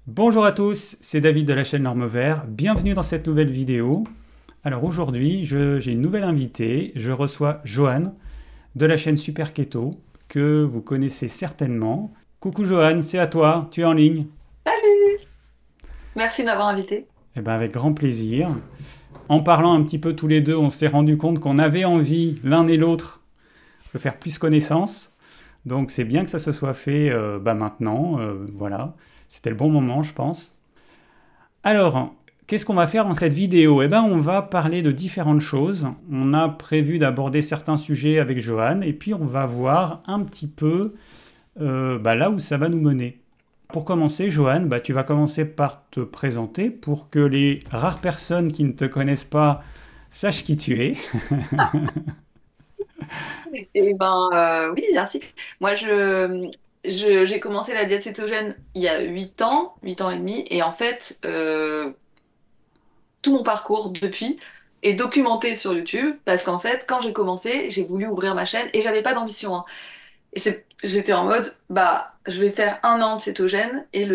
Bonjour à tous, c'est David de la chaîne Norme Vert, bienvenue dans cette nouvelle vidéo. Alors aujourd'hui, j'ai une nouvelle invitée, je reçois Joanne de la chaîne Super Keto, que vous connaissez certainement. Coucou Joanne, c'est à toi, tu es en ligne? Salut! Merci de m'avoir invité. Eh bien avec grand plaisir. En parlant un petit peu tous les deux, on s'est rendu compte qu'on avait envie l'un et l'autre de faire plus connaissance. Donc c'est bien que ça se soit fait maintenant, voilà. C'était le bon moment, je pense. Alors, qu'est-ce qu'on va faire dans cette vidéo? Eh bien, on va parler de différentes choses. On a prévu d'aborder certains sujets avec Johan, et puis on va voir un petit peu là où ça va nous mener. Pour commencer, Johan, tu vas commencer par te présenter pour que les rares personnes qui ne te connaissent pas sachent qui tu es. Oui, merci. Moi, j'ai commencé la diète cétogène il y a 8 ans et demi, et en fait, tout mon parcours depuis est documenté sur YouTube, parce qu'en fait, quand j'ai commencé, j'ai voulu ouvrir ma chaîne et j'avais pas d'ambition, hein. J'étais en mode, je vais faire 1 an de cétogène et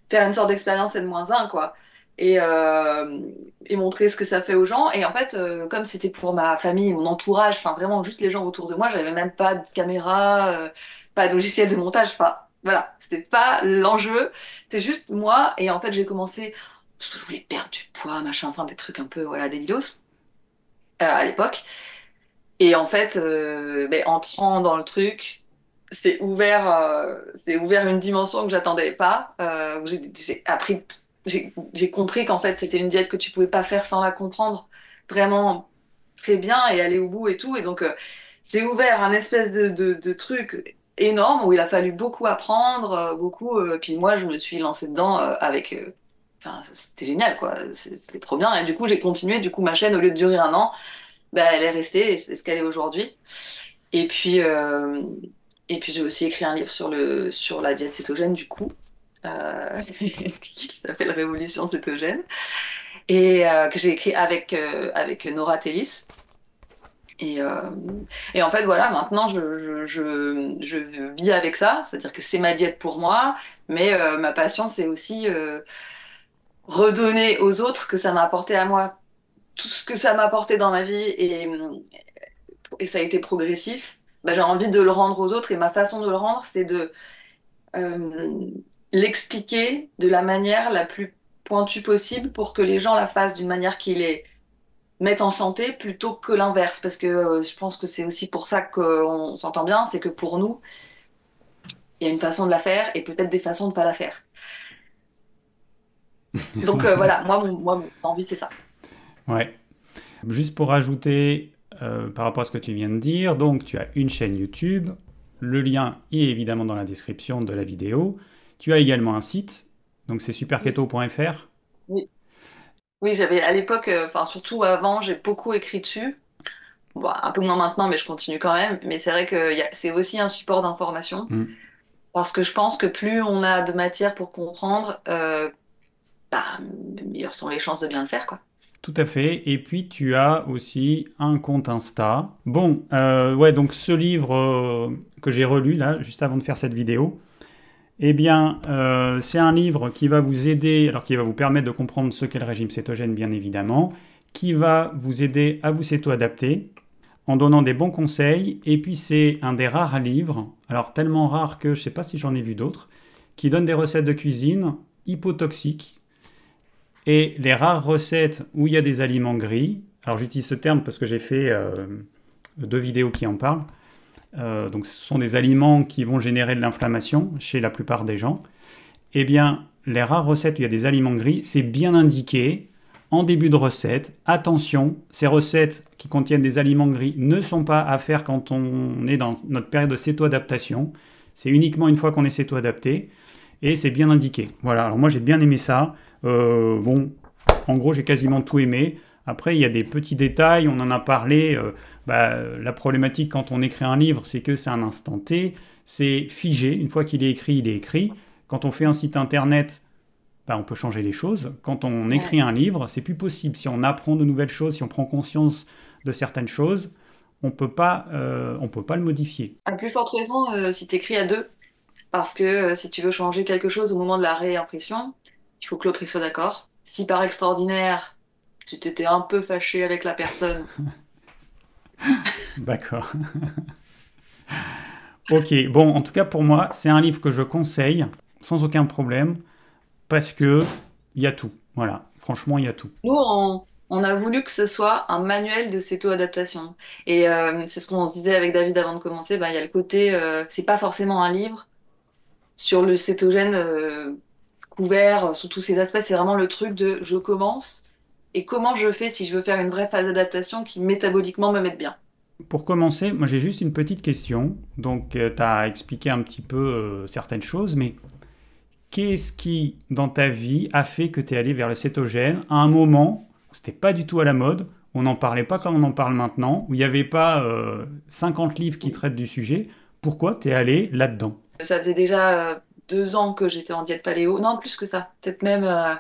faire une sorte d'expérience N-1, quoi. Et, euh, et montrer ce que ça fait aux gens. Et en fait, comme c'était pour ma famille, mon entourage, enfin vraiment juste les gens autour de moi, j'avais même pas de caméra, pas de logiciel de montage. Enfin, voilà, c'était pas l'enjeu. C'était juste moi. Et en fait, j'ai commencé parce que je voulais perdre du poids, machin, enfin des trucs un peu, voilà, débilos à l'époque. Et en fait, entrant dans le truc, c'est ouvert une dimension que j'attendais pas. Où j'ai appris, j'ai compris qu'en fait, c'était une diète que tu pouvais pas faire sans la comprendre vraiment très bien et aller au bout et tout. Et donc, c'est ouvert un espèce de truc énorme où il a fallu beaucoup apprendre, beaucoup. Puis moi, je me suis lancée dedans enfin, c'était génial, quoi. C'était trop bien. Et du coup, j'ai continué. Du coup, ma chaîne, au lieu de durer 1 an, elle est restée et c'est ce qu'elle est aujourd'hui. Et puis, euh, et puis j'ai aussi écrit un livre sur la diète cétogène, du coup, qui s'appelle Révolution cétogène, et que j'ai écrit avec Nora Tellis. Et, euh, et en fait, voilà, maintenant, je vis avec ça, c'est-à-dire que c'est ma diète pour moi, mais ma passion, c'est aussi redonner aux autres ce que ça m'a apporté à moi, tout ce que ça m'a apporté dans ma vie, et ça a été progressif, j'ai envie de le rendre aux autres. Et ma façon de le rendre, c'est de euh, l'expliquer de la manière la plus pointue possible pour que les gens la fassent d'une manière qui les mette en santé plutôt que l'inverse. Parce que je pense que c'est aussi pour ça qu'on s'entend bien, c'est que pour nous, il y a une façon de la faire et peut-être des façons de pas la faire. Donc voilà, mon envie, c'est ça. Ouais. Juste pour ajouter par rapport à ce que tu viens de dire, donc tu as une chaîne YouTube, le lien est évidemment dans la description de la vidéo. Tu as également un site, donc c'est Oui, superketo.fr. oui. Oui, j'avais à l'époque, enfin surtout avant, j'ai beaucoup écrit dessus. Bon, un peu moins maintenant, mais je continue quand même. Mais c'est vrai que c'est aussi un support d'information. Mm. Parce que je pense que plus on a de matière pour comprendre, meilleures sont les chances de bien le faire, quoi. Tout à fait. Et puis tu as aussi un compte Insta. Bon, ouais, donc ce livre que j'ai relu là, juste avant de faire cette vidéo, eh bien, c'est un livre qui va vous aider, alors qui va vous permettre de comprendre ce qu'est le régime cétogène, bien évidemment, qui va vous aider à vous céto-adapter en donnant des bons conseils. Et puis c'est un des rares livres, alors tellement rare que je ne sais pas si j'en ai vu d'autres, qui donne des recettes de cuisine hypotoxiques et les rares recettes où il y a des aliments gris. Alors j'utilise ce terme parce que j'ai fait 2 vidéos qui en parlent. Donc ce sont des aliments qui vont générer de l'inflammation chez la plupart des gens. Eh bien, les rares recettes où il y a des aliments gris, c'est bien indiqué en début de recette. Attention, ces recettes qui contiennent des aliments gris ne sont pas à faire quand on est dans notre période de céto-adaptation. C'est uniquement une fois qu'on est céto-adapté et c'est bien indiqué. Voilà, alors moi j'ai bien aimé ça. Bon, en gros j'ai quasiment tout aimé. Après, il y a des petits détails, on en a parlé. La problématique quand on écrit un livre, c'est que c'est un instant T, c'est figé. Une fois qu'il est écrit, il est écrit. Quand on fait un site internet, on peut changer les choses. Quand on Ouais. écrit un livre, c'est plus possible. Si on apprend de nouvelles choses, si on prend conscience de certaines choses, on peut pas le modifier. À plus forte raison, si t'écris à deux. parce que si tu veux changer quelque chose au moment de la réimpression, il faut que l'autre il soit d'accord. Si par extraordinaire, tu t'étais un peu fâché avec la personne. D'accord. Ok, bon, en tout cas pour moi, c'est un livre que je conseille sans aucun problème parce que il y a tout. Voilà, franchement, il y a tout. Nous, on a voulu que ce soit un manuel de céto-adaptation. Et c'est ce qu'on se disait avec David avant de commencer, ben, il y a le côté, c'est pas forcément un livre sur le cétogène couvert sous tous ses aspects, c'est vraiment le truc de je commence et comment je fais si je veux faire une vraie phase d'adaptation qui métaboliquement me mette bien. Pour commencer, moi j'ai juste une petite question. Donc, tu as expliqué un petit peu certaines choses, mais qu'est-ce qui, dans ta vie, a fait que tu es allé vers le cétogène à un moment où c'était pas du tout à la mode, où on n'en parlait pas comme on en parle maintenant, où il n'y avait pas 50 livres qui traitent du sujet? Pourquoi tu es allé là-dedans? Ça faisait déjà 2 ans que j'étais en diète paléo, non plus que ça, peut-être même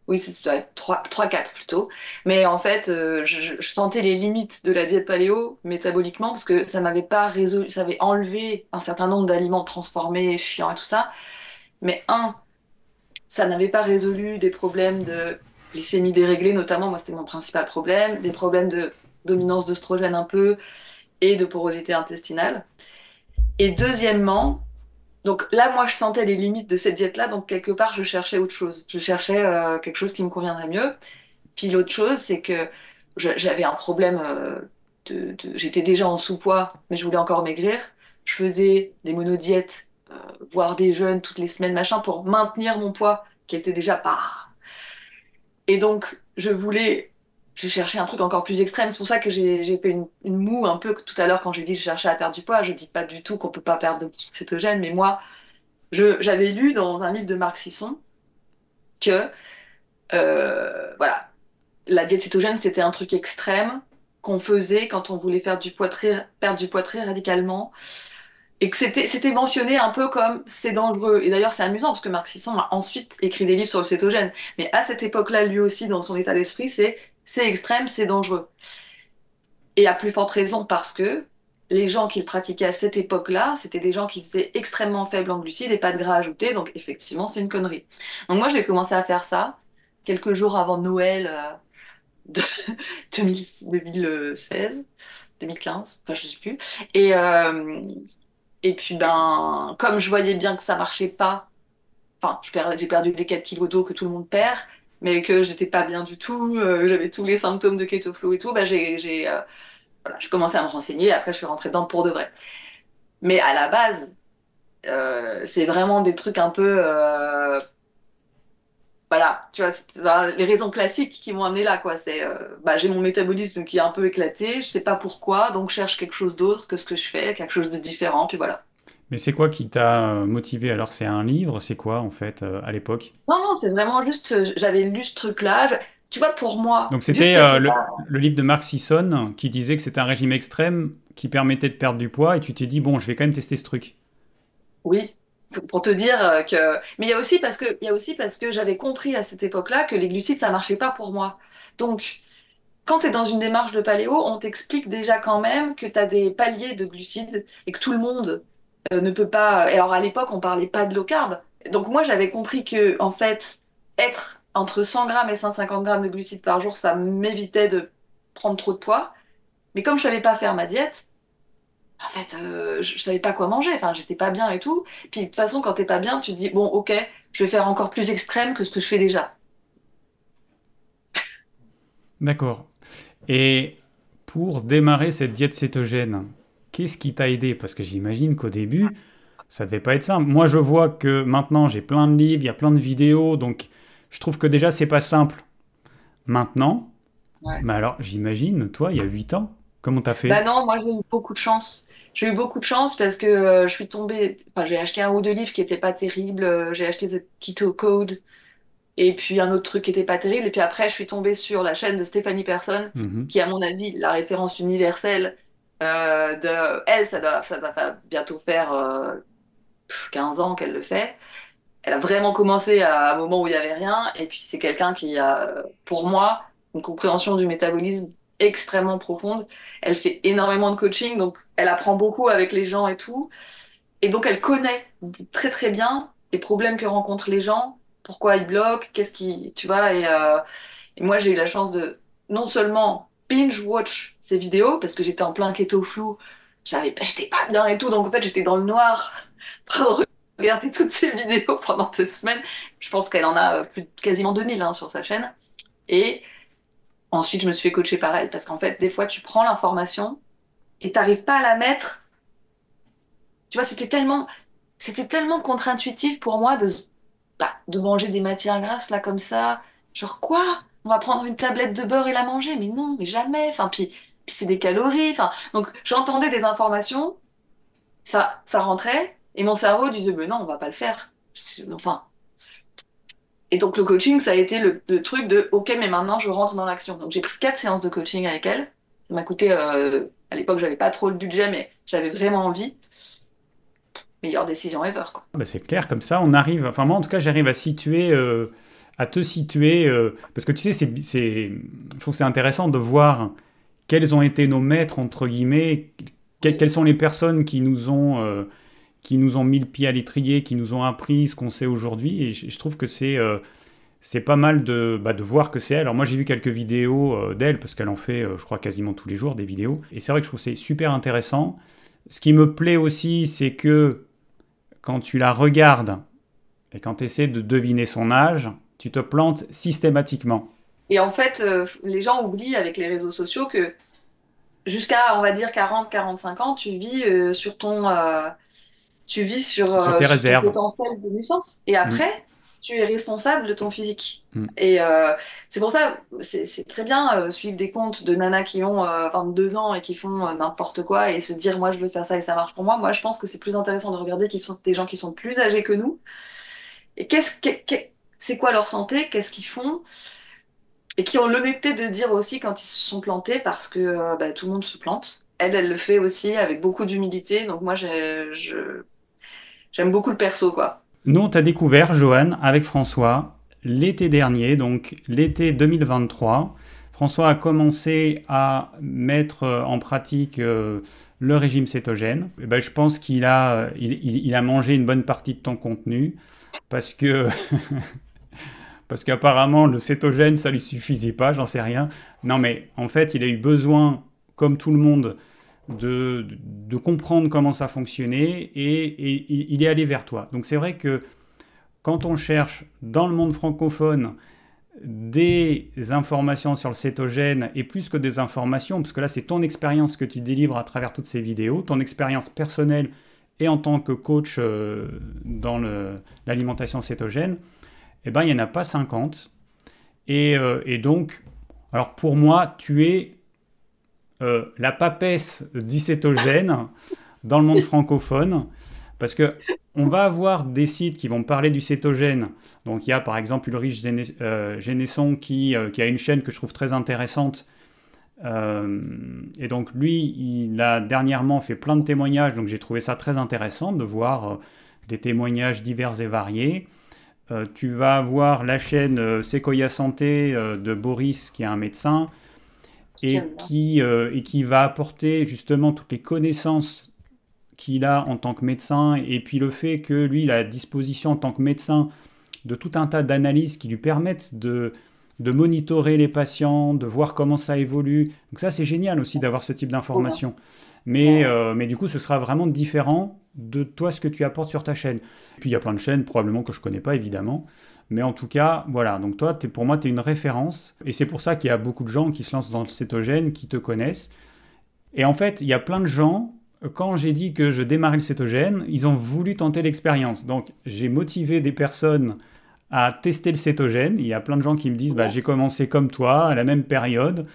oui, ça doit être 4 plutôt. Mais en fait, je sentais les limites de la diète paléo métaboliquement parce que ça m'avait pas résolu, ça avait enlevé un certain nombre d'aliments transformés, chiants et tout ça. Mais ça n'avait pas résolu des problèmes de glycémie déréglée, notamment, moi c'était mon principal problème, des problèmes de dominance d'œstrogène un peu et de porosité intestinale. Et deuxièmement, donc là, moi, je sentais les limites de cette diète-là, donc quelque part, je cherchais autre chose. Je cherchais quelque chose qui me conviendrait mieux. Puis l'autre chose, c'est que j'avais un problème j'étais déjà en sous-poids, mais je voulais encore maigrir. Je faisais des monodiètes, voire des jeûnes toutes les semaines, machin, pour maintenir mon poids, qui était déjà pas. Et donc, je cherchais un truc encore plus extrême. C'est pour ça que j'ai fait une moue un peu tout à l'heure quand j'ai dit que je cherchais à perdre du poids. Je dis pas du tout qu'on peut pas perdre de cétogène, mais moi, j'avais lu dans un livre de Marc Sisson que voilà, la diète cétogène, c'était un truc extrême qu'on faisait quand on voulait perdre du poids très radicalement, et que c'était mentionné un peu comme c'est dangereux. Et d'ailleurs, c'est amusant parce que Marc Sisson a ensuite écrit des livres sur le cétogène. Mais à cette époque-là, lui aussi, dans son état d'esprit, c'est extrême, c'est dangereux. Et à plus forte raison parce que les gens qui le pratiquaient à cette époque-là, c'était des gens qui faisaient extrêmement faible en glucides et pas de gras ajouté, donc effectivement, c'est une connerie. Donc moi, j'ai commencé à faire ça quelques jours avant Noël de 2000 2016, 2015, enfin je sais plus. Et, euh, et puis ben, comme je voyais bien que ça marchait pas, enfin j'ai perdu les 4 kilos d'eau que tout le monde perd, mais que j'étais pas bien du tout, j'avais tous les symptômes de keto flow et tout, ben voilà, j'ai commencé à me renseigner, après je suis rentrée dedans pour de vrai. Mais à la base, c'est vraiment des trucs un peu voilà, tu vois, les raisons classiques qui m'ont amené là, quoi. C'est, bah, j'ai mon métabolisme qui est un peu éclaté, je sais pas pourquoi, donc je cherche quelque chose d'autre que ce que je fais, quelque chose de différent, puis voilà. Mais c'est quoi qui t'a motivé? Alors, c'est un livre? C'est quoi, en fait, à l'époque? Non, non, c'est vraiment juste, j'avais lu ce truc-là. Tu vois, pour moi, Donc, vu que c'était quelque part, le livre de Mark Sisson qui disait que c'était un régime extrême qui permettait de perdre du poids et tu t'es dit, bon, je vais quand même tester ce truc. oui, pour te dire que. Mais il y a aussi parce que j'avais compris à cette époque-là que les glucides, ça marchait pas pour moi. Donc, quand tu es dans une démarche de paléo, on t'explique déjà quand même que tu as des paliers de glucides et que tout le monde ne peut pas. Et alors à l'époque, on parlait pas de low carb. Donc moi, j'avais compris que en fait, être entre 100 grammes et 150 grammes de glucides par jour, ça m'évitait de prendre trop de poids. Mais comme je savais pas faire ma diète, en fait, je savais pas quoi manger. Enfin, j'étais pas bien et tout. Puis de toute façon, quand t'es pas bien, tu te dis bon, ok, je vais faire encore plus extrême que ce que je fais déjà. D'accord. Et pour démarrer cette diète cétogène, qu'est-ce qui t'a aidé? Parce que j'imagine qu'au début, ça devait pas être simple. Moi, je vois que maintenant, j'ai plein de livres, il y a plein de vidéos, donc je trouve que déjà, c'est pas simple. Maintenant, Ouais. mais alors, j'imagine, toi, il y a 8 ans, comment t'as Bah fait? non, moi j'ai eu beaucoup de chance. J'ai eu beaucoup de chance parce que je suis tombée, enfin j'ai acheté un ou deux livres qui étaient pas terribles. J'ai acheté The Keto Code et puis un autre truc qui était pas terrible. Et puis après, je suis tombée sur la chaîne de Stéphanie Persson, Mhm. qui est à mon avis la référence universelle elle, ça doit bientôt faire 15 ans qu'elle le fait. Elle a vraiment commencé à un moment où il y avait rien. Et puis c'est quelqu'un qui a, pour moi, une compréhension du métabolisme extrêmement profonde. Elle fait énormément de coaching, donc elle apprend beaucoup avec les gens et tout. Et donc, elle connaît très très bien les problèmes que rencontrent les gens, pourquoi ils bloquent, qu'est-ce qui, tu vois. Et moi, j'ai eu la chance de non seulement binge-watch ces vidéos, parce que j'étais en plein keto flou, j'étais pas bien et tout, donc en fait, j'étais dans le noir, en train de regarder toutes ces vidéos pendant 2 semaines. Je pense qu'elle en a plus de quasiment 2000 hein, sur sa chaîne. Et ensuite, je me suis fait coacher par elle, parce qu'en fait, des fois, tu prends l'information et t'arrives pas à la mettre. Tu vois, c'était tellement contre-intuitif pour moi de manger des matières grasses là comme ça. Genre quoi? On va prendre une tablette de beurre et la manger? Mais non, mais jamais. Enfin, puis c'est des calories. Enfin, donc j'entendais des informations, ça rentrait, et mon cerveau disait, mais non, on va pas le faire. Enfin, et donc le coaching, ça a été le truc de, ok, mais maintenant je rentre dans l'action. Donc j'ai pris 4 séances de coaching avec elle. Ça m'a coûté, à l'époque, j'avais pas trop le budget, mais j'avais vraiment envie. Meilleure décision ever, quoi. Bah, c'est clair, comme ça, on arrive. Enfin, moi, en tout cas, j'arrive à situer, à te situer. Parce que tu sais, je trouve que c'est intéressant de voir quels ont été nos maîtres, entre guillemets, quelles sont les personnes qui nous ont mis le pied à l'étrier, qui nous ont appris ce qu'on sait aujourd'hui. Et je trouve que c'est pas mal de voir que c'est elle. Alors, moi, j'ai vu quelques vidéos d'elle, parce qu'elle en fait, je crois, quasiment tous les jours des vidéos. Et c'est vrai que je trouve que c'est super intéressant. Ce qui me plaît aussi, c'est que quand tu la regardes et quand tu essaies de deviner son âge, tu te plantes systématiquement. Et en fait, les gens oublient avec les réseaux sociaux que jusqu'à, on va dire, 40, 45 ans, tu vis Sur tes sur ton réserves. potentiel de naissance. Et Mm, après, tu es responsable de ton physique. mm. Et c'est pour ça, c'est très bien suivre des comptes de nanas qui ont 22 ans et qui font n'importe quoi et se dire, moi, je veux faire ça et ça marche pour moi. Moi, je pense que c'est plus intéressant de regarder qui sont des gens qui sont plus âgés que nous. Et c'est quoi leur santé? Qu'est-ce qu'ils font? Et qui ont l'honnêteté de dire aussi quand ils se sont plantés parce que bah, tout le monde se plante. Elle le fait aussi avec beaucoup d'humilité. Donc moi, j'aime beaucoup le perso, quoi. Nous, on t'a découvert, Johan, avec François, l'été dernier, donc l'été 2023. François a commencé à mettre en pratique le régime cétogène. Et ben, je pense qu'il a mangé une bonne partie de ton contenu parce que parce qu'apparemment le cétogène ça lui suffisait pas, j'en sais rien. Non mais en fait il a eu besoin, comme tout le monde, de comprendre comment ça fonctionnait et il est allé vers toi. Donc c'est vrai que quand on cherche dans le monde francophone des informations sur le cétogène et plus que des informations, parce que là c'est ton expérience que tu délivres à travers toutes ces vidéos, ton expérience personnelle et en tant que coach dans l'alimentation cétogène, eh ben, il n'y en a pas 50. Et donc, alors pour moi, tu es la papesse du cétogène dans le monde francophone, parce que on va avoir des sites qui vont parler du cétogène. Donc il y a par exemple Ulrich Genesson qui a une chaîne que je trouve très intéressante. Et donc lui, il a dernièrement fait plein de témoignages, donc j'ai trouvé ça très intéressant de voir des témoignages divers et variés. Tu vas avoir la chaîne Sequoia Santé de Boris, qui est un médecin, J'aime bien. et qui va apporter justement toutes les connaissances qu'il a en tant que médecin, et puis le fait que lui, il a à disposition en tant que médecin de tout un tas d'analyses qui lui permettent de monitorer les patients, de voir comment ça évolue. Donc ça, c'est génial aussi d'avoir ce type Trop bien. d'informations. Ouais, ouais. Mais du coup, ce sera vraiment différent de toi, ce que tu apportes sur ta chaîne. Puis il y a plein de chaînes, probablement que je ne connais pas, évidemment. Mais en tout cas, voilà. Donc toi, pour moi, tu es une référence. Et c'est pour ça qu'il y a beaucoup de gens qui se lancent dans le cétogène, qui te connaissent. Et en fait, il y a plein de gens, quand j'ai dit que je démarrais le cétogène, ils ont voulu tenter l'expérience. Donc j'ai motivé des personnes à tester le cétogène. Il y a plein de gens qui me disent, bah, j'ai commencé comme toi, à la même période.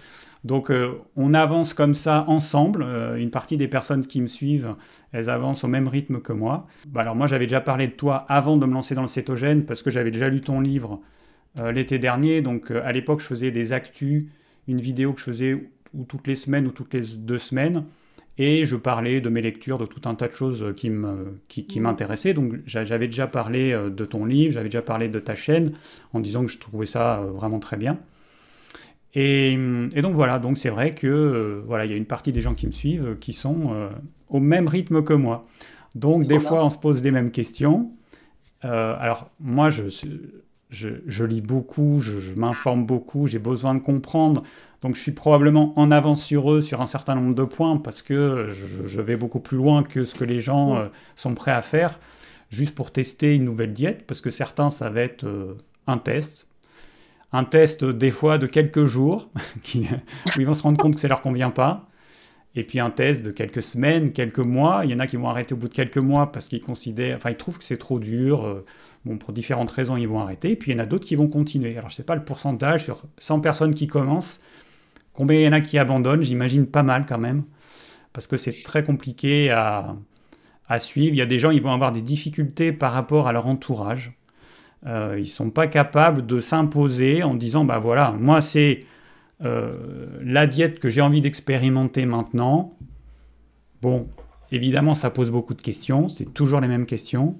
Donc on avance comme ça ensemble. Une partie des personnes qui me suivent, elles avancent au même rythme que moi. Bah, alors moi j'avais déjà parlé de toi avant de me lancer dans le cétogène parce que j'avais déjà lu ton livre l'été dernier. Donc à l'époque je faisais des actus, une vidéo que je faisais ou toutes les semaines ou toutes les 2 semaines. Et je parlais de mes lectures, de tout un tas de choses qui Mm. m'intéressaient. Donc j'avais déjà parlé de ton livre, j'avais déjà parlé de ta chaîne en disant que je trouvais ça vraiment très bien. Et donc voilà, donc c'est vrai que voilà, il y a une partie des gens qui me suivent qui sont au même rythme que moi. Donc, des Trop bien. fois, on se pose les mêmes questions. Alors, moi, je lis beaucoup, je m'informe beaucoup, j'ai besoin de comprendre. Donc, je suis probablement en avance sur eux sur un certain nombre de points parce que je vais beaucoup plus loin que ce que les gens Mm. sont prêts à faire juste pour tester une nouvelle diète. Parce que certains, ça va être un test. Un test, des fois, de quelques jours où ils vont se rendre compte que ça ne leur convient pas. Et puis un test de quelques semaines, quelques mois. Il y en a qui vont arrêter au bout de quelques mois parce qu'ils considèrent, enfin ils trouvent que c'est trop dur. Bon, pour différentes raisons, ils vont arrêter. Et puis il y en a d'autres qui vont continuer. Alors je ne sais pas le pourcentage sur 100 personnes qui commencent. Combien il y en a qui abandonnent? J'imagine pas mal quand même. Parce que c'est très compliqué à suivre. Il y a des gens, ils vont avoir des difficultés par rapport à leur entourage. Ils ne sont pas capables de s'imposer en disant, bah voilà, moi c'est la diète que j'ai envie d'expérimenter maintenant. Bon, évidemment, ça pose beaucoup de questions, c'est toujours les mêmes questions,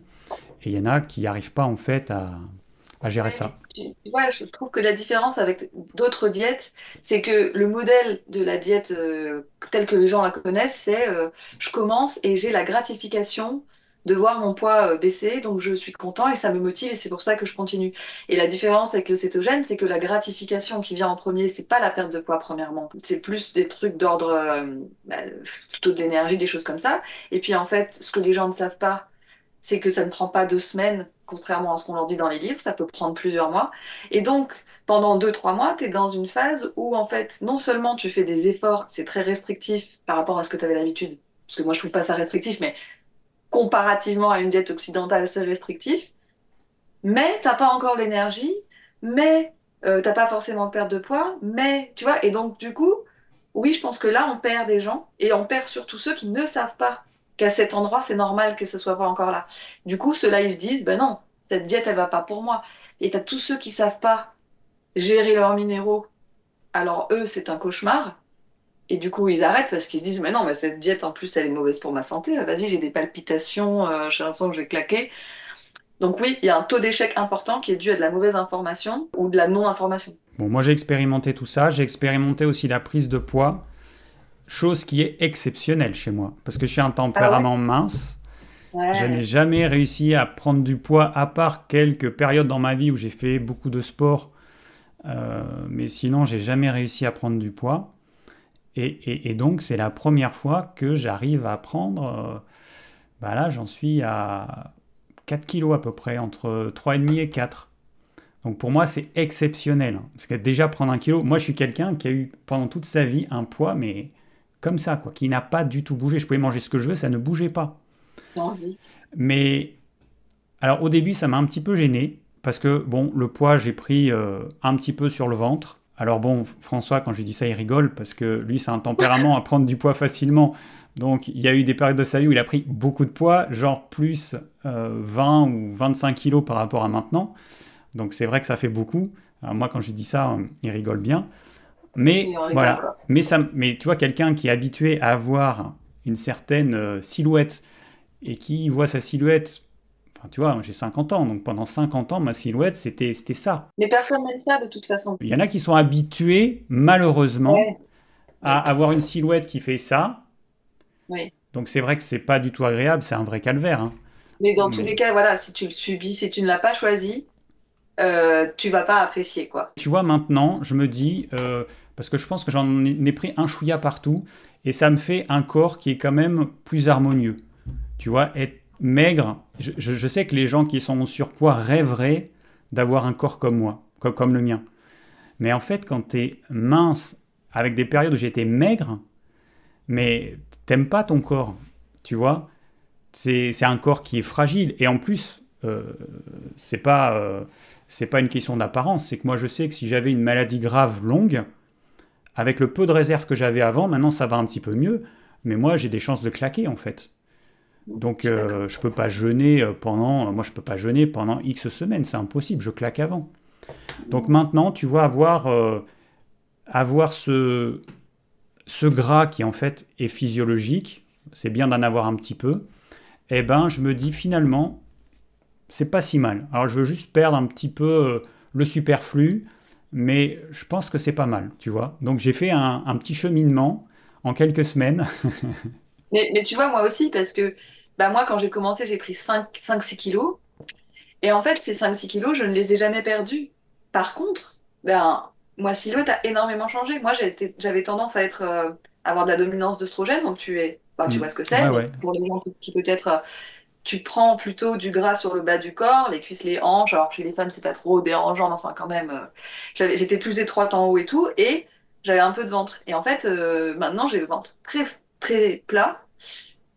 et il y en a qui n'arrivent pas en fait à gérer Ouais, mais ça. tu vois, je trouve que la différence avec d'autres diètes, c'est que le modèle de la diète telle que les gens la connaissent, c'est je commence et j'ai la gratification de voir mon poids baisser, donc je suis content et ça me motive et c'est pour ça que je continue. Et la différence avec le cétogène, c'est que la gratification qui vient en premier, c'est pas la perte de poids premièrement, c'est plus des trucs d'ordre bah, plutôt de l'énergie, des choses comme ça. Et puis en fait, ce que les gens ne savent pas, c'est que ça ne prend pas 2 semaines, contrairement à ce qu'on leur dit dans les livres, ça peut prendre plusieurs mois. Et donc, pendant 2, 3 mois, tu es dans une phase où, en fait, non seulement tu fais des efforts, c'est très restrictif par rapport à ce que tu avais l'habitude, parce que moi, je trouve pas ça restrictif, mais comparativement à une diète occidentale, c'est restrictif, mais t'as pas encore l'énergie, mais t'as pas forcément de perte de poids, mais, tu vois, et donc, du coup, oui, je pense que là, on perd des gens et on perd surtout ceux qui ne savent pas qu'à cet endroit, c'est normal que ce soit pas encore là. Du coup, ceux-là, ils se disent, ben non, cette diète, elle va pas pour moi. Et t'as tous ceux qui savent pas gérer leurs minéraux. Alors eux, c'est un cauchemar. Et du coup, ils arrêtent parce qu'ils se disent, mais non, mais cette diète, en plus, elle est mauvaise pour ma santé. Vas-y, j'ai des palpitations, j'ai l'impression que je vais claquer. Donc oui, il y a un taux d'échec important qui est dû à de la mauvaise information ou de la non-information. Bon, moi j'ai expérimenté tout ça, j'ai expérimenté aussi la prise de poids, chose qui est exceptionnelle chez moi, parce que je suis un Ah ouais? tempérament mince. Je n'ai Ouais. jamais réussi à prendre du poids, à part quelques périodes dans ma vie où j'ai fait beaucoup de sport. Mais sinon, j'ai jamais réussi à prendre du poids. Et donc, c'est la première fois que j'arrive à prendre. Bah là, j'en suis à 4 kilos à peu près, entre 3,5 et 4. Donc pour moi, c'est exceptionnel, hein. Parce que déjà prendre un kilo, moi je suis quelqu'un qui a eu pendant toute sa vie un poids, mais comme ça, quoi, qui n'a pas du tout bougé. Je pouvais manger ce que je veux, ça ne bougeait pas. J'ai envie. Mais alors au début, ça m'a un petit peu gêné, parce que bon, le poids, j'ai pris un petit peu sur le ventre. Alors bon, François, quand je lui dis ça, il rigole, parce que lui, c'est un tempérament à prendre du poids facilement. Donc il y a eu des périodes de sa vie où il a pris beaucoup de poids, genre plus 20 ou 25 kilos par rapport à maintenant. Donc c'est vrai que ça fait beaucoup. Alors moi, quand je lui dis ça, il rigole bien. Oui, Mais on rigole, voilà. quoi. Mais tu vois, quelqu'un qui est habitué à avoir une certaine silhouette et qui voit sa silhouette. Enfin, tu vois, j'ai 50 ans, donc pendant 50 ans, ma silhouette, c'était ça. Mais personne n'aime ça de toute façon. Il y en a qui sont habitués, malheureusement, Ouais, à oui, avoir une silhouette qui fait ça. oui. Donc c'est vrai que c'est pas du tout agréable, c'est un vrai calvaire, hein. Mais dans tous les Mais cas, voilà, si tu le subis, si tu ne l'as pas choisi, tu vas pas apprécier, quoi. tu vois, maintenant, je me dis, parce que je pense que j'en ai pris un chouïa partout, et ça me fait un corps qui est quand même plus harmonieux. Tu vois, être maigre, je sais que les gens qui sont en surpoids rêveraient d'avoir un corps comme moi, comme le mien. Mais en fait, quand tu es mince, avec des périodes où j'étais maigre, mais t'aimes pas ton corps, tu vois. C'est un corps qui est fragile. Et en plus, c'est pas, c'est pas une question d'apparence. C'est que moi, je sais que si j'avais une maladie grave longue, avec le peu de réserve que j'avais avant, maintenant ça va un petit peu mieux. Mais moi, j'ai des chances de claquer, en fait. Donc, Je suis d'accord. je peux pas jeûner pendant. Moi, je peux pas jeûner pendant X semaines. C'est impossible. Je claque avant. Donc maintenant, tu vois, avoir ce gras qui, en fait, est physiologique, c'est bien d'en avoir un petit peu. Eh ben, je me dis finalement, c'est pas si mal. Alors, je veux juste perdre un petit peu le superflu, mais je pense que c'est pas mal, tu vois. Donc, j'ai fait un petit cheminement en quelques semaines. Mais tu vois, moi aussi, parce que bah moi, quand j'ai commencé, j'ai pris 5-6 kilos. Et en fait, ces 5-6 kilos, je ne les ai jamais perdus. Par contre, ben, moi, silhouette a énormément changé. Moi, j'avais tendance à avoir de la dominance d'œstrogène, donc tu Hmm. vois ce que Ouais, c'est. ouais. Donc, pour les gens qui peut-être, tu prends plutôt du gras sur le bas du corps, les cuisses, les hanches. Alors, chez les femmes, c'est pas trop dérangeant, mais enfin, quand même, j'étais plus étroite en haut et tout, et j'avais un peu de ventre. Et en fait, maintenant, j'ai le ventre très, très plat.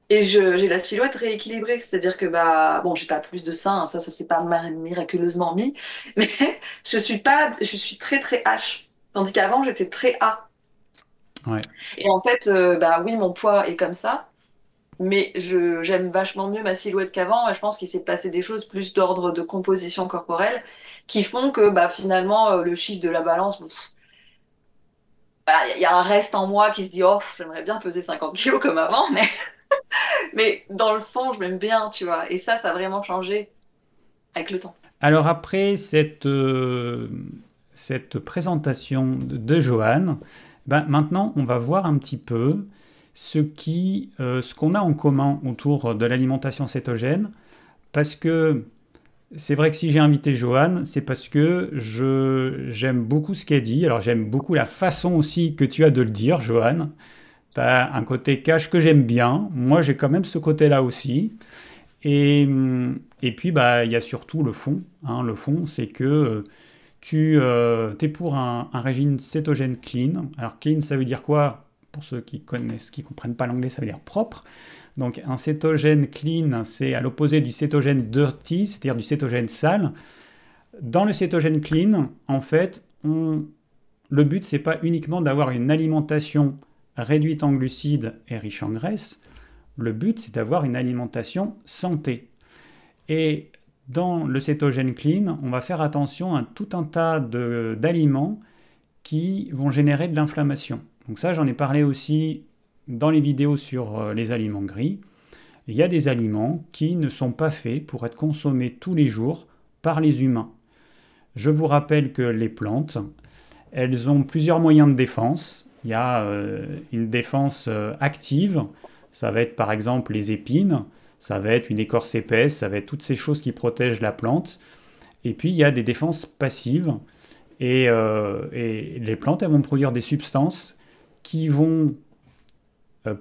Et j'ai la silhouette rééquilibrée, c'est-à-dire que bah bon, j'ai pas plus de seins, ça s'est pas miraculeusement mis, mais je suis très très H, tandis qu'avant j'étais très A. Ouais. Et en fait, bah oui, mon poids est comme ça, mais j'aime vachement mieux ma silhouette qu'avant. Et je pense qu'il s'est passé des choses plus d'ordre de composition corporelle qui font que bah finalement le chiffre de la balance, il y a un reste en moi qui se dit oh j'aimerais bien peser 50 kilos comme avant, mais dans le fond je m'aime bien, tu vois. Et ça a vraiment changé avec le temps. Alors après cette présentation de Johan, ben maintenant on va voir un petit peu ce qu'on a en commun autour de l'alimentation cétogène, parce que c'est vrai que si j'ai invité Johan, c'est parce que j'aime beaucoup ce qu'elle dit. Alors j'aime beaucoup la façon aussi que tu as de le dire, Johan. Tu as un côté cash que j'aime bien. Moi j'ai quand même ce côté-là aussi. Et puis, bah, il y a surtout le fond, hein. Le fond, c'est que tu es pour un régime cétogène clean. Alors, clean, ça veut dire quoi? Pour ceux qui connaissent, qui comprennent pas l'anglais, ça veut dire propre. Donc, un cétogène clean, c'est à l'opposé du cétogène dirty, c'est-à-dire du cétogène sale. Dans le cétogène clean, en fait, le but, c'est pas uniquement d'avoir une alimentation réduite en glucides et riche en graisse. Le but, c'est d'avoir une alimentation santé. Et dans le cétogène clean, on va faire attention à tout un tas d'aliments qui vont générer de l'inflammation. Donc ça, j'en ai parlé aussi dans les vidéos sur les aliments gris. Il y a des aliments qui ne sont pas faits pour être consommés tous les jours par les humains. Je vous rappelle que les plantes, elles ont plusieurs moyens de défense. Il y a une défense active, ça va être par exemple les épines, ça va être une écorce épaisse, ça va être toutes ces choses qui protègent la plante. Et puis il y a des défenses passives, et les plantes, elles vont produire des substances qui vont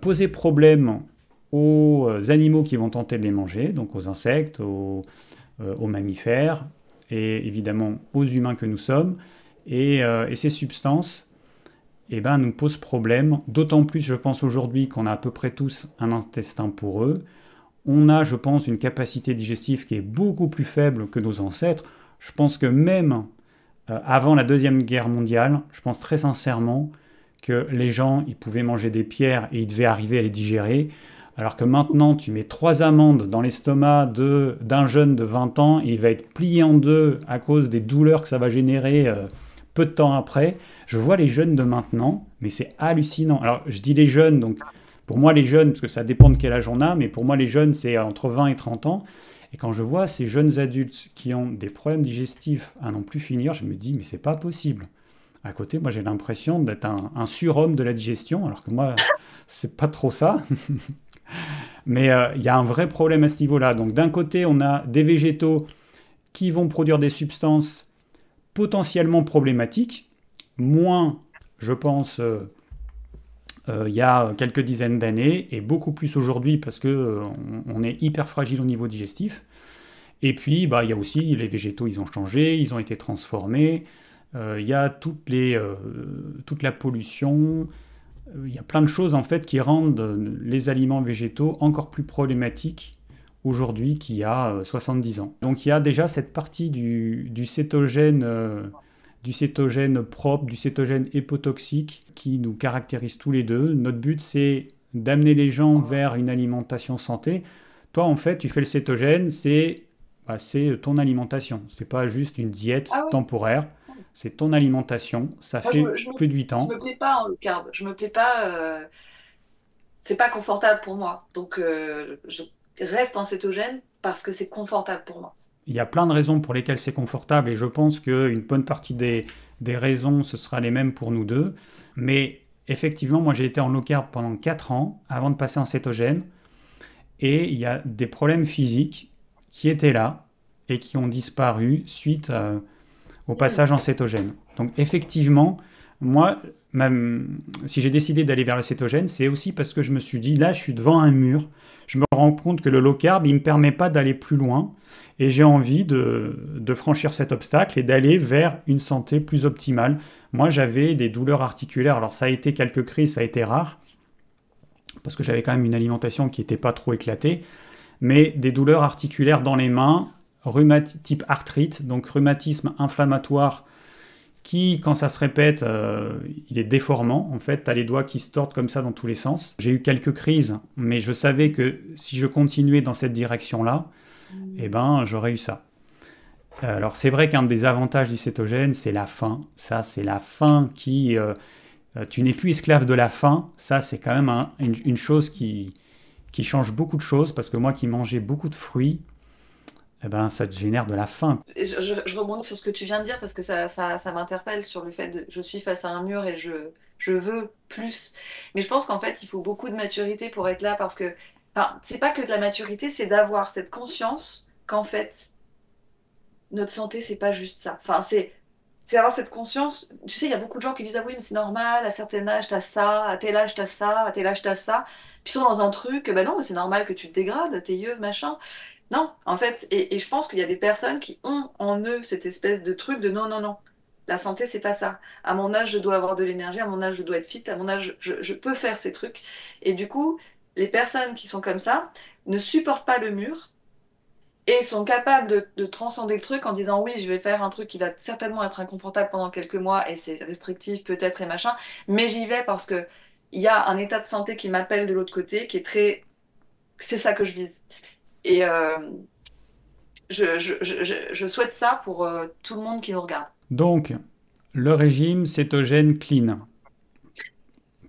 poser problème aux animaux qui vont tenter de les manger, donc aux insectes, aux mammifères, et évidemment aux humains que nous sommes. Et ces substances, eh ben, nous posent problème, d'autant plus, je pense, aujourd'hui qu'on a à peu près tous un intestin poreux. On a, je pense, une capacité digestive qui est beaucoup plus faible que nos ancêtres. Je pense que même avant la Deuxième Guerre mondiale, je pense très sincèrement que les gens, ils pouvaient manger des pierres et ils devaient arriver à les digérer. Alors que maintenant, tu mets 3 amandes dans l'estomac d'un jeune de 20 ans et il va être plié en deux à cause des douleurs que ça va générer peu de temps après. Je vois les jeunes de maintenant, mais c'est hallucinant. Alors, je dis les jeunes, donc pour moi, les jeunes, parce que ça dépend de quel âge on a, mais pour moi, les jeunes, c'est entre 20 et 30 ans. Et quand je vois ces jeunes adultes qui ont des problèmes digestifs à n'en plus finir, je me dis, mais c'est pas possible. À côté, moi, j'ai l'impression d'être un surhomme de la digestion, alors que moi, c'est pas trop ça. Mais il y a un vrai problème à ce niveau-là. Donc, d'un côté, on a des végétaux qui vont produire des substances potentiellement problématiques, moins, je pense, il y a quelques dizaines d'années, et beaucoup plus aujourd'hui parce que on est hyper fragile au niveau digestif. Et puis, bah, il y a aussi les végétaux, ils ont changé, ils ont été transformés. Il y a toute la pollution. Il y a plein de choses en fait qui rendent les aliments végétaux encore plus problématiques aujourd'hui qu'il y a 70 ans. Donc il y a déjà cette partie du cétogène propre, du cétogène hypotoxique qui nous caractérise tous les deux. Notre but, c'est d'amener les gens vers une alimentation santé. Toi, en fait, tu fais le cétogène, c'est ton alimentation. C'est pas juste une diète Ah ouais. temporaire, c'est ton alimentation. Ça Moi, fait plus de 8 je ans. me plais pas en low carb. Je me plais pas. C'est pas confortable pour moi. Donc, je reste en cétogène parce que c'est confortable pour moi. Il y a plein de raisons pour lesquelles c'est confortable et je pense qu'une bonne partie des raisons, ce sera les mêmes pour nous deux. Mais effectivement, moi j'ai été en low carb pendant 4 ans avant de passer en cétogène. et il y a des problèmes physiques qui étaient là et qui ont disparu suite au passage en cétogène. Donc effectivement, moi, même si j'ai décidé d'aller vers le cétogène, c'est aussi parce que je me suis dit, là, je suis devant un mur, je me rends compte que le low carb, il ne me permet pas d'aller plus loin, et j'ai envie de franchir cet obstacle et d'aller vers une santé plus optimale. Moi, j'avais des douleurs articulaires, alors ça a été quelques crises, ça a été rare, parce que j'avais quand même une alimentation qui n'était pas trop éclatée, mais des douleurs articulaires dans les mains, type arthrite, donc rhumatisme inflammatoire, qui, quand ça se répète, il est déformant. En fait, tu as les doigts qui se tordent comme ça dans tous les sens. J'ai eu quelques crises, mais je savais que si je continuais dans cette direction-là, eh ben, j'aurais eu ça. Alors, c'est vrai qu'un des avantages du cétogène, c'est la faim. Ça, c'est la faim qui... tu n'es plus esclave de la faim. Ça, c'est quand même une chose qui change beaucoup de choses, parce que moi qui mangeais beaucoup de fruits, eh ben, ça te génère de la faim. Je rebondis sur ce que tu viens de dire parce que ça m'interpelle sur le fait de je suis face à un mur et je veux plus. Mais je pense qu'en fait, il faut beaucoup de maturité pour être là parce que, enfin, c'est pas que de la maturité, c'est d'avoir cette conscience qu'en fait, notre santé, c'est pas juste ça. Enfin, c'est avoir cette conscience. Tu sais, il y a beaucoup de gens qui disent ah oui, mais c'est normal, à un certain âge, t'as ça, à tel âge, t'as ça, à tel âge, t'as ça. Puis ils sont dans un truc, ben non, mais c'est normal que tu te dégrades, t'es yeux, machin. Non, en fait, et je pense qu'il y a des personnes qui ont en eux cette espèce de truc de non, non, non. La santé, c'est pas ça. À mon âge, je dois avoir de l'énergie, à mon âge, je dois être fit, à mon âge, je peux faire ces trucs. Et du coup, les personnes qui sont comme ça ne supportent pas le mur et sont capables de transcender le truc en disant oui, je vais faire un truc qui va certainement être inconfortable pendant quelques mois et c'est restrictif peut-être et machin, mais j'y vais parce que il y a un état de santé qui m'appelle de l'autre côté, qui est très... C'est ça que je vise. Et je souhaite ça pour tout le monde qui nous regarde. Donc, le régime cétogène clean.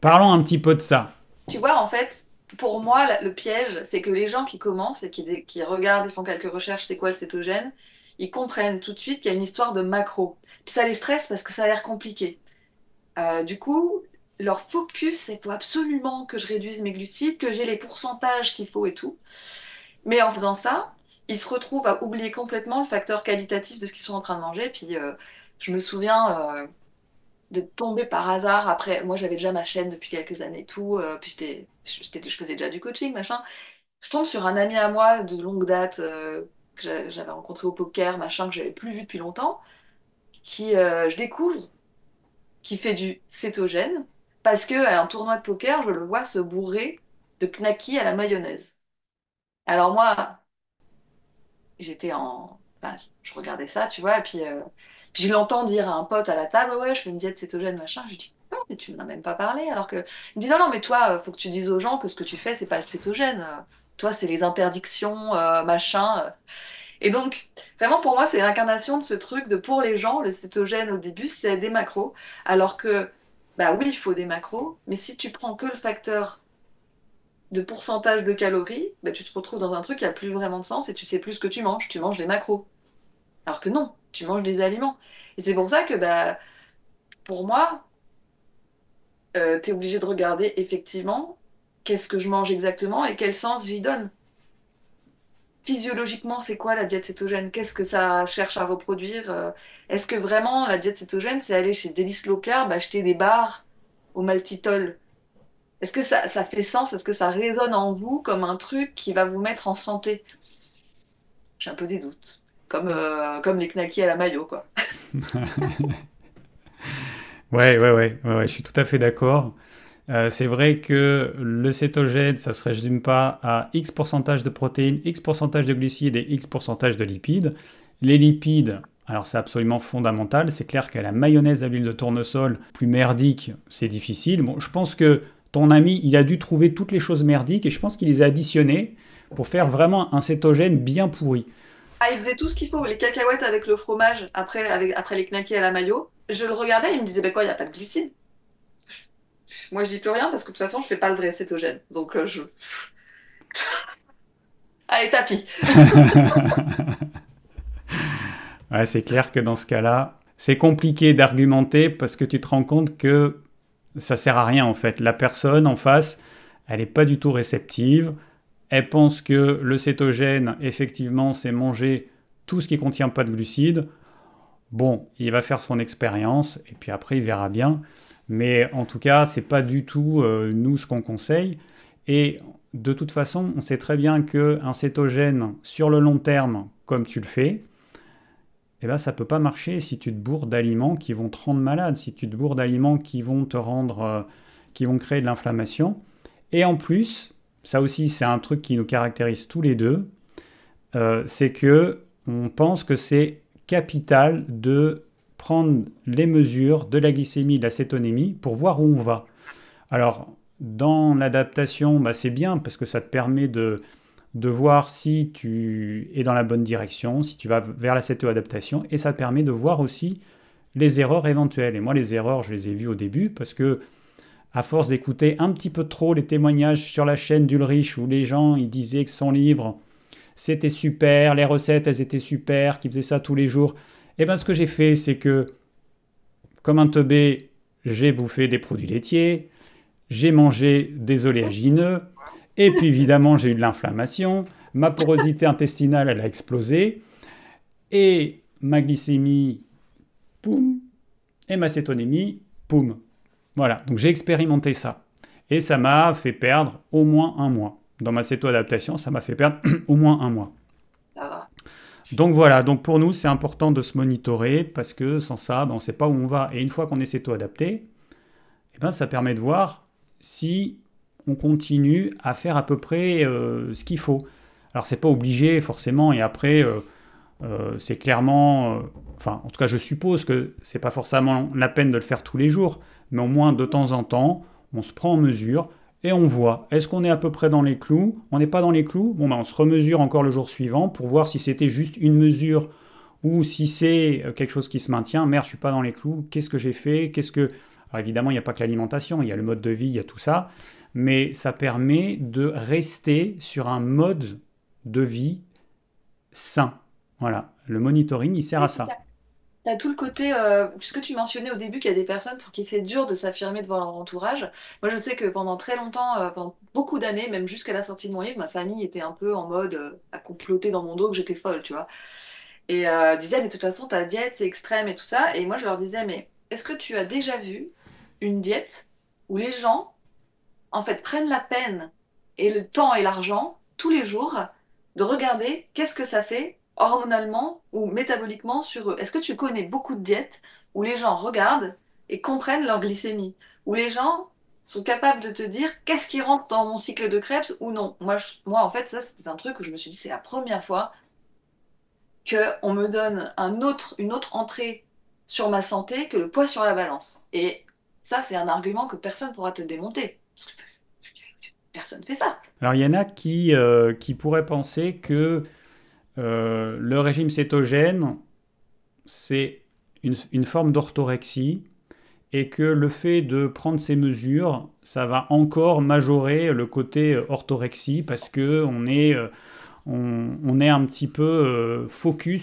Parlons un petit peu de ça. Tu vois, en fait, pour moi, le piège, c'est que les gens qui commencent et qui regardent et font quelques recherches, c'est quoi le cétogène, ils comprennent tout de suite qu'il y a une histoire de macro. Puis ça les stresse parce que ça a l'air compliqué. Du coup, leur focus, c'est qu'il faut absolument que je réduise mes glucides, que j'ai les pourcentages qu'il faut et tout. Mais en faisant ça, ils se retrouvent à oublier complètement le facteur qualitatif de ce qu'ils sont en train de manger. Puis je me souviens de tomber par hasard après. Moi, j'avais déjà ma chaîne depuis quelques années et tout. Puis je faisais déjà du coaching, machin. Je tombe sur un ami à moi de longue date que j'avais rencontré au poker, machin, que j'avais plus vu depuis longtemps, qui je découvre qui fait du cétogène parce que à un tournoi de poker, je le vois se bourrer de knackis à la mayonnaise. Alors moi, j'étais en... enfin, je regardais ça, tu vois, et puis je l'entends dire à un pote à la table, ouais, je fais une diète cétogène, machin. Je lui dis, non, mais tu m'en as même pas parlé. Alors que, il me dit, non, non, mais toi, faut que tu dises aux gens que ce que tu fais, c'est pas le cétogène. Toi, c'est les interdictions, machin. Et donc, vraiment, pour moi, c'est l'incarnation de ce truc de pour les gens, le cétogène au début, c'est des macros. Alors que, bah oui, il faut des macros, mais si tu prends que le facteur de pourcentage de calories, bah, tu te retrouves dans un truc qui a plus vraiment de sens et tu sais plus ce que tu manges des macros. Alors que non, tu manges des aliments. Et c'est pour ça que bah, pour moi, tu es obligé de regarder effectivement qu'est-ce que je mange exactement et quel sens j'y donne. Physiologiquement, c'est quoi la diète cétogène? Qu'est-ce que ça cherche à reproduire? Est-ce que vraiment la diète cétogène, c'est aller chez Délice Low Carb, acheter des barres au maltitol? Est-ce que ça fait sens? Est-ce que ça résonne en vous comme un truc qui va vous mettre en santé? J'ai un peu des doutes. Comme les knackis à la mayo, quoi. Ouais, je suis tout à fait d'accord. C'est vrai que le cétogène, ça se résume pas à X pourcentage de protéines, X pourcentage de glucides et X pourcentage de lipides. Les lipides, alors c'est absolument fondamental. C'est clair que la mayonnaise à l'huile de tournesol, plus merdique, c'est difficile. Bon, je pense que ton ami, il a dû trouver toutes les choses merdiques et je pense qu'il les a additionnées pour faire vraiment un cétogène bien pourri. Ah, il faisait tout ce qu'il faut. Les cacahuètes avec le fromage, après les knackis à la mayo. Je le regardais, il me disait, bah quoi, il n'y a pas de glucides. Moi, je dis plus rien parce que de toute façon, je fais pas le vrai cétogène. Donc, Allez, tapis. Ouais, c'est clair que dans ce cas-là, c'est compliqué d'argumenter parce que tu te rends compte que ça sert à rien en fait. La personne en face, elle n'est pas du tout réceptive, Elle pense que le cétogène, effectivement, c'est manger tout ce qui ne contient pas de glucides. Bon, il va faire son expérience et puis après, il verra bien. Mais en tout cas, ce n'est pas du tout nous ce qu'on conseille. Et de toute façon, on sait très bien qu'un cétogène, sur le long terme, comme tu le fais, eh ben, ça ne peut pas marcher si tu te bourres d'aliments qui vont te rendre malade, si tu te bourres d'aliments qui vont te rendre, qui vont créer de l'inflammation. Et en plus, ça aussi, c'est un truc qui nous caractérise tous les deux, c'est que on pense que c'est capital de prendre les mesures de la glycémie, de la cétonémie, pour voir où on va. Alors, dans l'adaptation, bah, c'est bien parce que ça te permet de voir si tu es dans la bonne direction, si tu vas vers la cétoadaptation, et ça te permet de voir aussi les erreurs éventuelles. Et moi, les erreurs, je les ai vues au début parce que à force d'écouter un petit peu trop les témoignages sur la chaîne d'Ulrich où les gens ils disaient que son livre c'était super, les recettes elles étaient super, qu'il faisait ça tous les jours, et bien ce que j'ai fait c'est que comme un teubé, j'ai bouffé des produits laitiers, j'ai mangé des oléagineux, et puis évidemment j'ai eu de l'inflammation, ma porosité intestinale elle a explosé, et ma glycémie, poum, et ma cétonémie, poum. Voilà, donc j'ai expérimenté ça. Et ça m'a fait perdre au moins un mois. Dans ma céto-adaptation, ça m'a fait perdre au moins un mois. Donc voilà, donc pour nous, c'est important de se monitorer parce que sans ça, ben, on ne sait pas où on va. Et une fois qu'on est céto-adapté, eh ben, ça permet de voir si on continue à faire à peu près ce qu'il faut. Alors c'est pas obligé forcément, et après, c'est clairement... enfin, en tout cas, je suppose que c'est pas forcément la peine de le faire tous les jours, mais au moins de temps en temps, on se prend en mesure et on voit, est-ce qu'on est à peu près dans les clous? On n'est pas dans les clous? Bon, ben, on se remesure encore le jour suivant pour voir si c'était juste une mesure ou si c'est quelque chose qui se maintient. Merde, je suis pas dans les clous, qu'est-ce que j'ai fait? Alors évidemment, il n'y a pas que l'alimentation, il y a le mode de vie, il y a tout ça, mais ça permet de rester sur un mode de vie sain. Voilà, le monitoring, il sert à ça. T'as tout le côté, puisque tu mentionnais au début qu'il y a des personnes pour qui c'est dur de s'affirmer devant leur entourage. Moi, je sais que pendant très longtemps, pendant beaucoup d'années, même jusqu'à la sortie de mon livre, ma famille était un peu en mode à comploter dans mon dos que j'étais folle, tu vois. Et disait, mais de toute façon, ta diète, c'est extrême et tout ça. Et moi, je leur disais, mais est-ce que tu as déjà vu une diète où les gens, en fait, prennent la peine et le temps et l'argent tous les jours de regarder qu'est-ce que ça fait hormonalement ou métaboliquement sur eux. Est-ce que tu connais beaucoup de diètes où les gens regardent et comprennent leur glycémie, où les gens sont capables de te dire qu'est-ce qui rentre dans mon cycle de Krebs ou non. Moi en fait, ça c'était un truc où je me suis dit c'est la première fois qu'on me donne une autre entrée sur ma santé que le poids sur la balance. Et ça, c'est un argument que personne ne pourra te démonter. Parce que personne ne fait ça. Alors il y en a qui pourraient penser que le régime cétogène, c'est une forme d'orthorexie et que le fait de prendre ces mesures, ça va encore majorer le côté orthorexie parce que on est un petit peu focus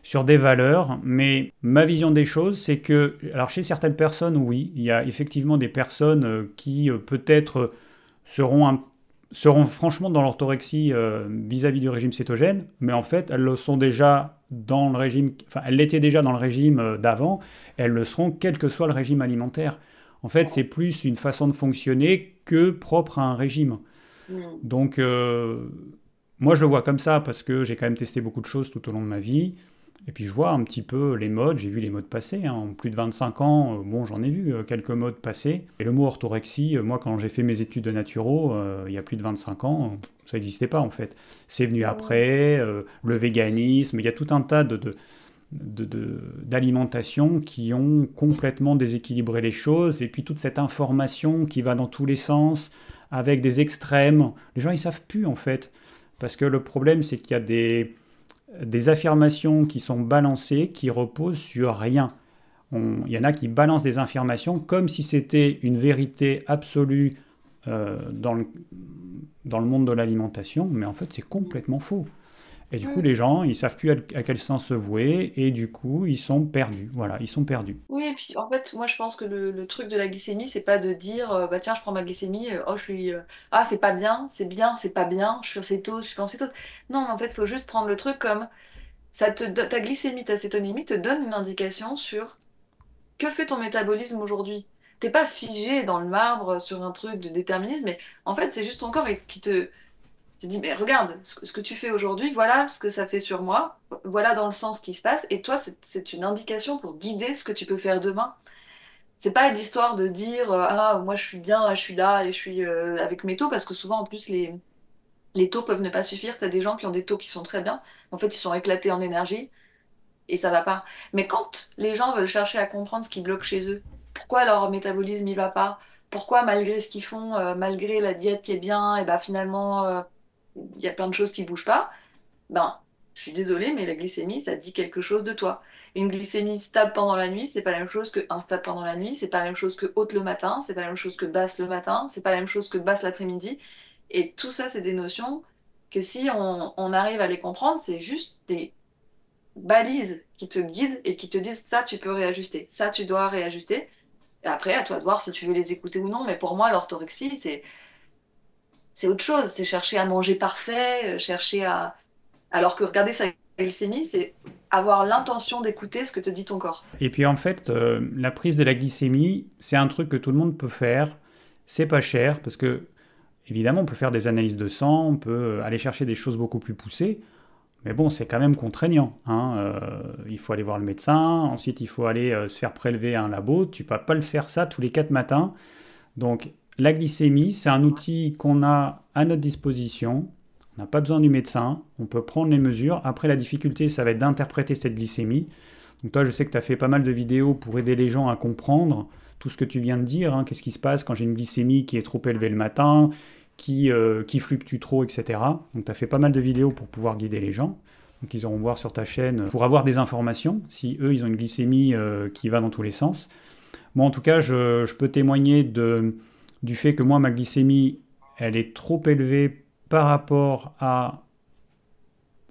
sur des valeurs. Mais ma vision des choses, c'est que, alors chez certaines personnes, oui, il y a effectivement des personnes qui peut-être seront franchement dans l'orthorexie vis-à-vis du régime cétogène, mais en fait, elles le sont déjà dans le régime, enfin, elles l'étaient déjà dans le régime d'avant, elles le seront quel que soit le régime alimentaire. En fait, c'est plus une façon de fonctionner que propre à un régime. Donc, moi, je le vois comme ça parce que j'ai quand même testé beaucoup de choses tout au long de ma vie. Et puis, je vois un petit peu les modes. J'ai vu les modes passer. Hein. En plus de 25 ans, bon, j'en ai vu quelques modes passer. Et le mot orthorexie, moi, quand j'ai fait mes études de naturo, il y a plus de 25 ans, ça n'existait pas, en fait. C'est venu après, le véganisme. Il y a tout un tas d'alimentation qui ont complètement déséquilibré les choses. Et puis, toute cette information qui va dans tous les sens, avec des extrêmes. Les gens, ils savent plus, en fait. Parce que le problème, c'est qu'il y a des affirmations qui sont balancées, qui reposent sur rien. Il y en a qui balancent des affirmations comme si c'était une vérité absolue dans le monde de l'alimentation, mais en fait, c'est complètement faux. Et du coup, Mm. les gens, ils savent plus à quel sens se vouer, et du coup, ils sont perdus. Voilà, ils sont perdus. Oui, et puis en fait, moi je pense que le truc de la glycémie, c'est pas de dire bah tiens, je prends ma glycémie, oh je suis ah c'est pas bien, c'est pas bien, je suis en cétose, je suis pas en cétose. Non, mais en fait, il faut juste prendre le truc comme ta glycémie, ta cétonémie te donne une indication sur que fait ton métabolisme aujourd'hui. T'es pas figé dans le marbre sur un truc de déterminisme, mais en fait, c'est juste ton corps qui te dit, mais regarde, ce que tu fais aujourd'hui, voilà ce que ça fait sur moi, voilà dans le sens qui se passe, et toi, c'est une indication pour guider ce que tu peux faire demain. C'est pas l'histoire de dire, ah, moi je suis bien, je suis là et je suis avec mes taux, parce que souvent, en plus, les taux peuvent ne pas suffire. T'as des gens qui ont des taux qui sont très bien, en fait, ils sont éclatés en énergie, et ça va pas. Mais quand les gens veulent chercher à comprendre ce qui bloque chez eux, pourquoi leur métabolisme il va pas, pourquoi malgré ce qu'ils font, malgré la diète qui est bien, et ben finalement il y a plein de choses qui bougent pas, ben je suis désolée, mais la glycémie, ça dit quelque chose de toi. Une glycémie stable pendant la nuit, c'est pas la même chose que instable pendant la nuit, c'est pas la même chose que haute le matin, c'est pas la même chose que basse le matin, c'est pas la même chose que basse l'après-midi. Et tout ça, c'est des notions que si on arrive à les comprendre, c'est juste des balises qui te guident et qui te disent ça, tu peux réajuster, ça, tu dois réajuster. Et après, à toi de voir si tu veux les écouter ou non. Mais pour moi, l'orthorexie, c'est autre chose. C'est chercher à manger parfait, chercher à... Alors que regarder sa glycémie, c'est avoir l'intention d'écouter ce que te dit ton corps. Et puis en fait, la prise de la glycémie, c'est un truc que tout le monde peut faire. C'est pas cher parce que, évidemment, on peut faire des analyses de sang, on peut aller chercher des choses beaucoup plus poussées. Mais bon, c'est quand même contraignant, hein. Il faut aller voir le médecin, ensuite il faut aller se faire prélever à un labo. Tu ne peux pas le faire ça tous les 4 matins. Donc la glycémie, c'est un outil qu'on a à notre disposition. On n'a pas besoin du médecin, on peut prendre les mesures. Après, la difficulté, ça va être d'interpréter cette glycémie. Donc toi, je sais que tu as fait pas mal de vidéos pour aider les gens à comprendre tout ce que tu viens de dire, hein. Qu'est-ce qui se passe quand j'ai une glycémie qui est trop élevée le matin, qui fluctue trop, etc. Donc tu as fait pas mal de vidéos pour pouvoir guider les gens. Donc ils auront voir sur ta chaîne pour avoir des informations, si eux, ils ont une glycémie qui va dans tous les sens. Moi, en tout cas, je peux témoigner du fait que moi, ma glycémie, elle est trop élevée par rapport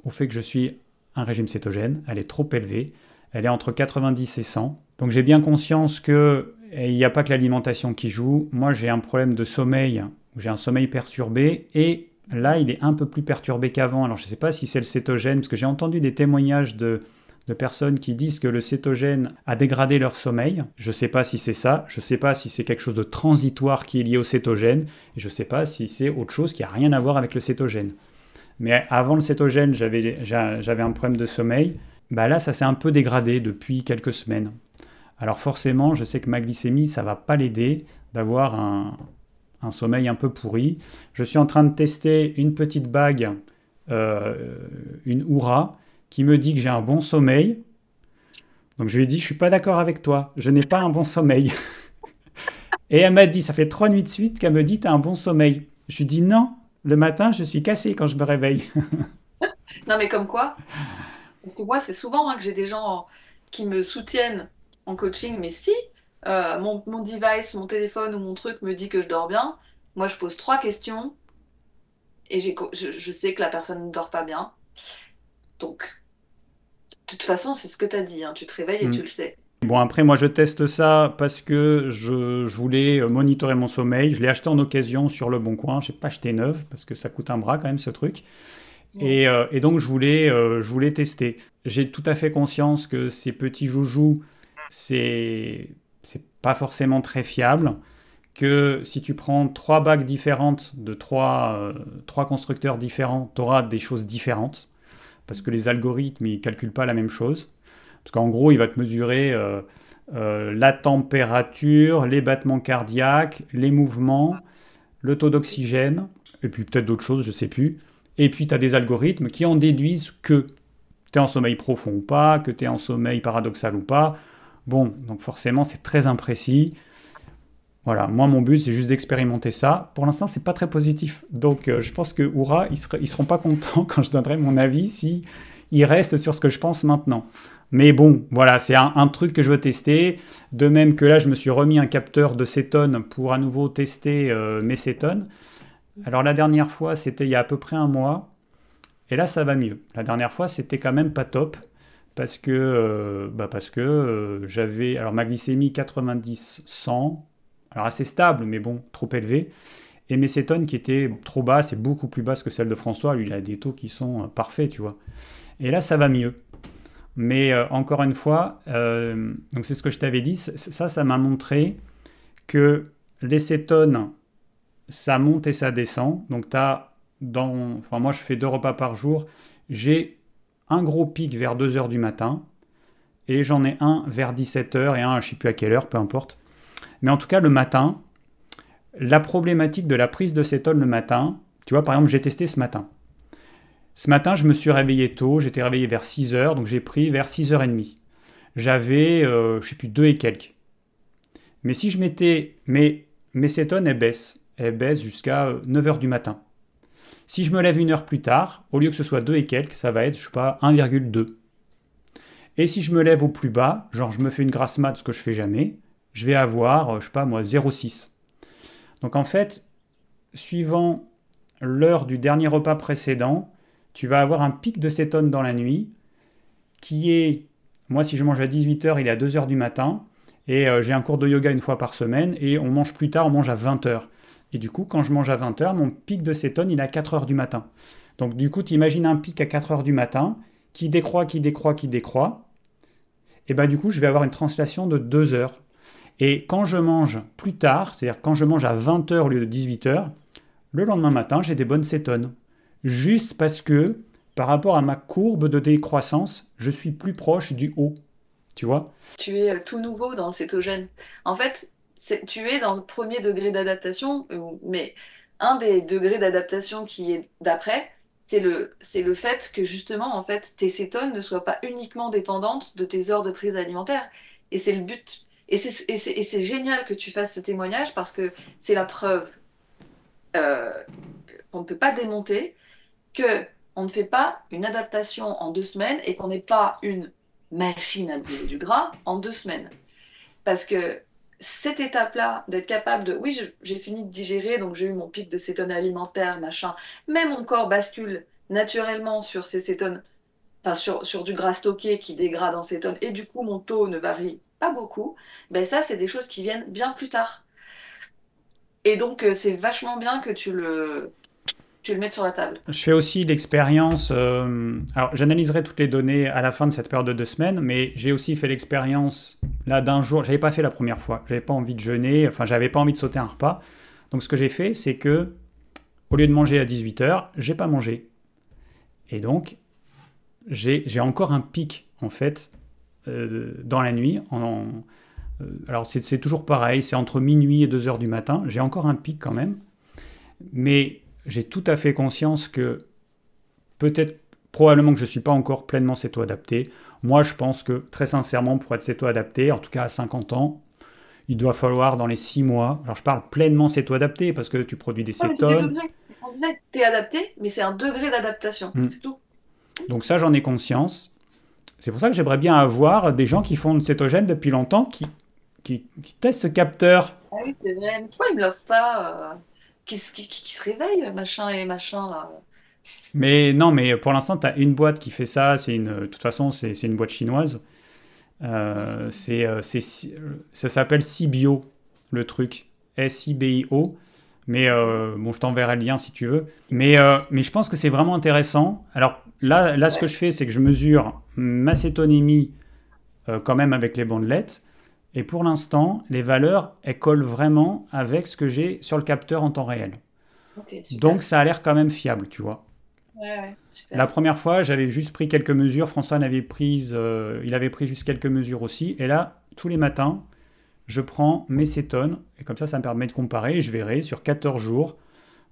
au fait que je suis un régime cétogène. Elle est trop élevée. Elle est entre 90 et 100. Donc j'ai bien conscience qu'il n'y a pas que l'alimentation qui joue. Moi, j'ai un problème de sommeil, j'ai un sommeil perturbé, et là, il est un peu plus perturbé qu'avant. Alors je ne sais pas si c'est le cétogène, parce que j'ai entendu des témoignages de personnes qui disent que le cétogène a dégradé leur sommeil. Je ne sais pas si c'est ça, je ne sais pas si c'est quelque chose de transitoire qui est lié au cétogène, et je ne sais pas si c'est autre chose qui n'a rien à voir avec le cétogène. Mais avant le cétogène, j'avais un problème de sommeil. Bah là, ça s'est un peu dégradé depuis quelques semaines. Alors forcément, je sais que ma glycémie, ça ne va pas l'aider d'avoir un sommeil un peu pourri. Je suis en train de tester une petite bague, une Oura, qui me dit que j'ai un bon sommeil. Donc je lui ai dit, je ne suis pas d'accord avec toi, je n'ai pas un bon sommeil. Et elle m'a dit, ça fait 3 nuits de suite qu'elle me dit, tu as un bon sommeil. Je lui ai dit, non, le matin, je suis cassé quand je me réveille. Non, mais comme quoi? Parce que moi, c'est souvent que j'ai des gens qui me soutiennent en coaching, mais si mon device, mon téléphone ou mon truc me dit que je dors bien, moi, je pose 3 questions et je sais que la personne ne dort pas bien. Donc, de toute façon, c'est ce que tu as dit, hein. Tu te réveilles et tu le sais. Bon, après, moi, je teste ça parce que je voulais monitorer mon sommeil. Je l'ai acheté en occasion sur Le Bon Coin. Je n'ai pas acheté neuf parce que ça coûte un bras quand même, ce truc. Ouais. Et donc, je voulais tester. J'ai tout à fait conscience que ces petits joujoux, c'est pas forcément très fiable. Que si tu prends 3 bagues différentes de trois constructeurs différents, tu auras des choses différentes. Parce que les algorithmes, ils ne calculent pas la même chose. Parce qu'en gros, il va te mesurer la température, les battements cardiaques, les mouvements, le taux d'oxygène, et puis peut-être d'autres choses, je ne sais plus. Et puis, tu as des algorithmes qui en déduisent que tu es en sommeil profond ou pas, que tu es en sommeil paradoxal ou pas. Bon, donc forcément, c'est très imprécis. Voilà, moi, mon but, c'est juste d'expérimenter ça. Pour l'instant, c'est pas très positif. Donc, je pense que Oura, ils seront pas contents quand je donnerai mon avis si ils restent sur ce que je pense maintenant. Mais bon, voilà, c'est un truc que je veux tester. De même que là, je me suis remis un capteur de cétone pour à nouveau tester mes cétones. Alors, la dernière fois, c'était il y a à peu près un mois. Et là, ça va mieux. La dernière fois, c'était quand même pas top parce que j'avais alors ma glycémie 90-100, alors assez stable, mais bon, trop élevé. Et mes cétones qui étaient trop basses et beaucoup plus basses que celles de François. Lui, il a des taux qui sont parfaits, tu vois. Et là, ça va mieux. Mais encore une fois, donc c'est ce que je t'avais dit, ça m'a montré que les cétones, ça monte et ça descend. Donc enfin moi je fais 2 repas par jour, j'ai un gros pic vers 2 heures du matin, et j'en ai un vers 17 heures et un, je ne sais plus à quelle heure, peu importe. Mais en tout cas, le matin, la problématique de la prise de cétone le matin, tu vois, par exemple, j'ai testé ce matin. Ce matin, je me suis réveillé tôt, j'étais réveillé vers 6 heures, donc j'ai pris vers 6h30. J'avais, je ne sais plus, 2 et quelques. Mais si je mettais... mes cétones, elles baissent jusqu'à 9 heures du matin. Si je me lève 1 heure plus tard, au lieu que ce soit 2 et quelques, ça va être, je sais pas, 1,2. Et si je me lève au plus bas, genre je me fais une grasse mat, ce que je fais jamais, je vais avoir, je sais pas moi, 0,6. Donc en fait, suivant l'heure du dernier repas précédent, tu vas avoir un pic de cétone dans la nuit qui est, moi si je mange à 18 heures, il est à 2 heures du matin, et j'ai un cours de yoga 1 fois par semaine, et on mange plus tard, on mange à 20 heures. Et du coup, quand je mange à 20 heures, mon pic de cétone, il est à 4 heures du matin. Donc du coup, tu imagines un pic à 4 heures du matin, qui décroît, qui décroît, qui décroît, et ben du coup, je vais avoir une translation de 2 heures. Et quand je mange plus tard, c'est-à-dire quand je mange à 20 heures au lieu de 18 heures, le lendemain matin, j'ai des bonnes cétones. Juste parce que, par rapport à ma courbe de décroissance, je suis plus proche du haut. Tu vois? Tu es tout nouveau dans le cétogène. En fait, tu es dans le premier degré d'adaptation, mais un des degrés d'adaptation qui est d'après, c'est le fait que justement, en fait, tes cétones ne soient pas uniquement dépendantes de tes heures de prise alimentaire. Et c'est le but. Et c'est génial que tu fasses ce témoignage parce que c'est la preuve euh, qu'on ne peut pas démonter que on ne fait pas une adaptation en 2 semaines et qu'on n'est pas une machine à brûler du gras en 2 semaines. Parce que cette étape-là, d'être capable de, oui, j'ai fini de digérer, donc j'ai eu mon pic de cétone alimentaire, machin, mais mon corps bascule naturellement sur ces cétones, enfin sur du gras stocké qui dégrade en cétone, et du coup mon taux ne varie pas beaucoup, ben ça, c'est des choses qui viennent bien plus tard. Et donc, c'est vachement bien que tu le mettes sur la table. Je fais aussi l'expérience. Alors, j'analyserai toutes les données à la fin de cette période de 2 semaines, mais j'ai aussi fait l'expérience là d'un jour. J'avais pas fait la première fois. J'avais pas envie de jeûner. Enfin, j'avais pas envie de sauter un repas. Donc, ce que j'ai fait, c'est que au lieu de manger à 18 heures, j'ai pas mangé. Et donc, j'ai encore un pic en fait dans la nuit. Alors, c'est toujours pareil. C'est entre minuit et 2 heures du matin. J'ai encore un pic quand même, mais j'ai tout à fait conscience que probablement que je ne suis pas encore pleinement céto-adapté. Moi, je pense que, très sincèrement, pour être céto-adapté, en tout cas à 50 ans, il doit falloir dans les 6 mois, alors je parle pleinement céto-adapté, parce que tu produis des Ouais, mais c'est des cétones. degrés. On disait, t'es adapté, mais c'est un degré d'adaptation. Hmm. C'est tout. Donc ça, j'en ai conscience. C'est pour ça que j'aimerais bien avoir des gens qui font le cétogène depuis longtemps, qui testent ce capteur. Ah oui, c'est vrai. Mais pourquoi ils me l'offrent pas qui se réveille, machin et machin, là. Mais non, mais pour l'instant, tu as une boîte qui fait ça. De toute façon, c'est une boîte chinoise. Ça s'appelle Sibio, le truc. SIBIO. Mais bon, je t'enverrai le lien si tu veux. Mais je pense que c'est vraiment intéressant. Alors là ce que je fais, c'est que je mesure ma cétonémie quand même avec les bandelettes. Et pour l'instant, les valeurs, elles collent vraiment avec ce que j'ai sur le capteur en temps réel. Ok, super. Donc ça a l'air quand même fiable, tu vois. Ouais, ouais, super. La première fois, j'avais juste pris quelques mesures. François il avait pris juste quelques mesures aussi. Et là, tous les matins, je prends mes cétones. Et comme ça me permet de comparer. Et je verrai sur 14 jours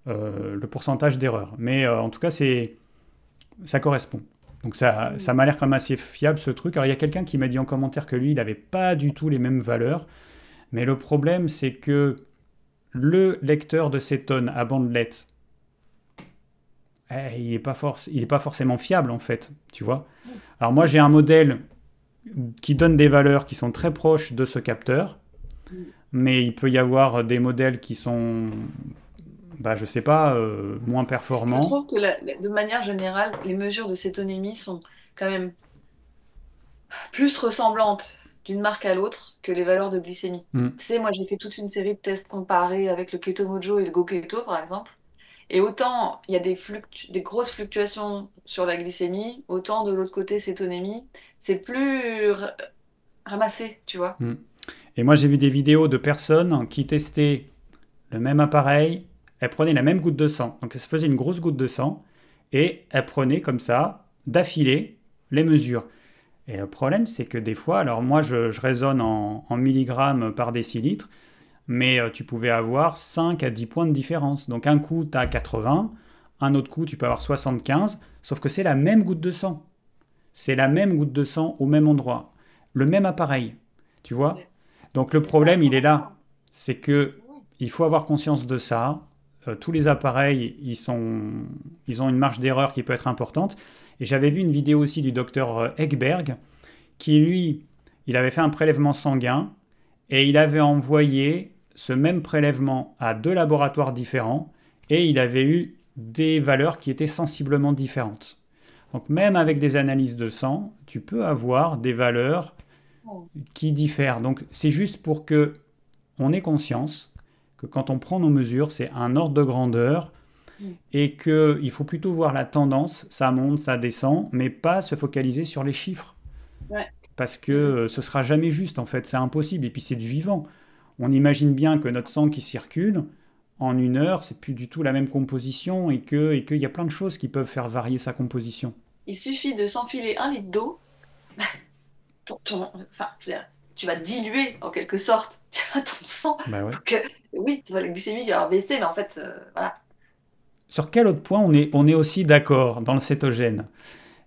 le pourcentage d'erreur. Mais en tout cas, ça correspond. Donc ça m'a l'air quand même assez fiable ce truc. Alors il y a quelqu'un qui m'a dit en commentaire que lui, il n'avait pas du tout les mêmes valeurs. Mais le problème, c'est que le lecteur de cétones à bandelette, il n'est pas forcément fiable en fait, tu vois. Alors moi j'ai un modèle qui donne des valeurs qui sont très proches de ce capteur, mais il peut y avoir des modèles qui sont bah, je sais pas, moins Je performant. trouve que de manière générale, les mesures de cétonémie sont quand même plus ressemblantes d'une marque à l'autre que les valeurs de glycémie. Hmm. Tu sais, moi j'ai fait toute une série de tests comparés avec le Keto Mojo et le Go Keto par exemple. Et autant il y a des grosses fluctuations sur la glycémie, autant de l'autre côté cétonémie, c'est plus ramassé, tu vois. Hmm. Et moi, j'ai vu des vidéos de personnes qui testaient le même appareil, elles prenaient la même goutte de sang. Donc, elles se faisaient une grosse goutte de sang et elles prenaient comme ça, d'affilée, les mesures. Et le problème, c'est que des fois, alors moi, je raisonne en milligrammes par décilitre, mais tu pouvais avoir 5 à 10 points de différence. Donc, un coup, tu as 80, un autre coup, tu peux avoir 75, sauf que c'est la même goutte de sang. C'est la même goutte de sang au même endroit, le même appareil, tu vois. C'est Donc le c'est problème, il est là, intéressant. c'est que Oui. il faut avoir conscience de ça. Tous les appareils, ils ont une marge d'erreur qui peut être importante. Et j'avais vu une vidéo aussi du docteur Ekberg, qui lui, il avait fait un prélèvement sanguin et il avait envoyé ce même prélèvement à deux laboratoires différents et il avait eu des valeurs qui étaient sensiblement différentes. Donc même avec des analyses de sang, tu peux avoir des valeurs Oh. qui diffèrent. Donc c'est juste pour que on ait conscience que quand on prend nos mesures, c'est un ordre de grandeur Mm. et qu'il faut plutôt voir la tendance, ça monte, ça descend, mais pas se focaliser sur les chiffres. Ouais. Parce que Mm, mm. ce sera jamais juste en fait, c'est impossible. Et puis c'est du vivant. On imagine bien que notre sang qui circule, en une heure, c'est plus du tout la même composition et qu'il y a plein de choses qui peuvent faire varier sa composition. Il suffit de s'enfiler 1 litre d'eau, enfin, je veux dire, tu vas diluer en quelque sorte tu vois, ton sang Bah ouais. pour que, oui, tu vois, la glycémie va baisser, mais en fait, voilà. Sur quel autre point on est aussi d'accord dans le cétogène?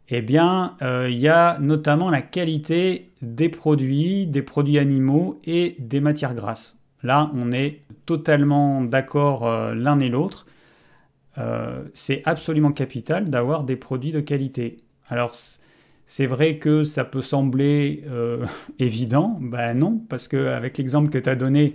Eh bien, il y a notamment la qualité des produits animaux et des matières grasses. Là, on est totalement d'accord l'un et l'autre. C'est absolument capital d'avoir des produits de qualité. Alors, c'est vrai que ça peut sembler évident. Ben non, parce qu'avec l'exemple que tu as donné,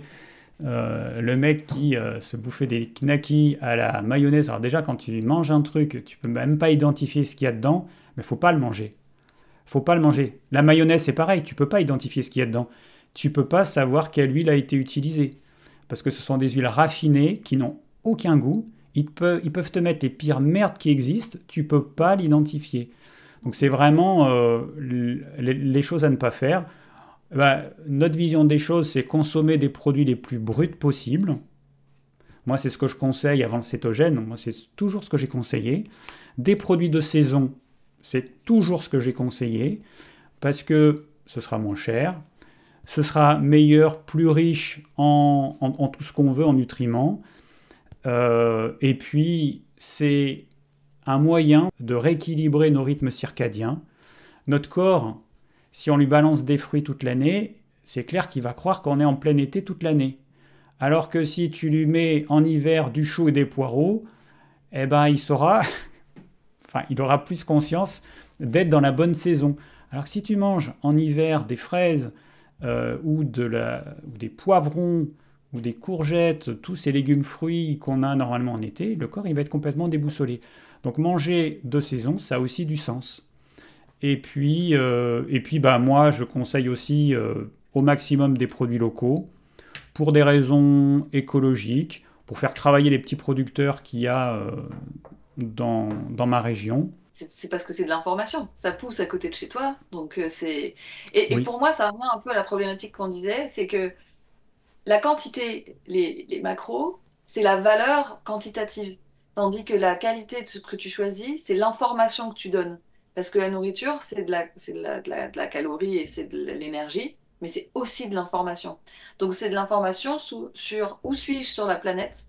le mec qui se bouffait des knackis à la mayonnaise. Alors déjà, quand tu manges un truc, tu peux même pas identifier ce qu'il y a dedans, mais faut pas le manger. Faut pas le manger. La mayonnaise, c'est pareil, tu peux pas identifier ce qu'il y a dedans. Tu peux pas savoir quelle huile a été utilisée. Parce que ce sont des huiles raffinées qui n'ont aucun goût. Ils peuvent te mettre les pires merdes qui existent, tu peux pas l'identifier. Donc c'est vraiment les choses à ne pas faire. Bah, notre vision des choses, c'est consommer des produits les plus bruts possibles. Moi, c'est ce que je conseille avant le cétogène. Moi, c'est toujours ce que j'ai conseillé. Des produits de saison, c'est toujours ce que j'ai conseillé parce que ce sera moins cher, ce sera meilleur, plus riche en tout ce qu'on veut, en nutriments. Et puis, c'est un moyen de rééquilibrer nos rythmes circadiens. Notre corps, si on lui balance des fruits toute l'année, c'est clair qu'il va croire qu'on est en plein été toute l'année. Alors que si tu lui mets en hiver du chou et des poireaux, eh ben il saura, enfin il aura plus conscience d'être dans la bonne saison. Alors que si tu manges en hiver des fraises ou des poivrons ou des courgettes, tous ces légumes fruits qu'on a normalement en été, le corps il va être complètement déboussolé. Donc manger de saison, ça a aussi du sens. Et puis bah, moi, je conseille aussi au maximum des produits locaux pour des raisons écologiques, pour faire travailler les petits producteurs qu'il y a dans ma région. C'est parce que c'est de l'information. Ça pousse à côté de chez toi. Donc, c'est. Et Oui, pour moi, ça revient un peu à la problématique qu'on disait, c'est que la quantité, les macros, c'est la valeur quantitative. Tandis que la qualité de ce que tu choisis, c'est l'information que tu donnes. Parce que la nourriture, c'est de la calorie et c'est de l'énergie, mais c'est aussi de l'information. Donc c'est de l'information sur où suis-je sur la planète,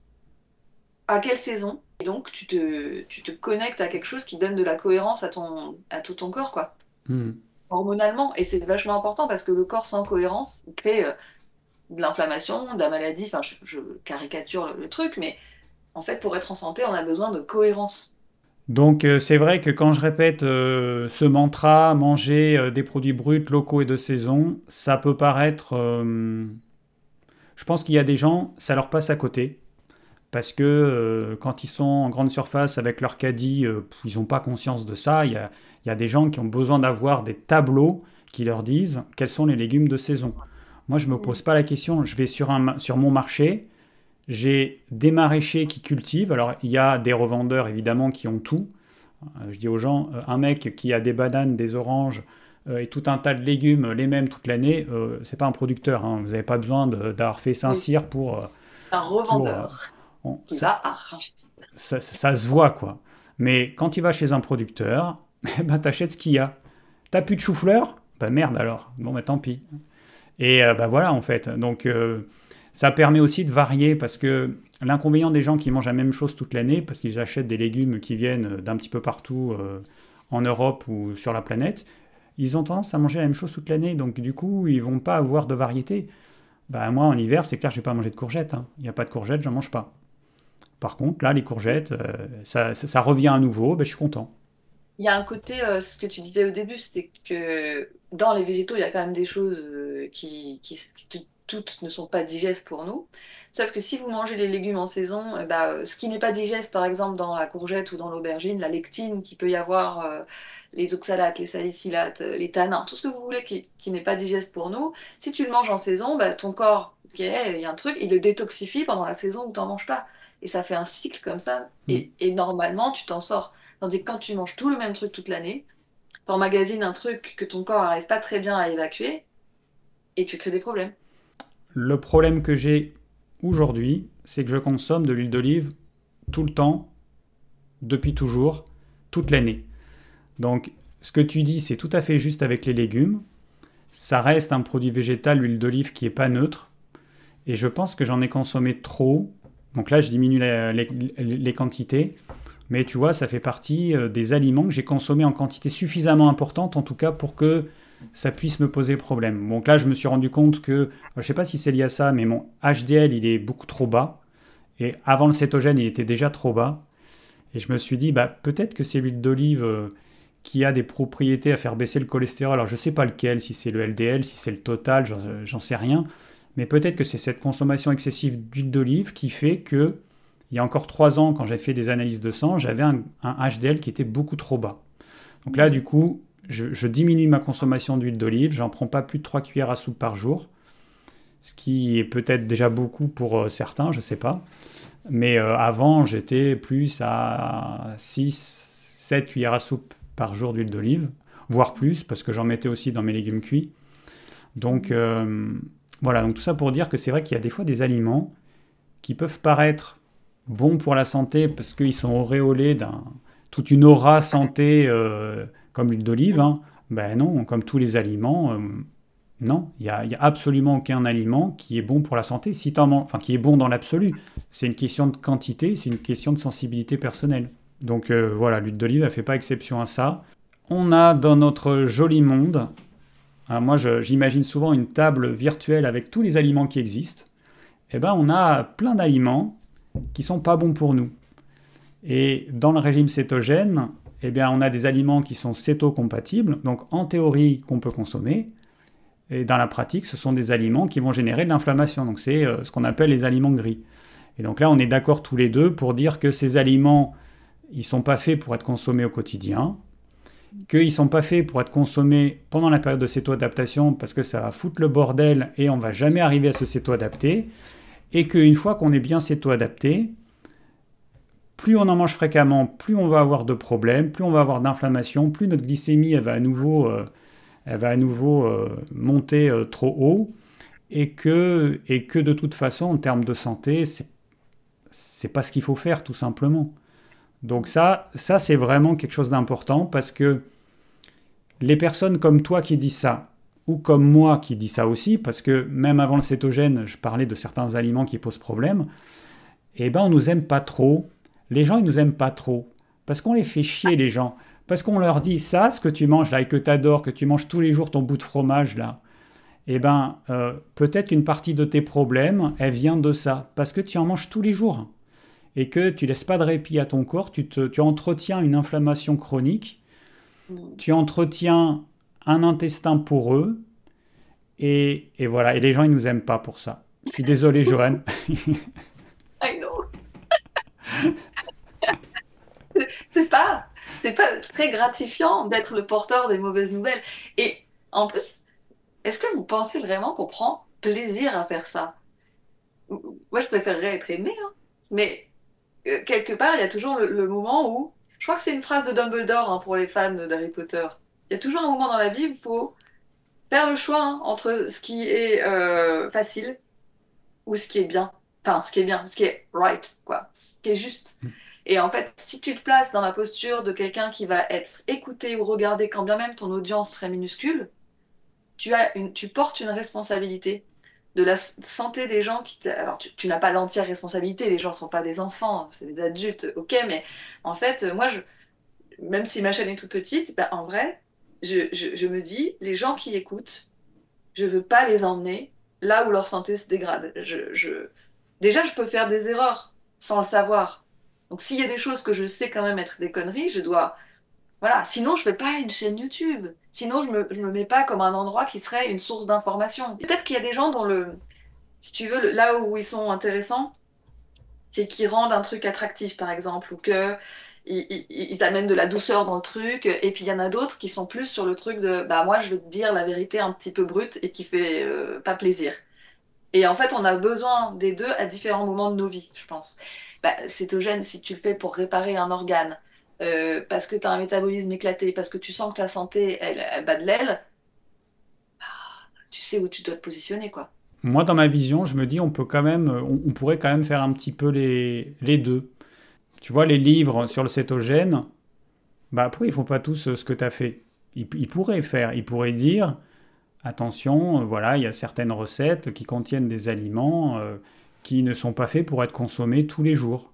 à quelle saison, et donc tu te connectes à quelque chose qui donne de la cohérence à tout ton corps, quoi, hmm. hormonalement. Et c'est vachement important parce que le corps sans cohérence il crée de l'inflammation, de la maladie. Enfin, je caricature le truc, mais en fait, pour être en santé, on a besoin de cohérence. Donc c'est vrai que quand je répète ce mantra, manger des produits bruts, locaux et de saison, ça peut paraître... je pense qu'il y a des gens, ça leur passe à côté. parce que quand ils sont en grande surface avec leur caddie, ils n'ont pas conscience de ça. Il y a des gens qui ont besoin d'avoir des tableaux qui leur disent quels sont les légumes de saison. Moi, je ne me pose pas la question. Je vais sur mon marché, j'ai des maraîchers qui cultivent. Alors, il y a des revendeurs, évidemment, qui ont tout. Je dis aux gens, un mec qui a des bananes, des oranges et tout un tas de légumes, les mêmes toute l'année, c'est pas un producteur, hein. Vous n'avez pas besoin d'avoir fait Oui, Saint-Cyr pour... un pour revendeur qui ça, va à Rungis. ça se voit, quoi. Mais quand tu vas chez un producteur, eh ben, t'achètes ce qu'il y a. T'as plus de chou-fleur? Bah merde alors. Bon, bah tant pis. Et bah voilà, en fait. Donc, ça permet aussi de varier parce que l'inconvénient des gens qui mangent la même chose toute l'année, parce qu'ils achètent des légumes qui viennent d'un petit peu partout en Europe ou sur la planète, ils ont tendance à manger la même chose toute l'année. Donc, du coup, ils vont pas avoir de variété. Bah, moi, en hiver, c'est clair, je vais pas manger de courgettes, hein. Il n'y a pas de courgettes, j'en mange pas. Par contre, là, les courgettes, ça revient à nouveau, ben, je suis content. Il y a un côté, ce que tu disais au début, c'est que dans les végétaux, il y a quand même des choses toutes ne sont pas digestes pour nous. Sauf que si vous mangez les légumes en saison, ce qui n'est pas digeste, par exemple dans la courgette ou dans l'aubergine, la lectine qu'il peut y avoir, les oxalates, les salicylates, les tanins, tout ce que vous voulez qui n'est pas digeste pour nous, si tu le manges en saison, bah, ton corps, ok, il y a un truc, il le détoxifie pendant la saison où tu n'en manges pas. Et ça fait un cycle comme ça. Mm. Et normalement, tu t'en sors. Tandis que quand tu manges tout le même truc toute l'année, t'emmagasines un truc que ton corps n'arrive pas très bien à évacuer et tu crées des problèmes. Le problème que j'ai aujourd'hui, c'est que je consomme de l'huile d'olive tout le temps, depuis toujours, toute l'année. Donc, ce que tu dis, c'est tout à fait juste avec les légumes. Ça reste un produit végétal, l'huile d'olive, qui n'est pas neutre. Et je pense que j'en ai consommé trop. Donc là, je diminue les quantités. Mais tu vois, ça fait partie des aliments que j'ai consommés en quantité suffisamment importante, en tout cas pour que ça puisse me poser problème. Donc là, je me suis rendu compte que, je ne sais pas si c'est lié à ça, mais mon HDL, il est beaucoup trop bas. Et avant le cétogène, il était déjà trop bas. Et je me suis dit, bah, peut-être que c'est l'huile d'olive qui a des propriétés à faire baisser le cholestérol. Alors je ne sais pas lequel, si c'est le LDL, si c'est le total, j'en sais rien. Mais peut-être que c'est cette consommation excessive d'huile d'olive qui fait que il y a encore 3 ans, quand j'ai fait des analyses de sang, j'avais un HDL qui était beaucoup trop bas. Donc là, du coup, je diminue ma consommation d'huile d'olive. J'en prends pas plus de 3 cuillères à soupe par jour. Ce qui est peut-être déjà beaucoup pour certains, je ne sais pas. Mais avant, j'étais plus à 6, 7 cuillères à soupe par jour d'huile d'olive, voire plus, parce que j'en mettais aussi dans mes légumes cuits. Donc voilà, donc tout ça pour dire que c'est vrai qu'il y a des fois des aliments qui peuvent paraître bons pour la santé parce qu'ils sont auréolés toute une aura santé comme l'huile d'olive, hein. Ben non, comme tous les aliments, non, il y a absolument aucun aliment qui est bon pour la santé, si enfin qui est bon dans l'absolu. C'est une question de quantité, c'est une question de sensibilité personnelle. Donc voilà, l'huile d'olive ne fait pas exception à ça. On a dans notre joli monde, alors moi j'imagine souvent une table virtuelle avec tous les aliments qui existent. Eh ben on a plein d'aliments qui sont pas bons pour nous. Et dans le régime cétogène, eh bien, on a des aliments qui sont céto-compatibles, donc en théorie qu'on peut consommer, et dans la pratique, ce sont des aliments qui vont générer de l'inflammation, donc c'est ce qu'on appelle les aliments gris. Et donc là, on est d'accord tous les deux pour dire que ces aliments, ils ne sont pas faits pour être consommés au quotidien, qu'ils ne sont pas faits pour être consommés pendant la période de céto-adaptation, parce que ça va foutre le bordel et on ne va jamais arriver à se céto-adapter, et qu'une fois qu'on est bien céto-adapté, plus on en mange fréquemment, plus on va avoir de problèmes, plus on va avoir d'inflammation, plus notre glycémie elle va à nouveau monter trop haut, et que de toute façon, en termes de santé, c'est pas ce qu'il faut faire, tout simplement. Donc ça c'est vraiment quelque chose d'important, parce que les personnes comme toi qui disent ça, ou comme moi qui dis ça aussi, parce que même avant le cétogène, je parlais de certains aliments qui posent problème, eh ben on nous aime pas trop. Les gens, ils nous aiment pas trop, parce qu'on les fait chier, les gens. Parce qu'on leur dit, ça, ce que tu manges là, et que tu adores, que tu manges tous les jours ton bout de fromage là, eh ben, peut-être qu'une partie de tes problèmes, elle vient de ça, parce que tu en manges tous les jours, et que tu laisses pas de répit à ton corps, tu entretiens une inflammation chronique, tu entretiens un intestin poreux, et voilà, et les gens, ils nous aiment pas pour ça. Je suis désolé, Johan. I know. C'est pas, c'est pas très gratifiant d'être le porteur des mauvaises nouvelles. Et en plus, est-ce que vous pensez vraiment qu'on prend plaisir à faire ça? Moi, je préférerais être aimé, hein. Mais quelque part, il y a toujours le moment où, je crois que c'est une phrase de Dumbledore, hein, pour les fans d'Harry Potter. Il y a toujours un moment dans la vie où il faut faire le choix, hein, entre ce qui est facile ou ce qui est bien. Enfin, ce qui est bien, ce qui est right, quoi, ce qui est juste. Et en fait, si tu te places dans la posture de quelqu'un qui va être écouté ou regardé, quand bien même ton audience serait minuscule, tu portes une responsabilité de la santé des gens alors, tu n'as pas l'entière responsabilité, les gens ne sont pas des enfants, c'est des adultes, ok, mais en fait, même si ma chaîne est toute petite, bah, en vrai, je me dis, les gens qui écoutent, je veux pas les emmener là où leur santé se dégrade. Déjà, je peux faire des erreurs sans le savoir. Donc, s'il y a des choses que je sais quand même être des conneries, je dois... Voilà, sinon je fais pas une chaîne YouTube. Sinon, je me mets pas comme un endroit qui serait une source d'information. Peut-être qu'il y a des gens dont si tu veux, là où ils sont intéressants, c'est qu'ils rendent un truc attractif, par exemple, ou que ils amènent de la douceur dans le truc. Et puis il y en a d'autres qui sont plus sur le truc de, bah moi je veux te dire la vérité un petit peu brute et qui fait pas plaisir. Et en fait, on a besoin des deux à différents moments de nos vies, je pense. Bah, cétogène, si tu le fais pour réparer un organe, parce que tu as un métabolisme éclaté, parce que tu sens que ta santé, elle bat de l'aile, tu sais où tu dois te positionner, quoi. Moi, dans ma vision, je me dis, on peut quand même, on pourrait quand même faire un petit peu les deux. Tu vois, les livres sur le cétogène, bah pourquoi ils font pas tous ce que tu as fait? Ils pourraient faire, ils pourraient dire, attention, voilà, il y a certaines recettes qui contiennent des aliments qui ne sont pas faits pour être consommés tous les jours.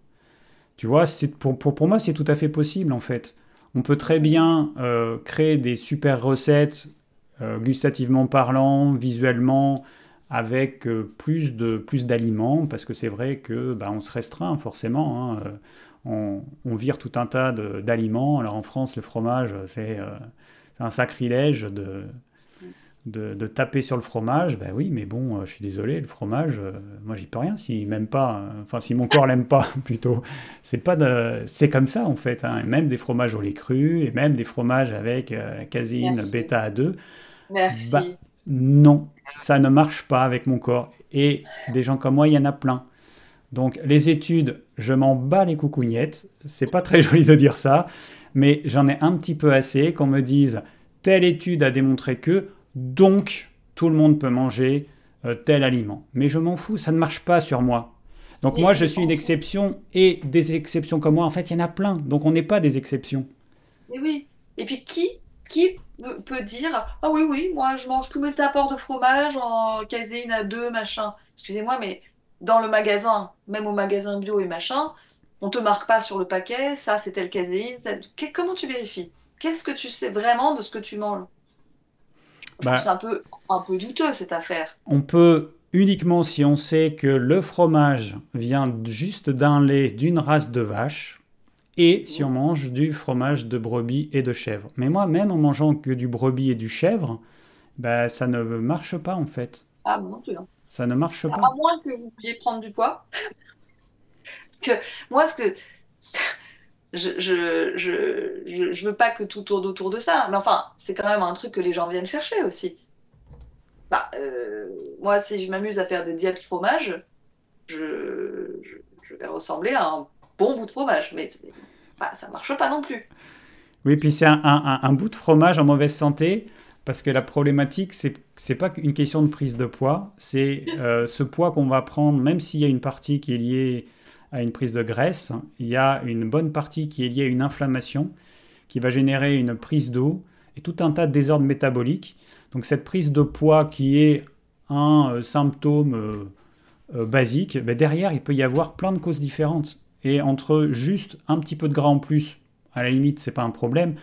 Tu vois, pour moi, c'est tout à fait possible en fait. On peut très bien créer des super recettes gustativement parlant, visuellement, avec plus d'aliments, parce que c'est vrai que bah, on se restreint forcément, hein. On vire tout un tas d'aliments. Alors en France, le fromage, c'est un sacrilège de taper sur le fromage. Ben oui, mais bon, je suis désolé, le fromage, moi j'y peux rien s'il m'aime pas. Enfin, si mon corps l'aime pas, plutôt. C'est comme ça en fait, hein. Et même des fromages au lait cru, et même des fromages avec la caséine Merci. bêta-A2. Bah Merci. non, ça ne marche pas avec mon corps. Et des gens comme moi, il y en a plein. Donc les études, je m'en bats les coucougnettes. C'est pas très joli de dire ça, mais j'en ai un petit peu assez qu'on me dise telle étude a démontré que, donc tout le monde peut manger tel aliment. Mais je m'en fous, ça ne marche pas sur moi. Donc moi, je Mais suis une exception et des exceptions comme moi, en fait, il y en a plein. Donc on n'est pas des exceptions. Mais oui. Et puis qui peut dire, ah oui, oui, moi je mange tous mes apports de fromage en caséine à deux, machin. Excusez-moi, mais dans le magasin, même au magasin bio et machin, on te marque pas sur le paquet, ça c'est telle caséine. Comment tu vérifies? Qu'est-ce que tu sais vraiment de ce que tu manges? Je trouve que c'est Bah, un peu douteux cette affaire. on peut uniquement si on sait que le fromage vient juste d'un lait d'une race de vache et si on Mhm. mange du fromage de brebis et de chèvre. Mais moi, même en mangeant que du brebis et du chèvre, bah, ça ne marche pas en fait. Ah, bon, non plus, hein. Ça ne marche À pas. moins que vous vouliez prendre du poids. Parce que moi, je veux pas que tout tourne autour de ça, mais enfin, c'est quand même un truc que les gens viennent chercher aussi. Bah, moi, si je m'amuse à faire des diètes fromage, je vais ressembler à un bon bout de fromage, mais bah, ça marche pas non plus. Oui, puis c'est un bout de fromage en mauvaise santé, parce que la problématique, c'est pas qu'une question de prise de poids, c'est ce poids qu'on va prendre, même s'il y a une partie qui est liée à une prise de graisse, il y a une bonne partie qui est liée à une inflammation, qui va générer une prise d'eau et tout un tas de désordres métaboliques. Donc cette prise de poids qui est un symptôme basique, ben derrière, il peut y avoir plein de causes différentes. Et entre juste un petit peu de gras en plus, à la limite, c'est pas un problème,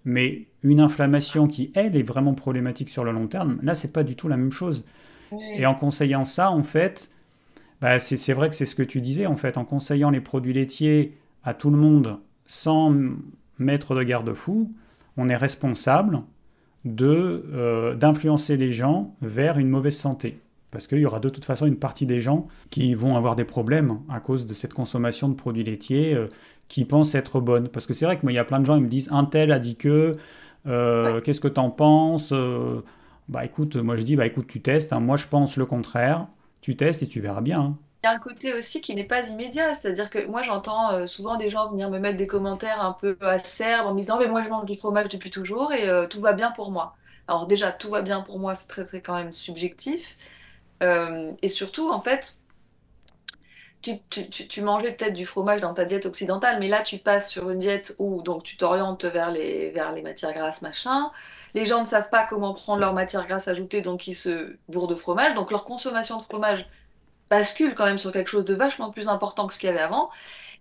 mais une inflammation qui, elle, est vraiment problématique sur le long terme, là, c'est pas du tout la même chose. Et Oui. en conseillant ça, en fait, bah, c'est vrai que c'est ce que tu disais, en fait, en conseillant les produits laitiers à tout le monde sans mettre de garde-fou, on est responsable d'influencer les gens vers une mauvaise santé. Parce qu'il y aura de toute façon une partie des gens qui vont avoir des problèmes à cause de cette consommation de produits laitiers qui pensent être bonnes. Parce que c'est vrai que moi, il y a plein de gens qui me disent un tel a dit que, Ouais. qu'est-ce que t'en penses bah écoute, moi je dis, bah écoute, tu testes, hein. Moi je pense le contraire, tu testes et tu verras bien, hein. Il y a un côté aussi qui n'est pas immédiat, c'est-à-dire que moi j'entends souvent des gens venir me mettre des commentaires un peu acerbes en me disant mais moi je mange du fromage depuis toujours et tout va bien pour moi. Alors déjà tout va bien pour moi, c'est très très quand même subjectif. Et surtout en fait tu mangeais peut-être du fromage dans ta diète occidentale, mais là tu passes sur une diète où donc tu t'orientes vers les matières grasses machin. Les gens ne savent pas comment prendre leurs matières grasses ajoutées, donc ils se bourrent de fromage, donc leur consommation de fromage bascule quand même sur quelque chose de vachement plus important que ce qu'il y avait avant,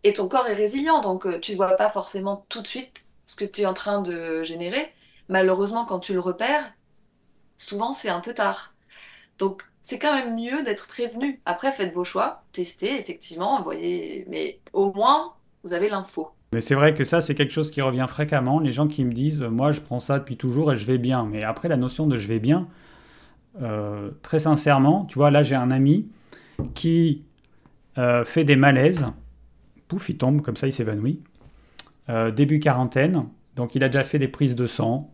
et ton corps est résilient, donc tu ne vois pas forcément tout de suite ce que tu es en train de générer. Malheureusement, quand tu le repères, souvent c'est un peu tard. Donc c'est quand même mieux d'être prévenu. Après, faites vos choix, testez, effectivement, voyez, mais au moins, vous avez l'info. Mais c'est vrai que ça, c'est quelque chose qui revient fréquemment. Les gens qui me disent, moi je prends ça depuis toujours et je vais bien. Mais après, la notion de je vais bien, très sincèrement, tu vois, là j'ai un ami qui fait des malaises. Pouf, il tombe, comme ça il s'évanouit. Début quarantaine, donc il a déjà fait des prises de sang,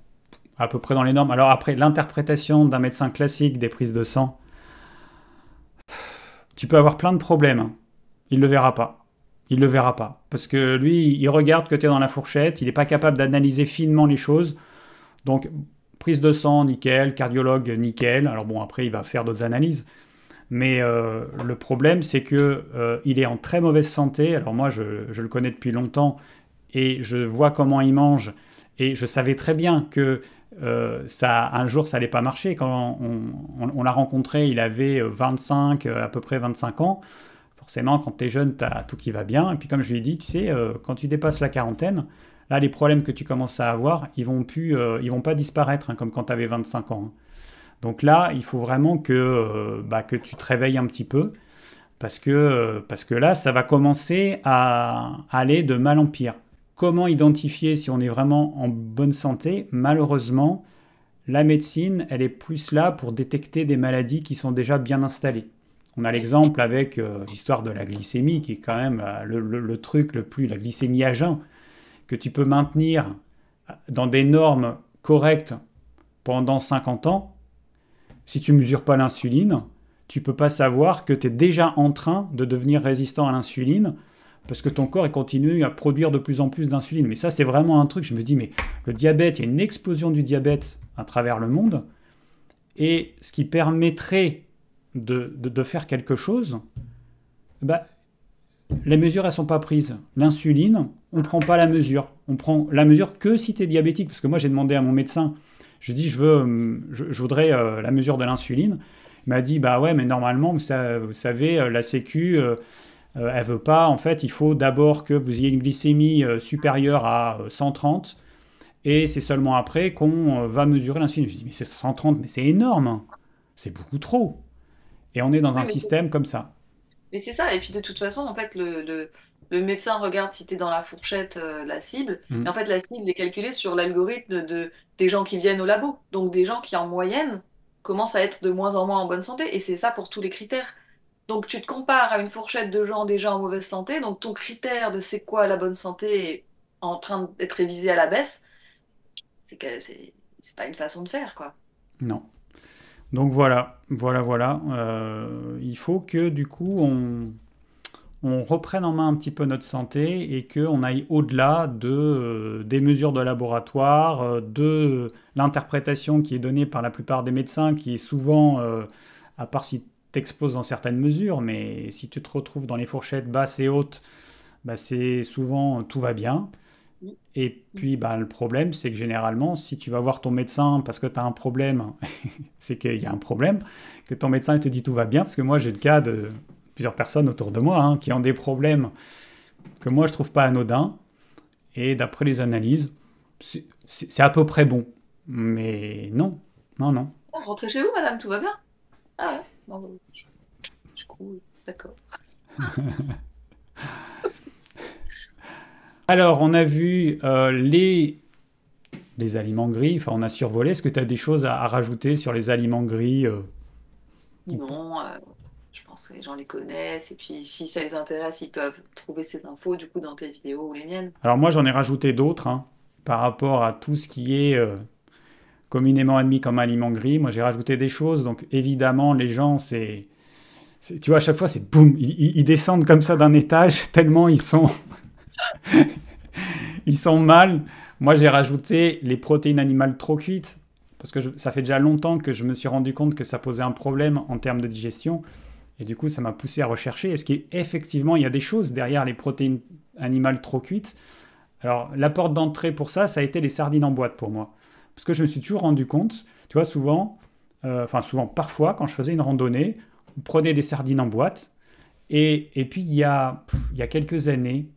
à peu près dans les normes. Alors après, l'interprétation d'un médecin classique des prises de sang, tu peux avoir plein de problèmes, hein. Il le verra pas. Il le verra pas. Parce que lui, il regarde que tu es dans la fourchette, il n'est pas capable d'analyser finement les choses. Donc, prise de sang, nickel, cardiologue, nickel. Alors bon, après, il va faire d'autres analyses. Mais le problème, c'est que il est en très mauvaise santé. Alors moi, je le connais depuis longtemps et je vois comment il mange. Et je savais très bien que ça, un jour, ça allait pas marcher. Quand on l'a rencontré, il avait 25, à peu près 25 ans. Forcément, quand tu es jeune, tu as tout qui va bien. Et puis comme je lui ai dit, tu sais, quand tu dépasses la quarantaine, là, les problèmes que tu commences à avoir, ils vont pas disparaître, hein, comme quand tu avais 25 ans, hein. Donc là, il faut vraiment que tu te réveilles un petit peu, parce que là, ça va commencer à aller de mal en pire. Comment identifier si on est vraiment en bonne santé? Malheureusement, la médecine, elle est plus là pour détecter des maladies qui sont déjà bien installées. On a l'exemple avec l'histoire de la glycémie, qui est quand même le truc le plus, la glycémie à jeun, que tu peux maintenir dans des normes correctes pendant 50 ans. Si tu ne mesures pas l'insuline, tu ne peux pas savoir que tu es déjà en train de devenir résistant à l'insuline parce que ton corps continue à produire de plus en plus d'insuline. Mais ça, c'est vraiment un truc, je me dis, mais le diabète, il y a une explosion du diabète à travers le monde, et ce qui permettrait de faire quelque chose, bah, les mesures, elles sont pas prises. L'insuline, on ne prend pas la mesure. On prend la mesure que si tu es diabétique. Parce que moi, j'ai demandé à mon médecin, je dis, je voudrais la mesure de l'insuline. Il m'a dit, bah ouais, mais normalement, vous savez, la Sécu, elle veut pas. En fait, il faut d'abord que vous ayez une glycémie supérieure à 130. Et c'est seulement après qu'on va mesurer l'insuline. Je dis, mais c'est 130, mais c'est énorme. C'est beaucoup trop. Et on est dans un Oui, système comme ça. mais c'est ça. Et puis de toute façon, en fait, le médecin regarde si tu es dans la fourchette, la cible. Et en Mm. fait, la cible est calculée sur l'algorithme des gens qui viennent au labo. Donc des gens qui, en moyenne, commencent à être de moins en moins en bonne santé. Et c'est ça pour tous les critères. Donc tu te compares à une fourchette de gens déjà en mauvaise santé. Donc ton critère de c'est quoi la bonne santé est en train d'être révisé à la baisse. C'est pas une façon de faire, quoi. Non. Donc voilà. Il faut que du coup on reprenne en main un petit peu notre santé et qu'on aille au-delà des mesures de laboratoire, de l'interprétation qui est donnée par la plupart des médecins, qui est souvent, à part si tu exploses dans certaines mesures, mais si tu te retrouves dans les fourchettes basses et hautes, bah, c'est souvent tout va bien. Et puis bah, le problème, c'est que généralement, si tu vas voir ton médecin parce que tu as un problème, c'est qu'il y a un problème, que ton médecin te dit tout va bien, parce que moi j'ai le cas de plusieurs personnes autour de moi, hein, qui ont des problèmes que moi je trouve pas anodins, et d'après les analyses, c'est à peu près bon. Mais non, non, non. Ah, rentrez chez vous, madame, tout va bien? Ah ouais? Bon, bah, du coup, d'accord. Alors, on a vu les aliments gris, enfin on a survolé. Est-ce que tu as des choses à rajouter sur les aliments gris Non, je pense que les gens les connaissent. Et puis, si ça les intéresse, ils peuvent trouver ces infos, du coup, dans tes vidéos ou les miennes. Alors moi, j'en ai rajouté d'autres, hein, par rapport à tout ce qui est communément admis comme aliment gris. Moi, j'ai rajouté des choses. Donc, évidemment, les gens, tu vois, à chaque fois, c'est boum, ils descendent comme ça d'un étage, tellement ils sont mal. Moi, j'ai rajouté les protéines animales trop cuites, parce que ça fait déjà longtemps que je me suis rendu compte que ça posait un problème en termes de digestion. Et du coup, ça m'a poussé à rechercher. Est-ce qu'effectivement, il y a des choses derrière les protéines animales trop cuites? Alors, la porte d'entrée pour ça, ça a été les sardines en boîte pour moi. Parce que je me suis toujours rendu compte, tu vois, souvent, parfois, quand je faisais une randonnée, on prenait des sardines en boîte. Et puis, il y a quelques années,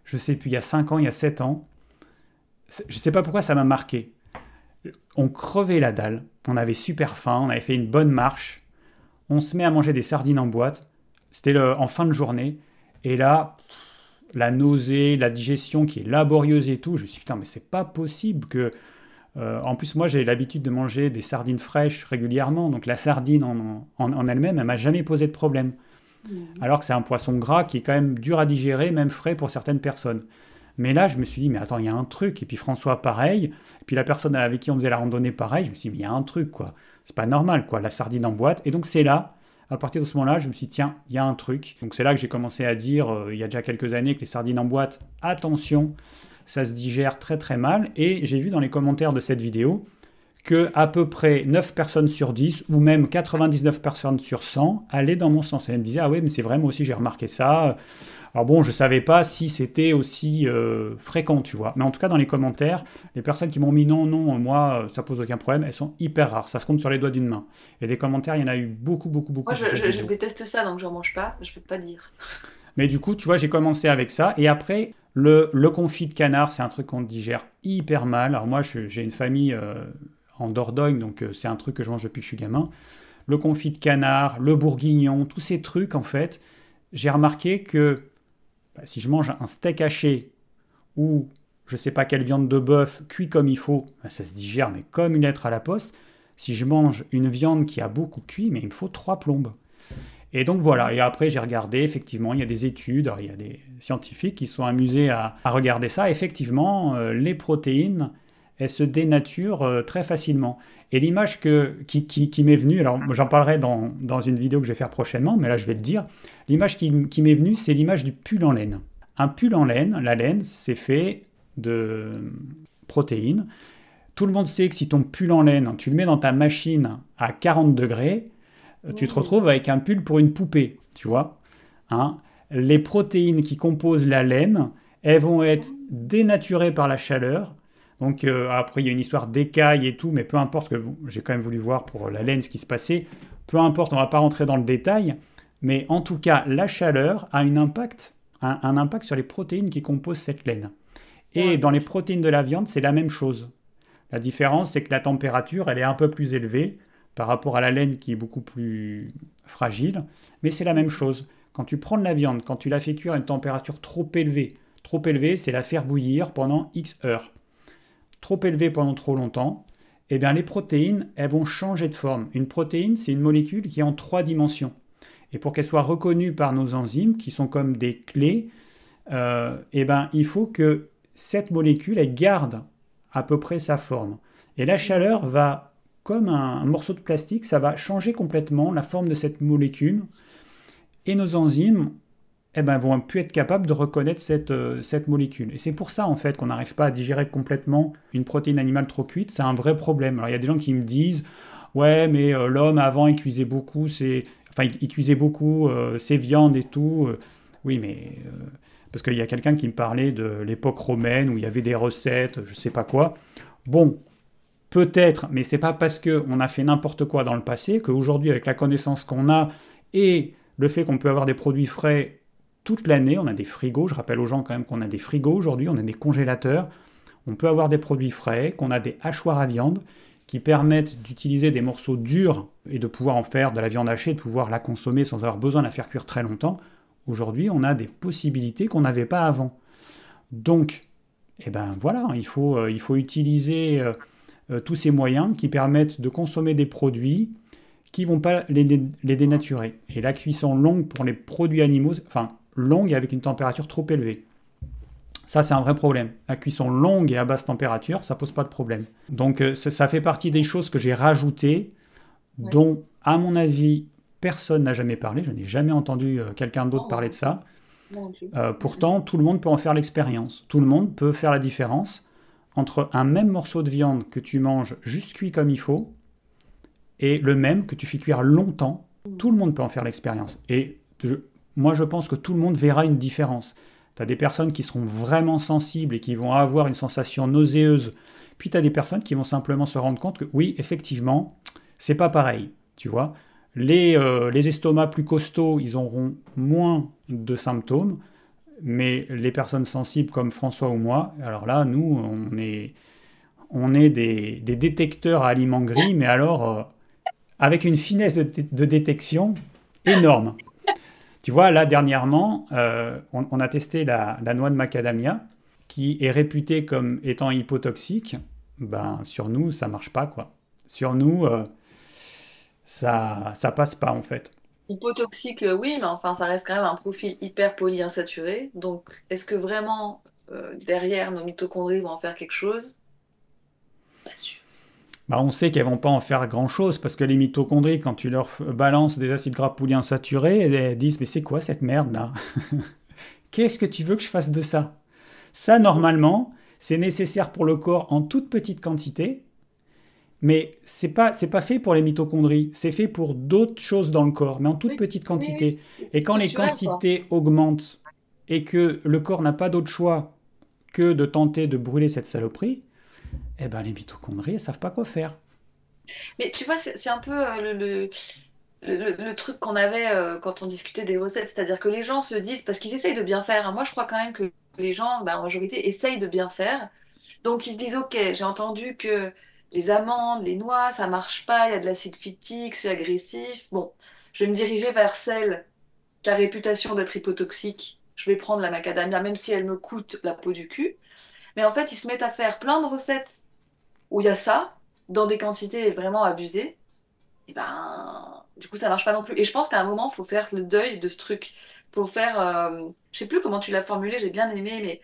je sais plus, il y a 5 ans, il y a 7 ans, je ne sais pas pourquoi ça m'a marqué. On crevait la dalle, on avait super faim, on avait fait une bonne marche, on se met à manger des sardines en boîte, c'était en fin de journée, et là, la nausée, la digestion qui est laborieuse et tout, je me suis dit, putain, mais c'est pas possible que... en plus, moi, j'ai l'habitude de manger des sardines fraîches régulièrement, donc la sardine en elle-même, elle m'a jamais posé de problème. Mhm. Alors que c'est un poisson gras qui est quand même dur à digérer, même frais pour certaines personnes. Mais là, je me suis dit, mais attends, il y a un truc. Et puis François, pareil. Et puis la personne avec qui on faisait la randonnée, pareil. Je me suis dit, mais il y a un truc, quoi. C'est pas normal, quoi, la sardine en boîte. Et donc c'est là, à partir de ce moment-là, je me suis dit, tiens, il y a un truc. Donc c'est là que j'ai commencé à dire, il y a déjà quelques années, que les sardines en boîte, attention, ça se digère très très mal. Et j'ai vu dans les commentaires de cette vidéo que à peu près 9 personnes sur 10, ou même 99 personnes sur 100, allaient dans mon sens. Et elles me disaient, ah ouais, mais c'est vrai, moi aussi j'ai remarqué ça. Alors bon, je ne savais pas si c'était aussi fréquent, tu vois. Mais en tout cas, dans les commentaires, les personnes qui m'ont mis non, non, moi, ça pose aucun problème, elles sont hyper rares. Ça se compte sur les doigts d'une main. Et des commentaires, il y en a eu beaucoup, beaucoup, Moi, beaucoup sur cette je vidéo. déteste ça, donc j'en mange pas. Je peux pas dire. Mais du coup, tu vois, j'ai commencé avec ça. Et après, le confit de canard, c'est un truc qu'on digère hyper mal. Alors moi, j'ai une famille en Dordogne, donc c'est un truc que je mange depuis que je suis gamin. Le confit de canard, le bourguignon, tous ces trucs, en fait, j'ai remarqué que si je mange un steak haché ou je sais pas quelle viande de bœuf cuit comme il faut, ça se digère mais comme une lettre à la poste. Si je mange une viande qui a beaucoup cuit, mais il me faut 3 plombes. Et donc voilà, et après j'ai regardé, effectivement, il y a des études, il y a des scientifiques qui sont amusés à regarder ça. Effectivement, les protéines, elles se dénaturent très facilement. Et l'image qui m'est venue, alors j'en parlerai dans une vidéo que je vais faire prochainement, mais là je vais le dire, l'image qui m'est venue, c'est l'image du pull en laine. Un pull en laine, la laine, c'est fait de protéines. Tout le monde sait que si ton pull en laine, tu le mets dans ta machine à 40 degrés, tu te Mmh. retrouves avec un pull pour une poupée, tu vois. Hein. Les protéines qui composent la laine, elles vont être dénaturées par la chaleur. Donc après, il y a une histoire d'écailles et tout, mais peu importe, que bon, j'ai quand même voulu voir pour la laine ce qui se passait. Peu importe, on ne va pas rentrer dans le détail, mais en tout cas, la chaleur a un impact sur les protéines qui composent cette laine. C'est Et dans les intéressant. protéines de la viande, c'est la même chose. La différence, c'est que la température, elle est un peu plus élevée par rapport à la laine qui est beaucoup plus fragile, mais c'est la même chose. Quand tu prends de la viande, quand tu la fais cuire à une température trop élevée, c'est la faire bouillir pendant X heures. Trop élevée pendant trop longtemps, eh bien les protéines, elles vont changer de forme. Une protéine, c'est une molécule qui est en 3 dimensions. Et pour qu'elle soit reconnue par nos enzymes, qui sont comme des clés, eh ben, il faut que cette molécule, elle garde à peu près sa forme. Et la chaleur va, comme un morceau de plastique, ça va changer complètement la forme de cette molécule. Et nos enzymes eh ben, vont plus être capables de reconnaître cette molécule. Et c'est pour ça, en fait, qu'on n'arrive pas à digérer complètement une protéine animale trop cuite. C'est un vrai problème. Alors, il y a des gens qui me disent, ouais, mais l'homme, avant, il cuisait beaucoup il cuisait beaucoup ses viandes et tout. Oui, mais... parce qu'il y a quelqu'un qui me parlait de l'époque romaine où il y avait des recettes, je sais pas quoi. Bon, peut-être, mais c'est pas parce qu'on a fait n'importe quoi dans le passé qu'aujourd'hui, avec la connaissance qu'on a et le fait qu'on peut avoir des produits frais toute l'année, on a des frigos, je rappelle aux gens quand même qu'on a des frigos aujourd'hui, on a des congélateurs, on peut avoir des produits frais, qu'on a des hachoirs à viande qui permettent d'utiliser des morceaux durs et de pouvoir en faire de la viande hachée, de pouvoir la consommer sans avoir besoin de la faire cuire très longtemps. Aujourd'hui, on a des possibilités qu'on n'avait pas avant. Donc, eh ben voilà, il faut utiliser tous ces moyens qui permettent de consommer des produits qui vont pas les dénaturer. Et la cuisson longue pour les produits animaux, enfin longue avec une température trop élevée. Ça, c'est un vrai problème. La cuisson longue et à basse température, ça pose pas de problème. Donc, ça fait partie des choses que j'ai rajoutées, Ouais. dont, à mon avis, personne n'a jamais parlé. Je n'ai jamais entendu quelqu'un d'autre Non, parler de ça. non plus. Pourtant, tout le monde peut en faire l'expérience. Tout le monde peut faire la différence entre un même morceau de viande que tu manges juste cuit comme il faut et le même que tu fais cuire longtemps. Tout le monde peut en faire l'expérience. Et moi, je pense que tout le monde verra une différence. Tu as des personnes qui seront vraiment sensibles et qui vont avoir une sensation nauséeuse. Puis tu as des personnes qui vont simplement se rendre compte que oui, effectivement, c'est pas pareil. Tu vois, les estomacs plus costauds, ils auront moins de symptômes. Mais les personnes sensibles comme François ou moi, alors là, nous, on est des détecteurs à aliments gris, mais alors avec une finesse de détection énorme. Tu vois, là, dernièrement, on a testé la noix de macadamia, qui est réputée comme étant hypotoxique. Ben, sur nous, ça marche pas, quoi. Sur nous, ça passe pas, en fait. Hypotoxique, oui, mais enfin, ça reste quand même un profil hyper polyinsaturé. Donc, est-ce que vraiment, derrière, nos mitochondries vont en faire quelque chose? Pas sûr. Bah, on sait qu'elles vont pas en faire grand-chose, parce que les mitochondries, quand tu leur balances des acides gras polyinsaturés, elles disent, mais c'est quoi cette merde-là? Qu'est-ce que tu veux que je fasse de ça? Ça, normalement, c'est nécessaire pour le corps en toute petite quantité, mais c'est pas fait pour les mitochondries. C'est fait pour d'autres choses dans le corps, mais en toute Oui, petite oui, oui. quantité. C'est Et quand les structurel, quoi. quantités augmentent et que le corps n'a pas d'autre choix que de tenter de brûler cette saloperie, eh ben les mitochondries, elles savent pas quoi faire. Mais tu vois, c'est un peu le truc qu'on avait quand on discutait des recettes, c'est-à-dire que les gens se disent, parce qu'ils essayent de bien faire, hein. Moi je crois quand même que les gens, bah, en majorité, essayent de bien faire. Donc ils se disent, ok, j'ai entendu que les amandes, les noix, ça marche pas, il y a de l'acide phytique, c'est agressif. Bon, je vais me diriger vers celle qui a réputation d'être hypotoxique. Je vais prendre la macadamia, même si elle me coûte la peau du cul. Mais en fait, ils se mettent à faire plein de recettes où il y a ça, dans des quantités vraiment abusées. Et ben, du coup, ça marche pas non plus. Et je pense qu'à un moment, il faut faire le deuil de ce truc. Faut faire, je sais plus comment tu l'as formulé, j'ai bien aimé, mais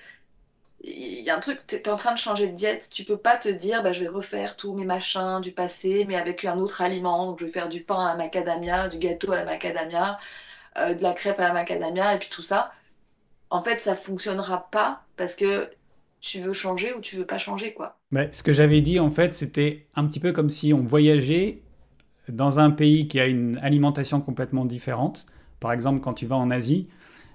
il y a un truc, tu es en train de changer de diète, tu peux pas te dire, bah, je vais refaire tous mes machins du passé, mais avec un autre aliment. Donc, je vais faire du pain à la macadamia, du gâteau à la macadamia, de la crêpe à la macadamia, et puis tout ça. En fait, ça fonctionnera pas parce que tu veux changer ou tu veux pas changer, quoi. Mais ce que j'avais dit, en fait, c'était un petit peu comme si on voyageait dans un pays qui a une alimentation complètement différente. Par exemple, quand tu vas en Asie,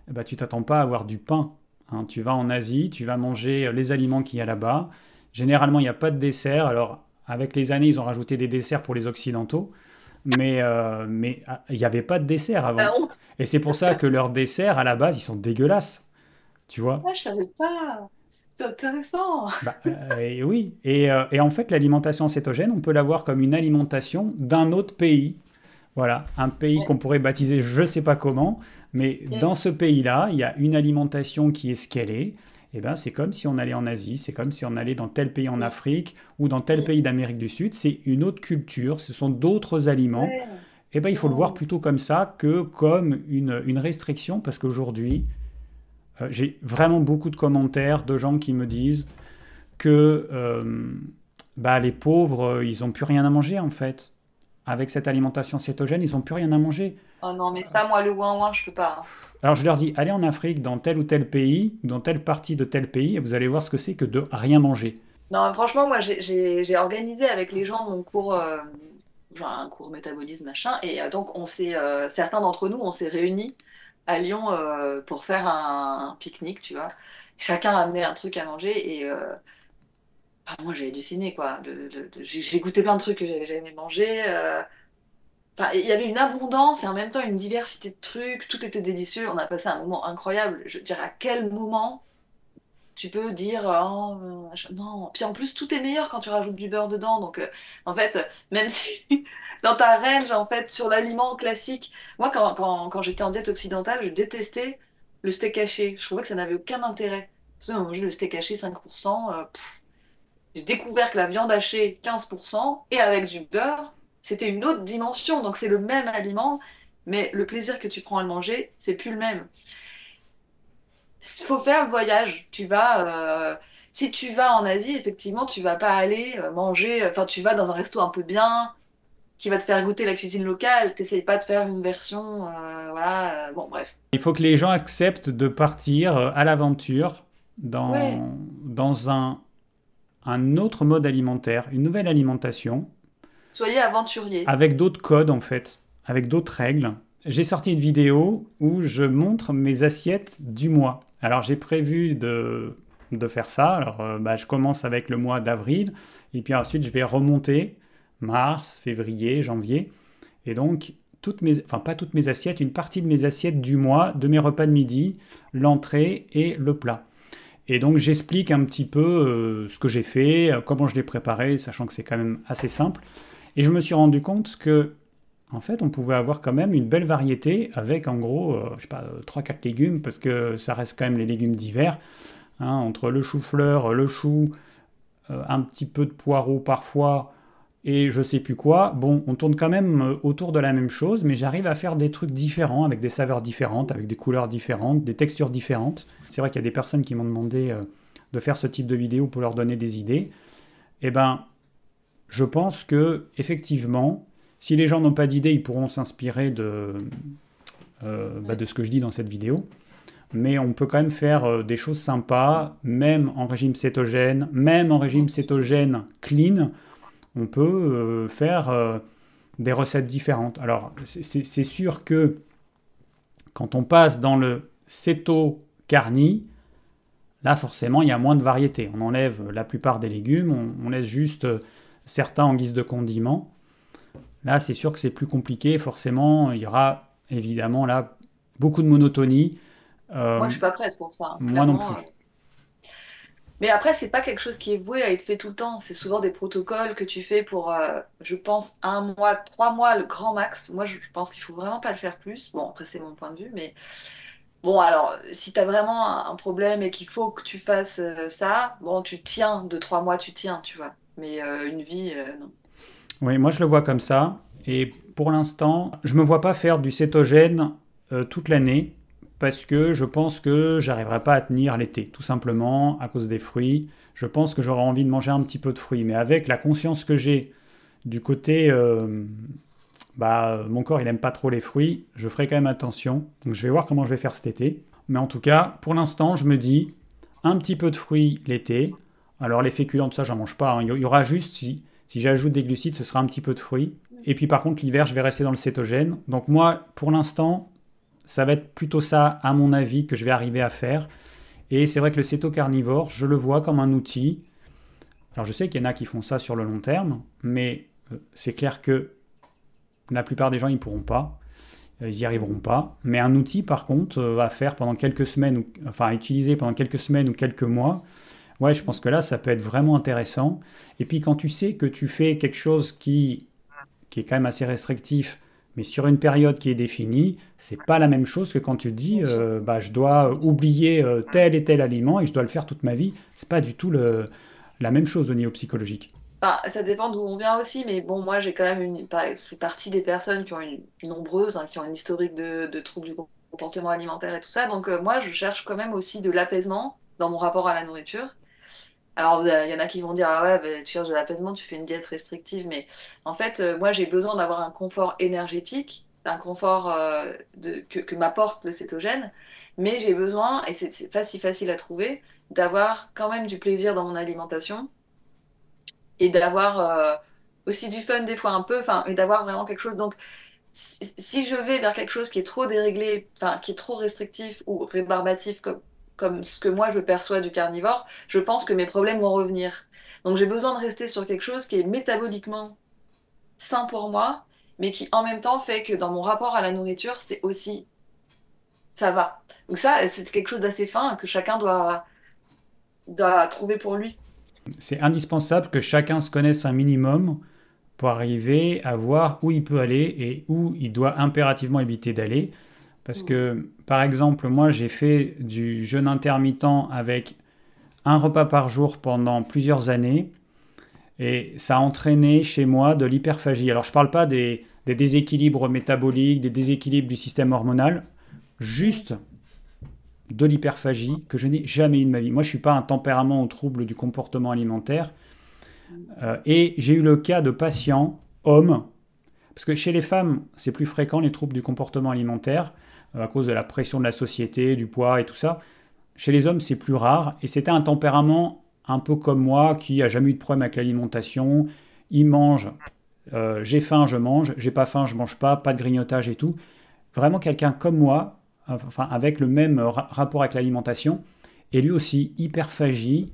eh ben, tu t'attends pas à avoir du pain, hein. Tu vas en Asie, tu vas manger les aliments qu'il y a là-bas. Généralement, il n'y a pas de dessert. Alors, avec les années, ils ont rajouté des desserts pour les Occidentaux, mais il n'y avait pas de dessert Ah avant. bon. Et c'est pour ça que leurs desserts, à la base, ils sont dégueulasses, tu vois. Ah, je savais pas. C'est intéressant. Bah, et oui, et en fait, l'alimentation cétogène, on peut l'avoir comme une alimentation d'un autre pays. Voilà, un pays Ouais. qu'on pourrait baptiser je ne sais pas comment, mais Mm. dans ce pays-là, il y a une alimentation qui est ce qu'elle est. Et ben, c'est comme si on allait en Asie, c'est comme si on allait dans tel pays en Mm. Afrique ou dans tel Mm. pays d'Amérique du Sud. C'est une autre culture, ce sont d'autres aliments. Ouais. Et ben, il faut le voir Mm. plutôt comme ça que comme une restriction, parce qu'aujourd'hui, j'ai vraiment beaucoup de commentaires de gens qui me disent que bah, les pauvres, ils n'ont plus rien à manger en fait. Avec cette alimentation cétogène, ils n'ont plus rien à manger. Oh non, mais ça, moi, le ouin-ouin, je peux pas, hein. Alors je leur dis, allez en Afrique, dans tel ou tel pays, ou dans telle partie de tel pays, et vous allez voir ce que c'est que de rien manger. Non, franchement, moi, j'ai organisé avec les gens de mon cours, genre un cours métabolisme, machin, et donc, certains d'entre nous, on s'est réunis à Lyon pour faire un pique-nique, tu vois. Chacun a amené un truc à manger, et moi, j'ai halluciné, quoi. J'ai goûté plein de trucs que j'avais jamais mangé. Enfin, il y avait une abondance et en même temps une diversité de trucs, tout était délicieux, on a passé un moment incroyable. Je veux dire, à quel moment tu peux dire, oh, non. Puis en plus, tout est meilleur quand tu rajoutes du beurre dedans. Donc, en fait, même si dans ta range, en fait, sur l'aliment classique, moi, quand j'étais en diète occidentale, je détestais le steak haché. Je trouvais que ça n'avait aucun intérêt. Tu sais, on mangeait le steak haché 5%. J'ai découvert que la viande hachée, 15%, et avec du beurre, c'était une autre dimension. Donc c'est le même aliment, mais le plaisir que tu prends à le manger, c'est plus le même. Il faut faire le voyage. Si tu vas en Asie, effectivement, tu vas pas aller manger, enfin, tu vas dans un resto un peu bien, qui va te faire goûter la cuisine locale. T'essayes pas de faire une version, voilà, bon, bref. Il faut que les gens acceptent de partir à l'aventure Ouais, dans un autre mode alimentaire, une nouvelle alimentation, soyez aventurier. avec d'autres codes en fait, avec d'autres règles. J'ai sorti une vidéo où je montre mes assiettes du mois. Alors j'ai prévu de faire ça. Alors je commence avec le mois d'avril et puis ensuite je vais remonter mars, février, janvier. Et donc enfin pas toutes mes assiettes, une partie de mes assiettes du mois, de mes repas de midi, l'entrée et le plat. Et donc j'explique un petit peu ce que j'ai fait, comment je l'ai préparé, sachant que c'est quand même assez simple. Et je me suis rendu compte que en fait, on pouvait avoir quand même une belle variété avec en gros, je sais pas, 3-4 légumes, parce que ça reste quand même les légumes d'hiver, hein, entre le chou-fleur, le chou, un petit peu de poireau parfois, et je sais plus quoi. Bon, on tourne quand même autour de la même chose, mais j'arrive à faire des trucs différents, avec des saveurs différentes, avec des couleurs différentes, des textures différentes. C'est vrai qu'il y a des personnes qui m'ont demandé de faire ce type de vidéo pour leur donner des idées. Eh ben, je pense que effectivement, si les gens n'ont pas d'idées, ils pourront s'inspirer de ce que je dis dans cette vidéo. Mais on peut quand même faire des choses sympas, même en régime cétogène, même en régime cétogène clean, on peut faire des recettes différentes. Alors, c'est sûr que quand on passe dans le céto-carni, là, forcément, il y a moins de variété. On enlève la plupart des légumes, on laisse juste certains en guise de condiments. Là, c'est sûr que c'est plus compliqué. Forcément, il y aura évidemment là beaucoup de monotonie. Moi, je Euh, suis pas prête pour ça, hein, Moi non clairement. plus. Mais après, c'est pas quelque chose qui est voué à être fait tout le temps. C'est souvent des protocoles que tu fais pour, je pense, 1 mois, 3 mois, le grand max. Moi, je pense qu'il faut vraiment pas le faire plus. Bon, après, c'est mon point de vue, mais bon, alors, si tu as vraiment un problème et qu'il faut que tu fasses ça, bon, tu tiens, 2, 3 mois, tu tiens, tu vois. Mais une vie, non. Oui, moi je le vois comme ça. Et pour l'instant, je me vois pas faire du cétogène toute l'année parce que je pense que j'arriverai pas à tenir l'été, tout simplement à cause des fruits. Je pense que j'aurai envie de manger un petit peu de fruits, mais avec la conscience que j'ai du côté, mon corps il aime pas trop les fruits, je ferai quand même attention. Donc je vais voir comment je vais faire cet été. Mais en tout cas, pour l'instant, je me dis un petit peu de fruits l'été. Alors les féculents, tout ça, j'en mange pas, hein. Il y aura juste si j'ajoute des glucides, ce sera un petit peu de fruits. Et puis par contre, l'hiver, je vais rester dans le cétogène. Donc moi, pour l'instant, ça va être plutôt ça, à mon avis, que je vais arriver à faire. Et c'est vrai que le céto-carnivore, je le vois comme un outil. Alors je sais qu'il y en a qui font ça sur le long terme, mais c'est clair que la plupart des gens, ils ne pourront pas. Ils n'y arriveront pas. Mais un outil, par contre, à faire pendant quelques semaines, enfin à utiliser pendant quelques semaines ou quelques mois, ouais, je pense que là, ça peut être vraiment intéressant. Et puis quand tu sais que tu fais quelque chose qui est quand même assez restrictif, mais sur une période qui est définie, c'est pas la même chose que quand tu te dis, je dois oublier tel et tel aliment et je dois le faire toute ma vie. C'est pas du tout la même chose au niveau psychologique. Enfin, ça dépend d'où on vient aussi, mais bon, moi j'ai quand même je fais partie des personnes qui ont nombreuses, hein, qui ont une historique de troubles du comportement alimentaire et tout ça. Donc moi je cherche quand même aussi de l'apaisement dans mon rapport à la nourriture. Alors il y en a qui vont dire ah ouais, tu cherches de l'apaisement, tu fais une diète restrictive, mais en fait moi j'ai besoin d'avoir un confort énergétique, un confort que m'apporte le cétogène, mais j'ai besoin, et c'est pas si facile à trouver, d'avoir quand même du plaisir dans mon alimentation et d'avoir aussi du fun des fois un peu, enfin, et d'avoir vraiment quelque chose. Donc, si je vais vers quelque chose qui est trop déréglé, enfin, qui est trop restrictif ou rébarbatif, comme ce que moi je perçois du carnivore, je pense que mes problèmes vont revenir. Donc, j'ai besoin de rester sur quelque chose qui est métaboliquement sain pour moi, mais qui en même temps fait que dans mon rapport à la nourriture, c'est aussi, ça va. Donc ça, c'est quelque chose d'assez fin que chacun doit trouver pour lui. C'est indispensable que chacun se connaisse un minimum pour arriver à voir où il peut aller et où il doit impérativement éviter d'aller. Parce que, par exemple, moi, j'ai fait du jeûne intermittent avec un repas par jour pendant plusieurs années. Et ça a entraîné chez moi de l'hyperphagie. Alors je ne parle pas des déséquilibres métaboliques, des déséquilibres du système hormonal, juste de l'hyperphagie que je n'ai jamais eu de ma vie. Moi, je ne suis pas un tempérament au trouble du comportement alimentaire. Et j'ai eu le cas de patients, hommes, parce que chez les femmes, c'est plus fréquent les troubles du comportement alimentaire, à cause de la pression de la société, du poids et tout ça. Chez les hommes, c'est plus rare. Et c'était un tempérament un peu comme moi, qui a jamais eu de problème avec l'alimentation. Il mange, j'ai faim, je mange, j'ai pas faim, je mange pas, pas de grignotage et tout. Vraiment quelqu'un comme moi, enfin avec le même rapport avec l'alimentation, et lui aussi hyperphagie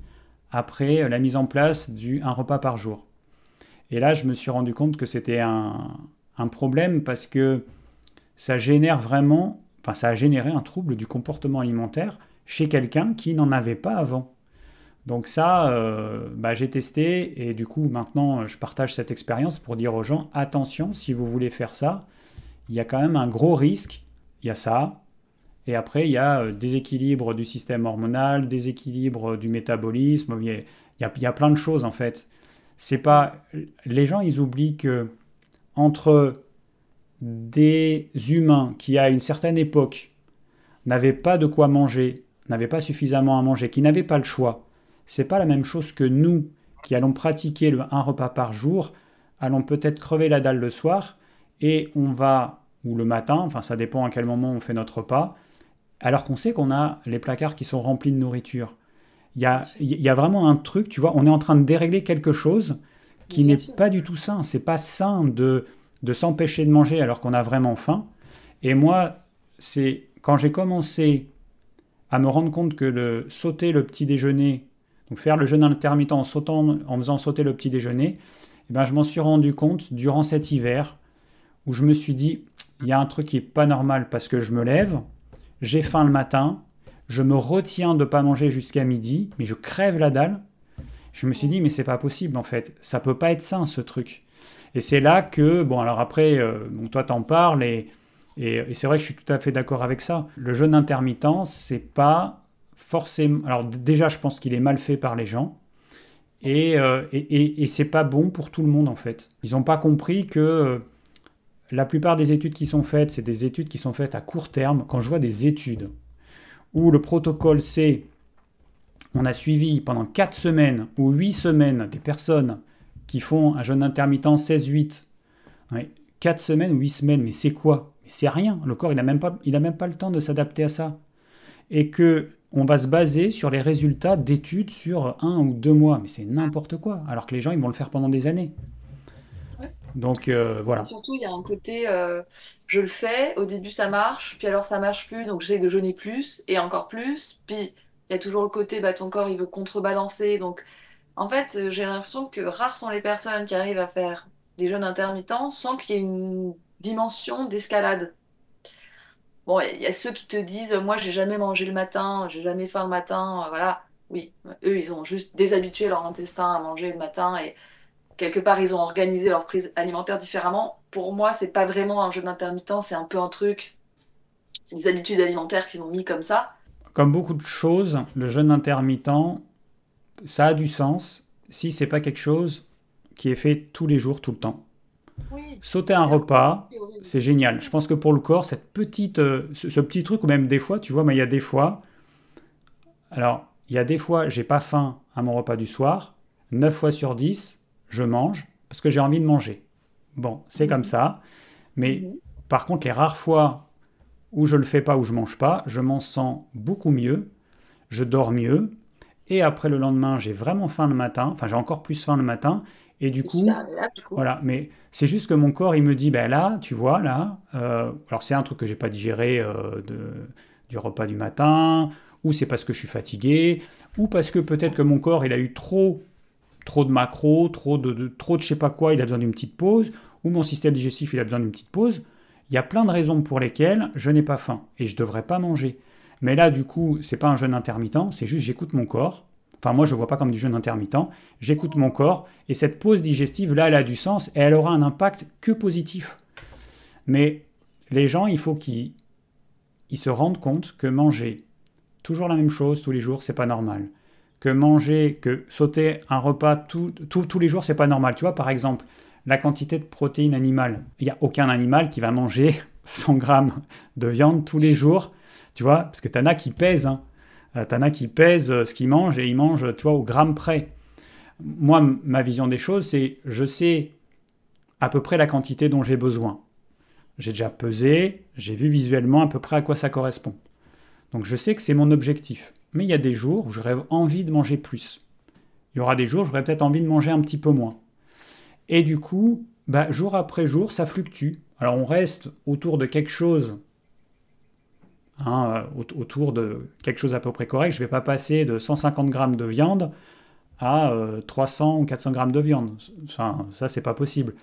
après la mise en place un repas par jour. Et là, je me suis rendu compte que c'était un problème parce que ça génère vraiment, enfin ça a généré un trouble du comportement alimentaire chez quelqu'un qui n'en avait pas avant. Donc ça, j'ai testé et du coup maintenant je partage cette expérience pour dire aux gens, attention, si vous voulez faire ça, il y a quand même un gros risque, il y a ça, et après il y a déséquilibre du système hormonal, déséquilibre du métabolisme, il y a plein de choses en fait. C'est pas, les gens ils oublient que entre des humains qui à une certaine époque n'avaient pas de quoi manger, n'avaient pas suffisamment à manger, qui n'avaient pas le choix, c'est pas la même chose que nous qui allons pratiquer un repas par jour, allons peut-être crever la dalle le soir et on va, ou le matin, enfin ça dépend à quel moment on fait notre repas, alors qu'on sait qu'on a les placards qui sont remplis de nourriture. Il y a vraiment un truc, tu vois, on est en train de dérégler quelque chose qui n'est pas du tout sain. C'est pas sain de s'empêcher de manger alors qu'on a vraiment faim. Et moi, c'est quand j'ai commencé à me rendre compte que sauter le petit déjeuner, donc faire le jeûne intermittent en faisant sauter le petit déjeuner, eh ben, je m'en suis rendu compte durant cet hiver où je me suis dit, il y a un truc qui n'est pas normal parce que je me lève, j'ai faim le matin, je me retiens de ne pas manger jusqu'à midi, mais je crève la dalle. Je me suis dit, mais c'est pas possible en fait, ça peut pas être sain ce truc. Et c'est là que, bon alors après, toi t'en parles et c'est vrai que je suis tout à fait d'accord avec ça. Le jeûne intermittent, c'est pas forcément... Alors déjà, je pense qu'il est mal fait par les gens et c'est pas bon pour tout le monde en fait. Ils n'ont pas compris que la plupart des études qui sont faites, c'est des études qui sont faites à court terme. Quand je vois des études où le protocole c'est on a suivi pendant 4 semaines ou 8 semaines des personnes qui font un jeûne intermittent 16-8, ouais, 4 semaines ou 8 semaines, mais c'est quoi? Mais c'est rien, le corps il n'a même pas le temps de s'adapter à ça. Et que on va se baser sur les résultats d'études sur 1 ou 2 mois, mais c'est n'importe quoi, alors que les gens ils vont le faire pendant des années. Ouais. Donc voilà. Surtout, il y a un côté, je le fais, au début ça marche, puis alors ça marche plus, donc j'essaie de jeûner plus et encore plus. Puis il y a toujours le côté, bah, ton corps il veut contrebalancer. Donc en fait, j'ai l'impression que rares sont les personnes qui arrivent à faire des jeûnes intermittents sans qu'il y ait une dimension d'escalade. Bon, il y a ceux qui te disent, moi j'ai jamais mangé le matin, j'ai jamais faim le matin, voilà. Oui, eux ils ont juste déshabitué leur intestin à manger le matin et quelque part, ils ont organisé leur prise alimentaire différemment. Pour moi, c'est pas vraiment un jeûne intermittent, c'est un peu un truc. C'est des habitudes alimentaires qu'ils ont mis comme ça. Comme beaucoup de choses, le jeûne intermittent, ça a du sens si c'est pas quelque chose qui est fait tous les jours, tout le temps. Oui, Sauter un c'est repas, horrible. c'est génial. Je pense que pour le corps, ce petit truc, ou même des fois, tu vois, mais il y a des fois, alors, il y a des fois, j'ai pas faim à mon repas du soir, 9 fois sur 10, je mange parce que j'ai envie de manger. Bon, c'est comme Mhm, ça, mais mhm. par contre, les rares fois où je le fais pas, où je mange pas, je m'en sens beaucoup mieux, je dors mieux, et après le lendemain, j'ai vraiment faim le matin, enfin j'ai encore plus faim le matin, et du C'est super coup, agréable, du coup. voilà, mais c'est juste que mon corps, il me dit, ben là, tu vois, là, alors c'est un truc que j'ai pas digéré du repas du matin, ou c'est parce que je suis fatigué, ou parce que peut-être que mon corps, il a eu trop de macros, trop de je sais pas quoi, il a besoin d'une petite pause, ou mon système digestif, il a besoin d'une petite pause. Il y a plein de raisons pour lesquelles je n'ai pas faim, et je devrais pas manger. Mais là, du coup, c'est pas un jeûne intermittent, c'est juste j'écoute mon corps. Enfin, moi, je ne vois pas comme du jeûne intermittent. J'écoute mon corps et cette pause digestive, là, elle a du sens et elle aura un impact que positif. Mais les gens, il faut qu'ils se rendent compte que manger toujours la même chose tous les jours, c'est pas normal. que sauter un repas tous les jours, c'est pas normal. Tu vois, par exemple, la quantité de protéines animales. Il n'y a aucun animal qui va manger 100 grammes de viande tous les jours, tu vois, parce que t'en as qui pèsent, hein. T'en as qui pèsent ce qu'ils mangent et ils mangent, tu vois, au gramme près. Moi, ma vision des choses, c'est je sais à peu près la quantité dont j'ai besoin. J'ai déjà pesé, j'ai vu visuellement à peu près à quoi ça correspond. Donc je sais que c'est mon objectif. Mais il y a des jours où j'aurais envie de manger plus. Il y aura des jours où j'aurais peut-être envie de manger un petit peu moins. Et du coup, jour après jour, ça fluctue. Alors on reste autour de quelque chose, hein, autour de quelque chose à peu près correct. Je ne vais pas passer de 150 grammes de viande à 300 ou 400 grammes de viande. Enfin, ça, c'est pas possible.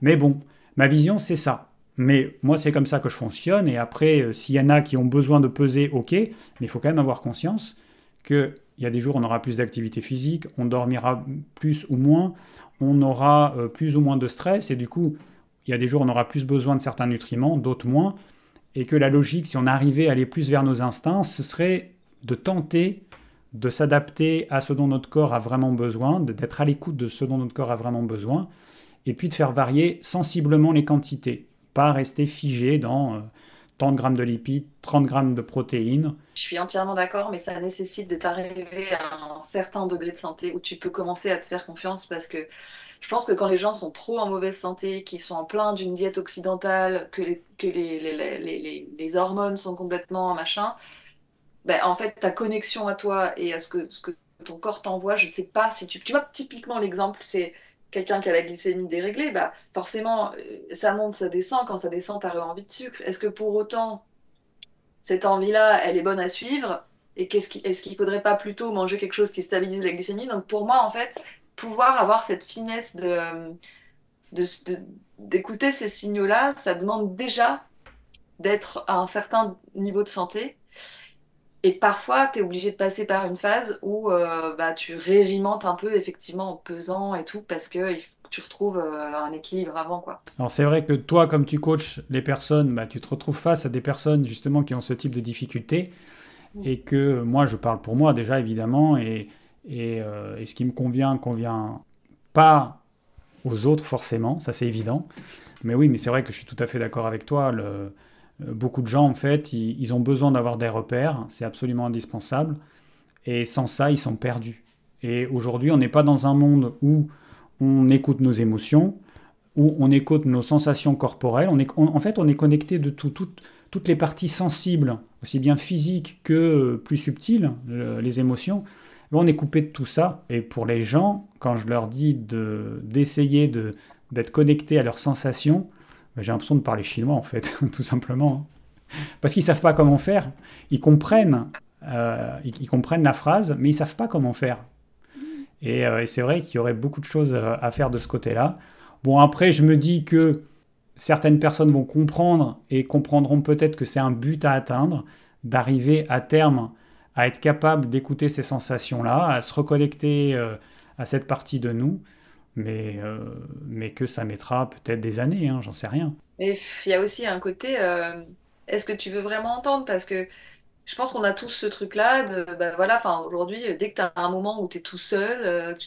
Mais bon, ma vision, c'est ça. Mais moi, c'est comme ça que je fonctionne. Et après, s'il y en a qui ont besoin de peser, ok. Mais il faut quand même avoir conscience qu'il y a des jours où on aura plus d'activité physique, on dormira plus ou moins, on aura plus ou moins de stress. Et du coup, il y a des jours où on aura plus besoin de certains nutriments, d'autres moins. Et que la logique, si on arrivait à aller plus vers nos instincts, ce serait de tenter de s'adapter à ce dont notre corps a vraiment besoin, d'être à l'écoute de ce dont notre corps a vraiment besoin, et puis de faire varier sensiblement les quantités. Pas rester figé dans tant de grammes de lipides, 30 grammes de protéines. Je suis entièrement d'accord, mais ça nécessite d'être arrivé à un certain degré de santé où tu peux commencer à te faire confiance parce que je pense que quand les gens sont trop en mauvaise santé, qu'ils sont en plein d'une diète occidentale, que les hormones sont complètement machin, ben, en fait, ta connexion à toi et à ce que ton corps t'envoie, je sais pas si tu vois, typiquement, l'exemple, c'est quelqu'un qui a la glycémie déréglée, bah, forcément, ça monte, ça descend. Quand ça descend, tu as envie de sucre. Est-ce que pour autant, cette envie-là, elle est bonne à suivre? Et est-ce qu'il faudrait pas plutôt manger quelque chose qui stabilise la glycémie? Donc, pour moi, en fait, pouvoir avoir cette finesse d'écouter ces signaux-là, ça demande déjà d'être à un certain niveau de santé. Et parfois, tu es obligé de passer par une phase où tu régimentes un peu, effectivement, en pesant et tout, parce que tu retrouves un équilibre avant, quoi. Alors c'est vrai que toi, comme tu coaches les personnes, tu te retrouves face à des personnes justement qui ont ce type de difficultés, Mm. et que moi, je parle pour moi déjà, évidemment, et ce qui me convient pas aux autres forcément, ça c'est évident. Mais oui, mais c'est vrai que je suis tout à fait d'accord avec toi. Beaucoup de gens, en fait, ils ont besoin d'avoir des repères, c'est absolument indispensable. Et sans ça, ils sont perdus. Et aujourd'hui, on n'est pas dans un monde où on écoute nos émotions, où on écoute nos sensations corporelles. En fait, on est connecté de toutes les parties sensibles, aussi bien physiques que plus subtiles, les émotions. On est coupé de tout ça. Et pour les gens, quand je leur dis d'essayer d'être connectés à leurs sensations, j'ai l'impression de parler chinois, en fait, tout simplement. Parce qu'ils ne savent pas comment faire. Ils comprennent la phrase, mais ils ne savent pas comment faire. Et c'est vrai qu'il y aurait beaucoup de choses à faire de ce côté-là. Bon, après, je me dis que certaines personnes vont comprendre et comprendront peut-être que c'est un but à atteindre, d'arriver à terme à être capable d'écouter ces sensations-là, à se reconnecter à cette partie de nous, mais que ça mettra peut-être des années, hein, j'en sais rien. Et il y a aussi un côté, est-ce que tu veux vraiment entendre? Parce que je pense qu'on a tous ce truc-là de, bah voilà, enfin, aujourd'hui, dès que tu as un moment où tu es tout seul,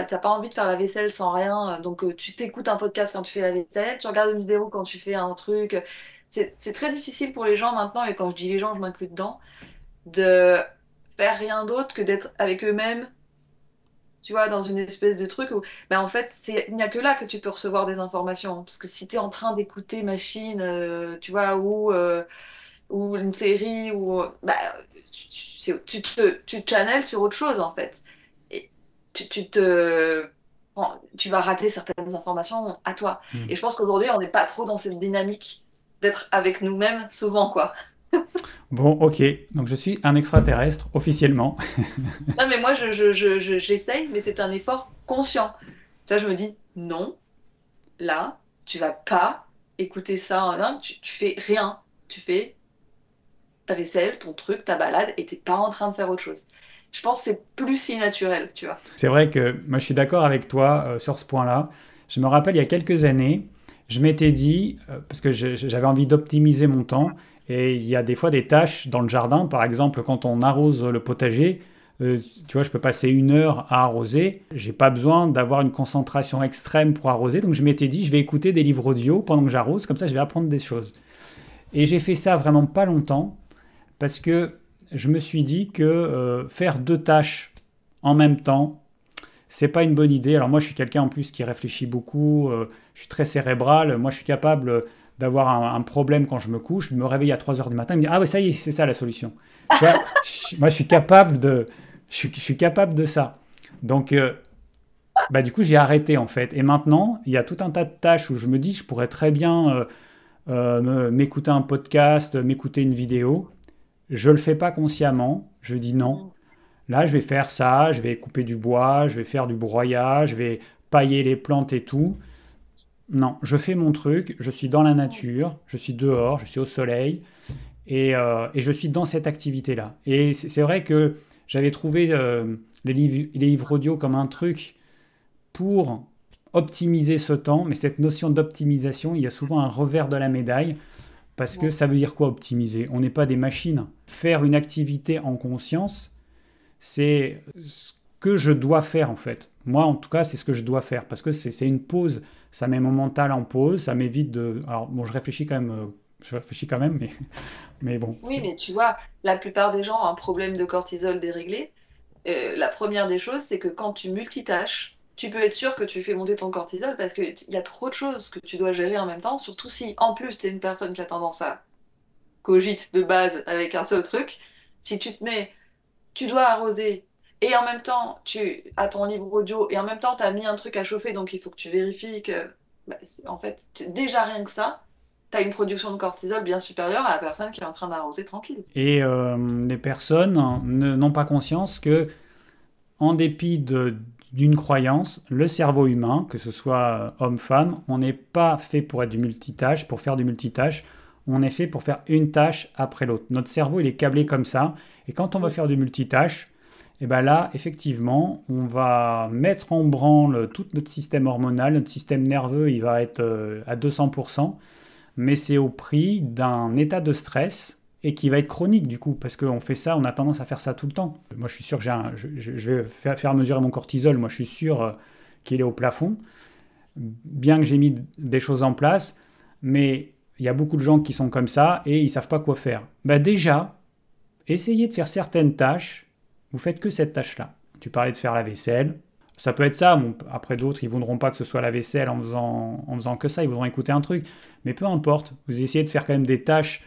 t'as pas envie de faire la vaisselle sans rien, donc tu t'écoutes un podcast quand tu fais la vaisselle, tu regardes une vidéo quand tu fais un truc. C'est très difficile pour les gens maintenant, et quand je dis les gens, je m'inclus dedans, de faire rien d'autre que d'être avec eux-mêmes, tu vois, dans une espèce de truc où, ben en fait, il n'y a que là que tu peux recevoir des informations. Parce que si tu es en train d'écouter machine, tu vois, ou une série, tu te channels sur autre chose, en fait. Et tu vas rater certaines informations à toi. Hmm. Et je pense qu'aujourd'hui, on n'est pas trop dans cette dynamique d'être avec nous-mêmes souvent, quoi. Bon, ok, donc je suis un extraterrestre, officiellement. Non, mais moi, j'essaye, mais c'est un effort conscient. Tu vois, je me dis, non, là, tu vas pas écouter ça, hein, tu fais rien. Tu fais ta vaisselle, ton truc, ta balade, et t'es pas en train de faire autre chose. Je pense que c'est plus si naturel, tu vois. C'est vrai que moi je suis d'accord avec toi sur ce point-là. Je me rappelle il y a quelques années, je m'étais dit, parce que j'avais envie d'optimiser mon temps, et il y a des fois des tâches dans le jardin, par exemple quand on arrose le potager, Tu vois, je peux passer 1 heure à arroser. J'ai pas besoin d'avoir une concentration extrême pour arroser. Donc je m'étais dit, je vais écouter des livres audio pendant que j'arrose. Comme ça, je vais apprendre des choses. Et j'ai fait ça vraiment pas longtemps parce que je me suis dit que faire 2 tâches en même temps, c'est pas une bonne idée. Alors moi, je suis quelqu'un en plus qui réfléchit beaucoup. Je suis très cérébral. Moi, je suis capable d'avoir un problème quand je me couche, de me réveiller à 3 heures du matin et me dire ah ouais, ça y est, c'est ça la solution. Tu vois, moi, je suis capable de ça. Donc, du coup, j'ai arrêté en fait. Et maintenant, il y a tout un tas de tâches où je me dis, je pourrais très bien m'écouter un podcast, m'écouter une vidéo. Je le fais pas consciemment. Je dis non. Là, je vais faire ça. Je vais couper du bois. Je vais faire du broyage. Je vais pailler les plantes et tout. Non, je fais mon truc. Je suis dans la nature. Je suis dehors. Je suis au soleil. Et je suis dans cette activité-là. Et c'est vrai que j'avais trouvé les livres audio comme un truc pour optimiser ce temps, mais cette notion d'optimisation, il y a souvent un revers de la médaille, parce que ça veut dire quoi optimiser? On n'est pas des machines. Faire une activité en conscience, c'est ce que je dois faire en fait. Moi en tout cas, c'est ce que je dois faire, parce que c'est une pause, ça met mon mental en pause, ça m'évite de... Alors bon, je réfléchis quand même, mais bon. Oui, mais tu vois, la plupart des gens ont un problème de cortisol déréglé. La première des choses, c'est que quand tu multitâches, tu peux être sûr que tu fais monter ton cortisol parce qu'il y a trop de choses que tu dois gérer en même temps, surtout si en plus tu es une personne qui a tendance à cogite de base avec un seul truc. Si tu te mets, tu dois arroser et en même temps tu as ton livre audio et en même temps tu as mis un truc à chauffer, donc il faut que tu vérifies que, en fait, déjà rien que ça, tu as une production de cortisol bien supérieure à la personne qui est en train d'arroser tranquille. Et les personnes n'ont pas conscience que, en dépit d'une croyance, le cerveau humain, que ce soit homme-femme, on n'est pas fait pour être du multitâche, pour faire du multitâche. On est fait pour faire une tâche après l'autre. Notre cerveau, il est câblé comme ça. Et quand on va faire du multitâche, et ben là, effectivement, on va mettre en branle tout notre système hormonal, notre système nerveux, il va être à 200%, mais c'est au prix d'un état de stress et qui va être chronique du coup, parce qu'on fait ça, on a tendance à faire ça tout le temps. Moi, je suis sûr que je vais faire mesurer mon cortisol, moi je suis sûr qu'il est au plafond, bien que j'ai mis des choses en place, mais il y a beaucoup de gens qui sont comme ça et ils ne savent pas quoi faire. Déjà, essayez de faire certaines tâches, vous faites que cette tâche-là. Tu parlais de faire la vaisselle, ça peut être ça. Bon, après d'autres, ils ne voudront pas que ce soit la vaisselle en faisant que ça, ils voudront écouter un truc. Mais peu importe, vous essayez de faire quand même des tâches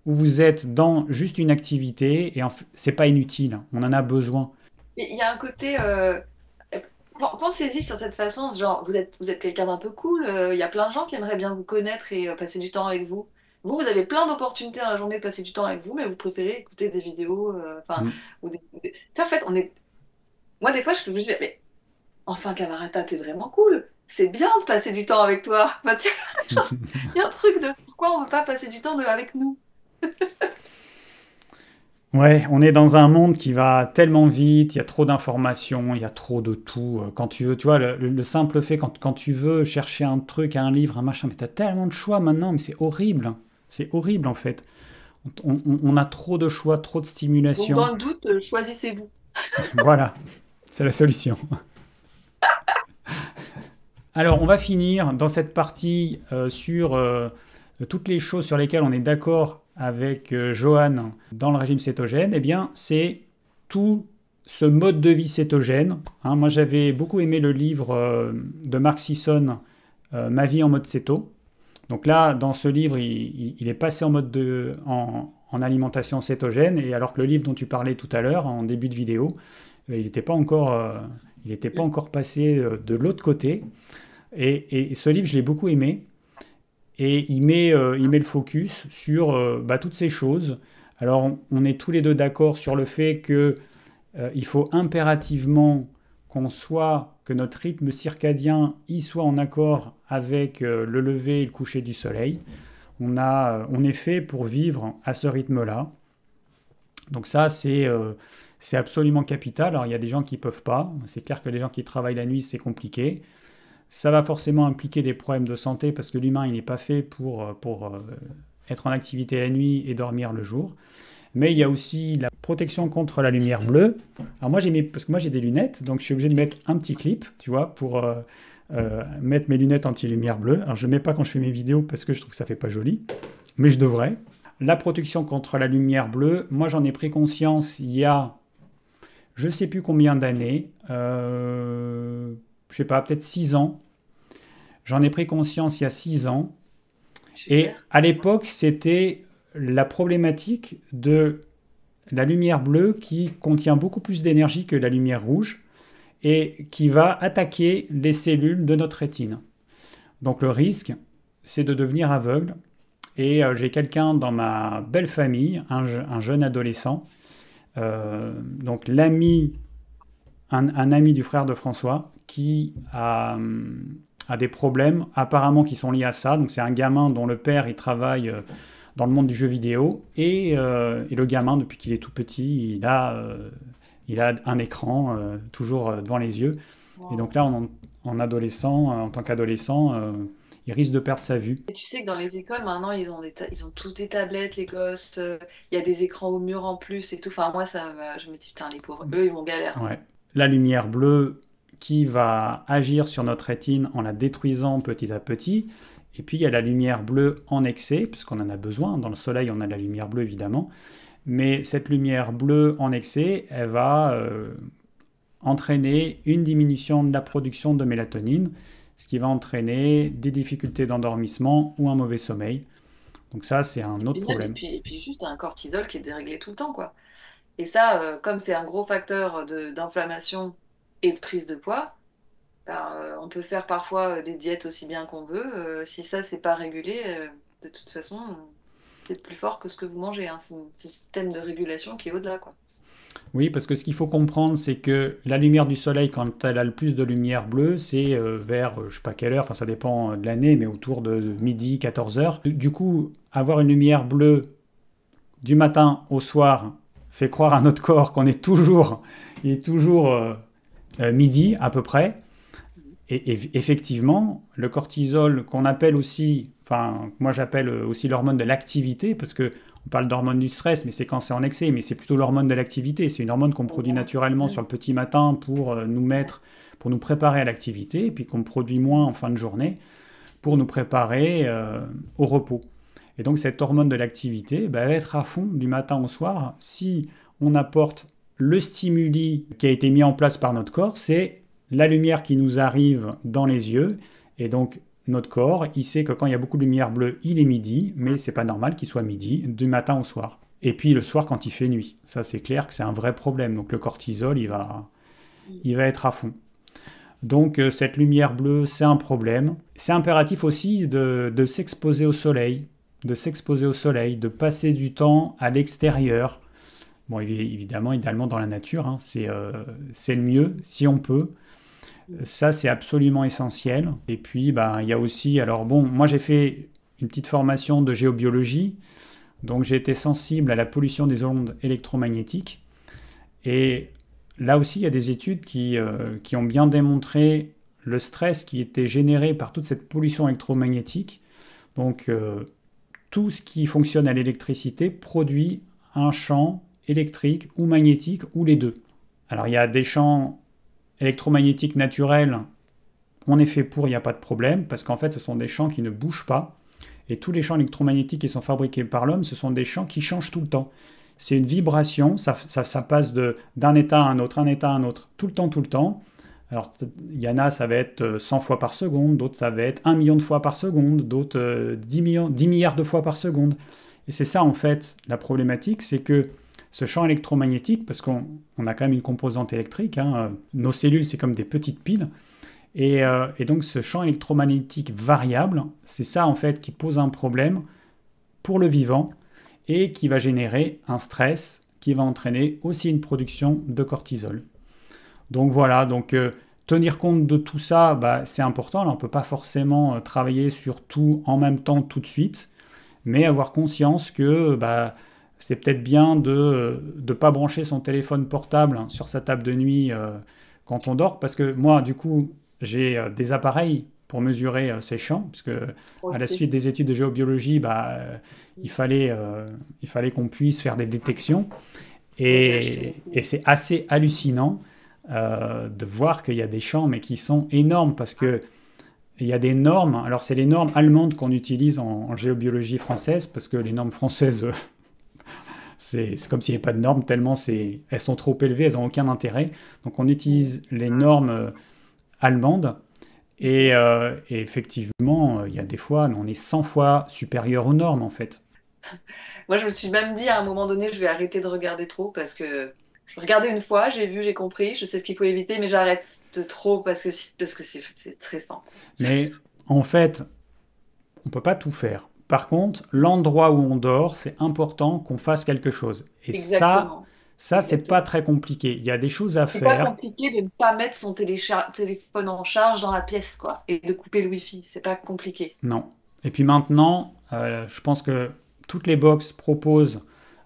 où vous êtes dans juste une activité et c'est pas inutile, on en a besoin. Il y a un côté, pensez-y sur cette façon, genre vous êtes quelqu'un d'un peu cool, il y a plein de gens qui aimeraient bien vous connaître et passer du temps avec vous. Vous avez plein d'opportunités dans la journée de passer du temps avec vous, mais vous préférez écouter des vidéos, enfin, Mm. En fait, moi des fois je suis obligée, mais enfin Camarata, t'es vraiment cool. C'est bien de passer du temps avec toi. Enfin, genre, il y a un truc de pourquoi on veut pas passer du temps avec nous. Ouais, on est dans un monde qui va tellement vite, il y a trop d'informations, il y a trop de tout. Quand tu veux, tu vois, le simple fait, quand tu veux chercher un truc, un livre, un machin, mais tu as tellement de choix maintenant, mais c'est horrible. C'est horrible en fait. On a trop de choix, trop de Donc dans stimulation. le doute, choisissez-vous. Voilà, c'est la solution. Alors, on va finir dans cette partie sur toutes les choses sur lesquelles on est d'accord avec Johan dans le régime cétogène. Eh bien, c'est tout ce mode de vie cétogène. Hein, moi, j'avais beaucoup aimé le livre de Mark Sisson, Ma vie en mode céto. Donc là, dans ce livre, il est passé en alimentation cétogène, et alors que le livre dont tu parlais tout à l'heure, en début de vidéo, il n'était pas encore passé de l'autre côté. Et ce livre, je l'ai beaucoup aimé. Et il met le focus sur toutes ces choses. Alors, on est tous les deux d'accord sur le fait que il faut impérativement que notre rythme circadien y soit en accord avec le lever et le coucher du soleil. On est fait pour vivre à ce rythme-là. Donc ça, c'est absolument capital. Alors, il y a des gens qui ne peuvent pas. C'est clair que les gens qui travaillent la nuit, c'est compliqué. Ça va forcément impliquer des problèmes de santé parce que l'humain, il n'est pas fait pour être en activité la nuit et dormir le jour. Mais il y a aussi la protection contre la lumière bleue. Alors moi, parce que moi j'ai des lunettes, donc je suis obligé de mettre un petit clip, tu vois, pour mettre mes lunettes anti-lumière bleue. Alors je ne mets pas quand je fais mes vidéos parce que je trouve que ça fait pas joli, mais je devrais. La protection contre la lumière bleue, moi j'en ai pris conscience il y a, je sais plus combien d'années, je sais pas, peut-être 6 ans. J'en ai pris conscience il y a 6 ans. Et Super. à l'époque, c'était la problématique de la lumière bleue qui contient beaucoup plus d'énergie que la lumière rouge et qui va attaquer les cellules de notre rétine. Donc le risque, c'est de devenir aveugle. Et j'ai quelqu'un dans ma belle famille, un jeune adolescent, donc un ami du frère de François, qui a des problèmes apparemment qui sont liés à ça. Donc c'est un gamin dont le père il travaille dans le monde du jeu vidéo et le gamin depuis qu'il est tout petit il a un écran toujours devant les yeux. Et Wow. donc là en adolescent, en tant qu'adolescent, il risque de perdre sa vue. Et tu sais que dans les écoles, maintenant, ils ont tous des tablettes, les gosses. Il y a des écrans au mur en plus et tout. Enfin, moi, je me dis, putain, les pauvres, eux, ils vont galérer, hein. Ouais. La lumière bleue qui va agir sur notre rétine en la détruisant petit à petit. Et puis il y a la lumière bleue en excès, puisqu'on en a besoin. Dans le soleil, on a de la lumière bleue évidemment. Mais cette lumière bleue en excès, elle va entraîner une diminution de la production de mélatonine, ce qui va entraîner des difficultés d'endormissement ou un mauvais sommeil. Donc ça, c'est un autre Génial. problème. Et puis juste un cortisol qui est déréglé tout le temps, quoi. Et ça, comme c'est un gros facteur d'inflammation et de prise de poids, ben, on peut faire parfois des diètes aussi bien qu'on veut. Si ça, c'est pas régulé, de toute façon, c'est plus fort que ce que vous mangez, hein. C'est un système de régulation qui est au-delà, quoi. Oui, parce que ce qu'il faut comprendre, c'est que la lumière du soleil, quand elle a le plus de lumière bleue, c'est vers, je sais pas quelle heure, enfin ça dépend de l'année, mais autour de midi, 14 heures. Du coup, avoir une lumière bleue du matin au soir fait croire à notre corps qu'on est toujours, il est toujours midi à peu près. Et effectivement, le cortisol qu'on appelle aussi, enfin moi j'appelle aussi l'hormone de l'activité, parce que on parle d'hormone du stress, mais c'est quand c'est en excès, mais c'est plutôt l'hormone de l'activité. C'est une hormone qu'on produit naturellement sur le petit matin pour pour nous préparer à l'activité, et puis qu'on produit moins en fin de journée pour nous préparer au repos. Et donc cette hormone de l'activité, bah, elle va être à fond du matin au soir si on apporte le stimuli qui a été mis en place par notre corps, c'est la lumière qui nous arrive dans les yeux. Et donc notre corps, il sait que quand il y a beaucoup de lumière bleue, il est midi, mais c'est pas normal qu'il soit midi, du matin au soir. Et puis le soir quand il fait nuit. Ça c'est clair que c'est un vrai problème. Donc le cortisol, il va être à fond. Donc cette lumière bleue, c'est un problème. C'est impératif aussi de s'exposer au soleil, de passer du temps à l'extérieur. Bon, évidemment, idéalement dans la nature, hein, c'est le mieux si on peut. Ça, c'est absolument essentiel. Et puis, bah, il y a aussi, alors bon, moi j'ai fait une petite formation de géobiologie, donc j'ai été sensible à la pollution des ondes électromagnétiques. Et là aussi, il y a des études qui ont bien démontré le stress qui était généré par toute cette pollution électromagnétique. Donc, tout ce qui fonctionne à l'électricité produit un champ électrique ou magnétique ou les deux. Alors, il y a des champs électromagnétiques naturels, on est fait pour, il n'y a pas de problème, parce qu'en fait, ce sont des champs qui ne bougent pas. Et tous les champs électromagnétiques qui sont fabriqués par l'homme, ce sont des champs qui changent tout le temps. C'est une vibration, ça passe d'un état à un autre, tout le temps, tout le temps. Alors, il y en a, ça va être 100 fois par seconde, d'autres, ça va être 1 million de fois par seconde, d'autres 10 milliards de fois par seconde. Et c'est ça, en fait, la problématique, c'est que ce champ électromagnétique, parce qu'on a quand même une composante électrique, hein, nos cellules, c'est comme des petites piles, et donc ce champ électromagnétique variable, c'est ça, en fait, qui pose un problème pour le vivant, et qui va générer un stress qui va entraîner aussi une production de cortisol. Donc voilà, donc tenir compte de tout ça, bah, c'est important. Alors, on ne peut pas forcément travailler sur tout en même temps tout de suite, mais avoir conscience que bah, c'est peut-être bien de ne pas brancher son téléphone portable sur sa table de nuit quand on dort, parce que moi, du coup, j'ai des appareils pour mesurer ces champs, parce que à la suite des études de géobiologie, bah, il fallait qu'on puisse faire des détections. Ok, je t'ai Et c'est assez hallucinant de voir qu'il y a des champs, mais qui sont énormes parce que il y a des normes. Alors, c'est les normes allemandes qu'on utilise en géobiologie française parce que les normes françaises, c'est comme s'il n'y avait pas de normes tellement elles sont trop élevées, elles n'ont aucun intérêt. Donc, on utilise les normes allemandes. Et effectivement, il y a des fois, on est 100 fois supérieur aux normes en fait. Moi, je me suis même dit à un moment donné, je vais arrêter de regarder trop parce que je regardais une fois, j'ai vu, j'ai compris, je sais ce qu'il faut éviter, mais j'arrête de trop parce que c'est stressant. Mais en fait, on ne peut pas tout faire. Par contre, l'endroit où on dort, c'est important qu'on fasse quelque chose. Et Exactement. ça c'est pas Exactement. très compliqué. Il y a des choses à C'est pas faire. compliqué de ne pas mettre son téléphone en charge dans la pièce, quoi, et de couper le wifi. C'est pas compliqué. Non. Et puis maintenant, je pense que toutes les box proposent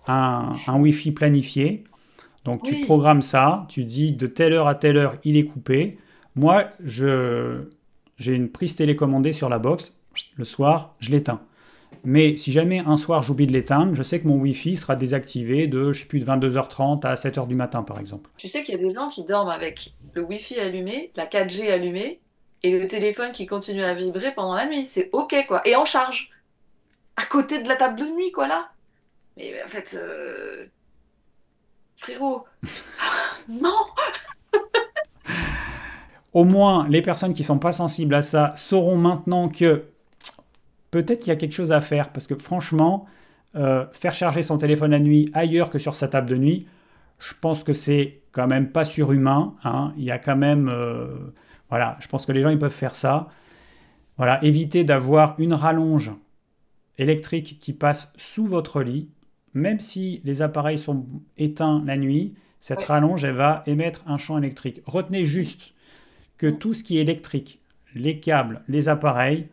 un Wi-Fi planifié. Donc tu Oui, programmes ça, tu dis de telle heure à telle heure, il est coupé. Moi, j'ai une prise télécommandée sur la box. Le soir, je l'éteins. Mais si jamais un soir j'oublie de l'éteindre, je sais que mon Wi-Fi sera désactivé de, je sais plus, de 22h30 à 7h du matin, par exemple. tu sais qu'il y a des gens qui dorment avec le wifi allumé, la 4G allumée, et le téléphone qui continue à vibrer pendant la nuit. C'est OK, quoi. Et en charge, à côté de la table de nuit, quoi, là. Mais en fait, frérot, non! Au moins, les personnes qui sont pas sensibles à ça sauront maintenant que peut-être qu'il y a quelque chose à faire. Parce que franchement, faire charger son téléphone la nuit ailleurs que sur sa table de nuit, je pense que c'est quand même pas surhumain, hein. Il y a quand même... voilà, je pense que les gens, ils peuvent faire ça. Voilà, évitez d'avoir une rallonge électrique qui passe sous votre lit. Même si les appareils sont éteints la nuit, cette Ouais. rallonge, elle va émettre un champ électrique. Retenez juste que tout ce qui est électrique, les câbles, les appareils,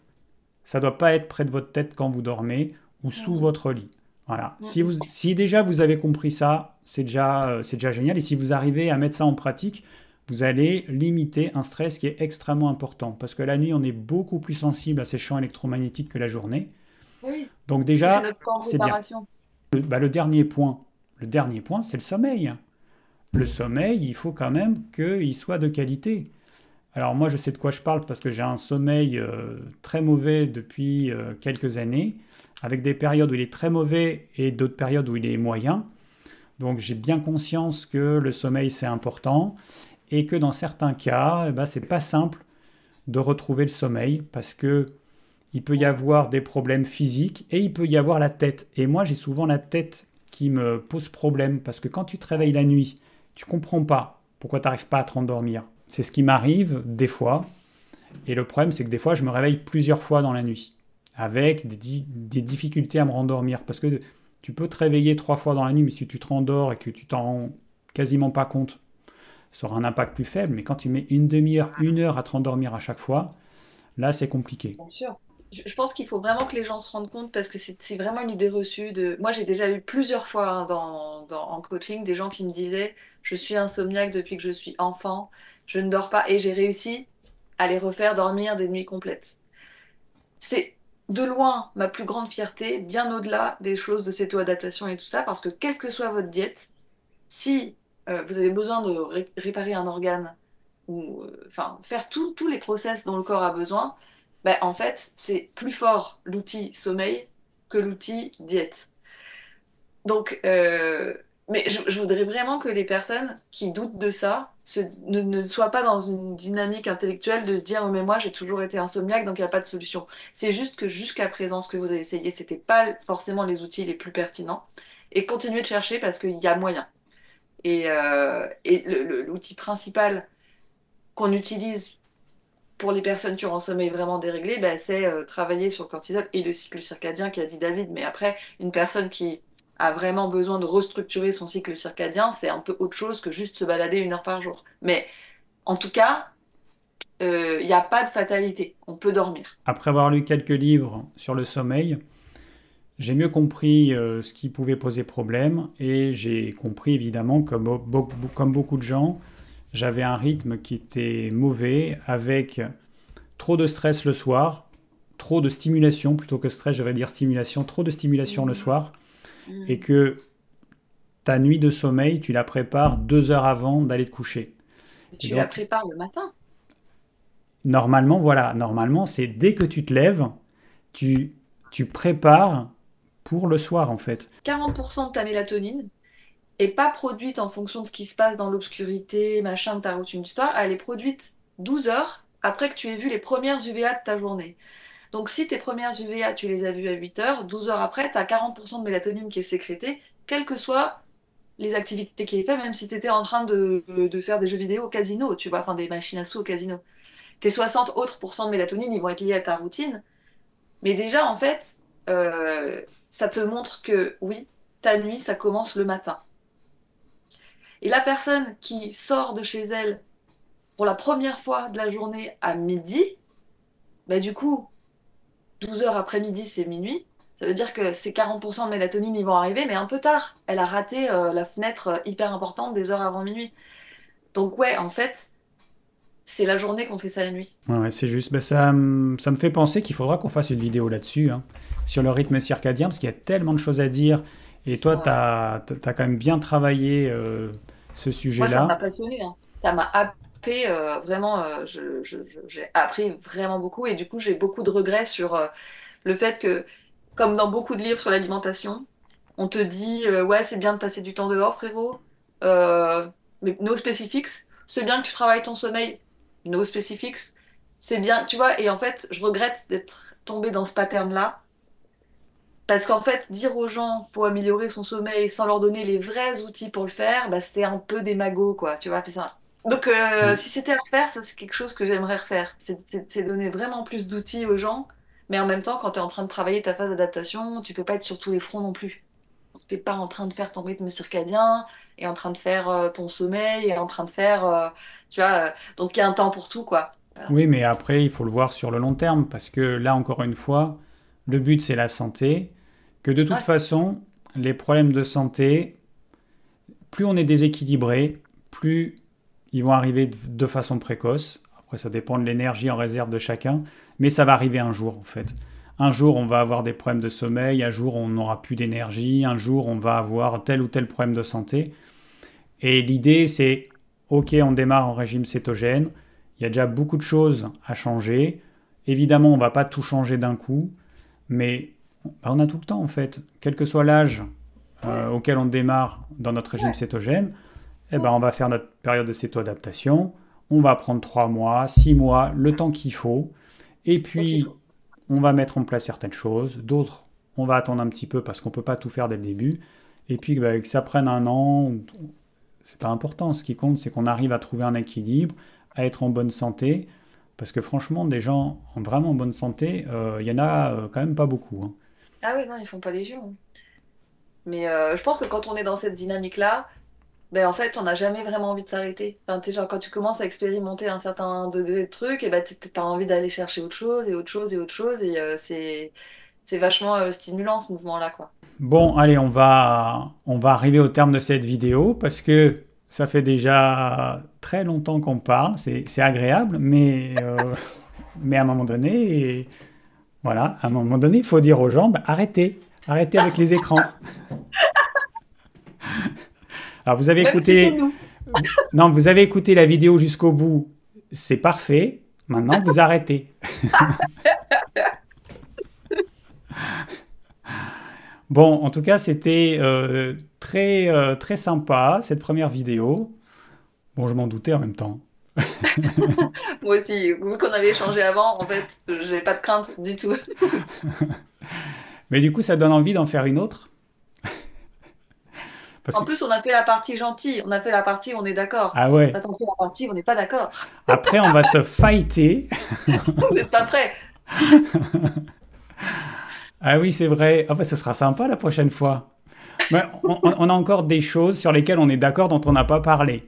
ça ne doit pas être près de votre tête quand vous dormez ou sous Mhm. votre lit. Voilà. Mhm. Si déjà vous avez compris ça, c'est déjà génial. Et si vous arrivez à mettre ça en pratique, vous allez limiter un stress qui est extrêmement important. Parce que la nuit, on est beaucoup plus sensible à ces champs électromagnétiques que la journée. Oui, Donc parce que c'est déjà, notre temps de c'est bien. réparation. Le dernier point, c'est le sommeil. Le sommeil, il faut quand même qu'il soit de qualité. Alors moi, je sais de quoi je parle parce que j'ai un sommeil très mauvais depuis quelques années, avec des périodes où il est très mauvais et d'autres périodes où il est moyen. Donc j'ai bien conscience que le sommeil, c'est important et que dans certains cas, eh ben, c'est pas simple de retrouver le sommeil parce que il peut y avoir des problèmes physiques et il peut y avoir la tête. Et moi, j'ai souvent la tête qui me pose problème parce que quand tu te réveilles la nuit, tu comprends pas pourquoi tu n'arrives pas à te rendormir. C'est ce qui m'arrive des fois. Et le problème, c'est que des fois, je me réveille plusieurs fois dans la nuit avec des difficultés à me rendormir parce que tu peux te réveiller 3 fois dans la nuit, mais si tu te rendors et que tu t'en rends quasiment pas compte, ça aura un impact plus faible. Mais quand tu mets une demi-heure, 1 heure à te rendormir à chaque fois, là, c'est compliqué. Bien sûr. Je pense qu'il faut vraiment que les gens se rendent compte parce que c'est vraiment une idée reçue de... Moi, j'ai déjà eu plusieurs fois hein, en coaching des gens qui me disaient, je suis insomniaque depuis que je suis enfant, je ne dors pas et j'ai réussi à les refaire dormir des nuits complètes. C'est de loin ma plus grande fierté, bien au-delà des choses de céto-adaptation et tout ça, parce que quelle que soit votre diète, si vous avez besoin de réparer un organe ou enfin faire tous les process dont le corps a besoin, ben, en fait, c'est plus fort l'outil sommeil que l'outil diète. Donc, mais je voudrais vraiment que les personnes qui doutent de ça ne soient pas dans une dynamique intellectuelle de se dire, oh, mais moi j'ai toujours été insomniaque, donc il n'y a pas de solution. C'est juste que jusqu'à présent, ce que vous avez essayé, c'était pas forcément les outils les plus pertinents. Et continuez de chercher parce qu'il y a moyen. Et l'outil principal qu'on utilise pour les personnes qui ont un sommeil vraiment déréglé, ben, c'est travailler sur le cortisol et le cycle circadien qu'a dit David. Mais après, une personne qui a vraiment besoin de restructurer son cycle circadien, c'est un peu autre chose que juste se balader 1 heure par jour. Mais en tout cas, il n'y a pas de fatalité. On peut dormir. Après avoir lu quelques livres sur le sommeil, j'ai mieux compris ce qui pouvait poser problème et j'ai compris évidemment, comme beaucoup de gens, j'avais un rythme qui était mauvais avec trop de stress le soir, trop de stimulation plutôt que stress, je vais dire stimulation, trop de stimulation le Mhm. soir et Mhm. que ta nuit de sommeil, tu la prépares 2 heures avant d'aller te coucher. Et Et tu la donc, prépares le matin. normalement, voilà, normalement, c'est dès que tu te lèves, tu, tu prépares pour le soir, en fait. 40% de ta mélatonine est pas produite en fonction de ce qui se passe dans l'obscurité, machin, de ta routine du soir. Elle est produite 12 heures après que tu aies vu les premières UVA de ta journée. Donc si tes premières UVA, tu les as vues à 8 heures, 12 heures après, tu as 40% de mélatonine qui est sécrétée, quelles que soient les activités qui est fait, même si tu étais en train de faire des jeux vidéo au casino, tu vois, enfin des machines à sous au casino. Tes 60 autres pourcents de mélatonine, ils vont être liés à ta routine. Mais déjà, en fait, euh, ça te montre que oui, ta nuit, ça commence le matin. Et la personne qui sort de chez elle pour la première fois de la journée à midi, bah du coup, 12 heures après midi, c'est minuit. Ça veut dire que ces 40% de mélatonine, ils vont arriver, mais un peu tard. Elle a raté la fenêtre hyper importante des heures avant minuit. Donc ouais, en fait, c'est la journée qu'on fait ça la nuit. Ouais, ouais, c'est juste. Ben, ça me fait penser qu'il faudra qu'on fasse une vidéo là-dessus, hein, sur le rythme circadien, parce qu'il y a tellement de choses à dire. Et toi, tu Ouais. as quand même bien travaillé ce Moi, ça m'a sujet-là. passionné, hein. Ça m'a happé, vraiment, j'ai appris vraiment beaucoup et du coup, j'ai beaucoup de regrets sur le fait que, comme dans beaucoup de livres sur l'alimentation, on te dit ouais, c'est bien de passer du temps dehors, frérot, euh, mais no specifics, c'est bien que tu travailles ton sommeil, no specifics, c'est bien, tu vois, et en fait, je regrette d'être tombée dans ce pattern-là. Parce qu'en fait, dire aux gens faut améliorer son sommeil sans leur donner les vrais outils pour le faire, bah, c'est un peu des magots, quoi, tu vois. Puis donc, Mm. si c'était à refaire, ça, c'est quelque chose que j'aimerais refaire. C'est donner vraiment plus d'outils aux gens, mais en même temps, quand tu es en train de travailler ta phase d'adaptation, tu peux pas être sur tous les fronts non plus. T'es pas en train de faire ton rythme circadien, et en train de faire ton sommeil, et en train de faire, tu vois, donc il y a un temps pour tout, quoi. Voilà. Oui, mais après, il faut le voir sur le long terme, parce que là, encore une fois, le but, c'est la santé. Que de toute Ouais, façon, les problèmes de santé, plus on est déséquilibré, plus ils vont arriver de façon précoce. Après, ça dépend de l'énergie en réserve de chacun, mais ça va arriver un jour, en fait. Un jour, on va avoir des problèmes de sommeil, un jour, on n'aura plus d'énergie, un jour, on va avoir tel ou tel problème de santé. Et l'idée, c'est, OK, on démarre en régime cétogène, il y a déjà beaucoup de choses à changer. Évidemment, on ne va pas tout changer d'un coup, mais bah, on a tout le temps, en fait. Quel que soit l'âge ouais, auquel on démarre dans notre régime ouais, cétogène, eh ben, ouais. on va faire notre période de céto-adaptation. On va prendre 3 mois, 6 mois, le temps qu'il faut. Et Donc il puis, faut. on va mettre en place certaines choses. D'autres, on va attendre un petit peu parce qu'on ne peut pas tout faire dès le début. Et puis, bah, que ça prenne un an, c'est pas important. Ce qui compte, c'est qu'on arrive à trouver un équilibre, à être en bonne santé. Parce que franchement, des gens en vraiment bonne santé, il y en a quand même pas beaucoup, hein. Ah oui, non, ils font pas les yeux, hein. Mais je pense que quand on est dans cette dynamique-là, ben en fait, on n'a jamais vraiment envie de s'arrêter. Enfin, t'es genre, quand tu commences à expérimenter un certain degré de truc, et ben t'as envie d'aller chercher autre chose et autre chose et autre chose, et c'est vachement stimulant ce mouvement-là, quoi. Bon, allez, on va arriver au terme de cette vidéo parce que ça fait déjà très longtemps qu'on parle. C'est agréable, mais à un moment donné, voilà, à un moment donné, il faut dire aux gens, bah, arrêtez, arrêtez avec les écrans. Alors, vous avez Même si c'est écouté, nous. non, vous avez écouté la vidéo jusqu'au bout, c'est parfait. Maintenant, vous arrêtez. Bon, en tout cas, c'était très sympa cette première vidéo. Bon, je m'en doutais en même temps. Moi aussi, vu qu'on avait échangé avant, en fait, j'ai pas de crainte du tout. Mais du coup, ça donne envie d'en faire une autre. Parce En que, plus, on a fait la partie gentille, on a fait la partie où on est d'accord. ah ouais, Maintenant, on fait la partie où on n'est pas d'accord. après, on va se fighter. Vous n'êtes pas prêts. Ah oui, c'est vrai. Ah bah, ce sera sympa la prochaine fois. Mais on a encore des choses sur lesquelles on est d'accord dont on n'a pas parlé.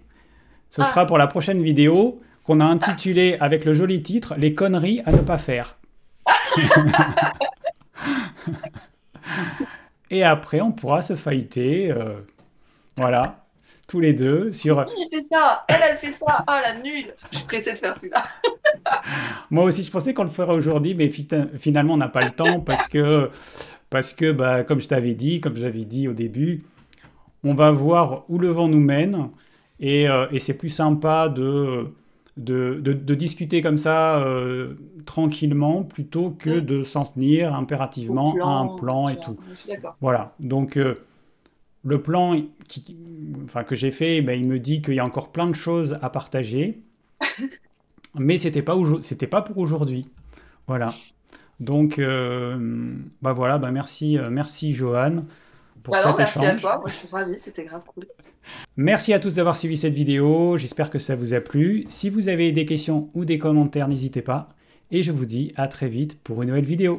Ce sera Ah, pour la prochaine vidéo qu'on a intitulée avec le joli titre Les conneries à ne pas faire. Et après, on pourra se fighter, voilà, tous les deux sur. il fait ça, elle fait ça. Ah, la nulle. Je suis pressée de faire celui-là. Moi aussi, je pensais qu'on le ferait aujourd'hui, mais finalement, on n'a pas le temps parce que bah, comme je t'avais dit, comme j'avais dit au début, on va voir où le vent nous mène, et c'est plus sympa de discuter comme ça tranquillement plutôt que Mm. de s'en tenir Au impérativement à un plan, plan et machin. tout. Je suis d'accord. Voilà, donc le plan enfin, que j'ai fait, ben, il me dit qu'il y a encore plein de choses à partager, mais c'était pas pour aujourd'hui. Voilà. Donc, bah voilà, bah merci, merci Johan pour Bah non, cet merci à échange. toi. Moi, je suis ravie. C'était grave cool. Merci à tous d'avoir suivi cette vidéo. J'espère que ça vous a plu. Si vous avez des questions ou des commentaires, n'hésitez pas. Et je vous dis à très vite pour une nouvelle vidéo.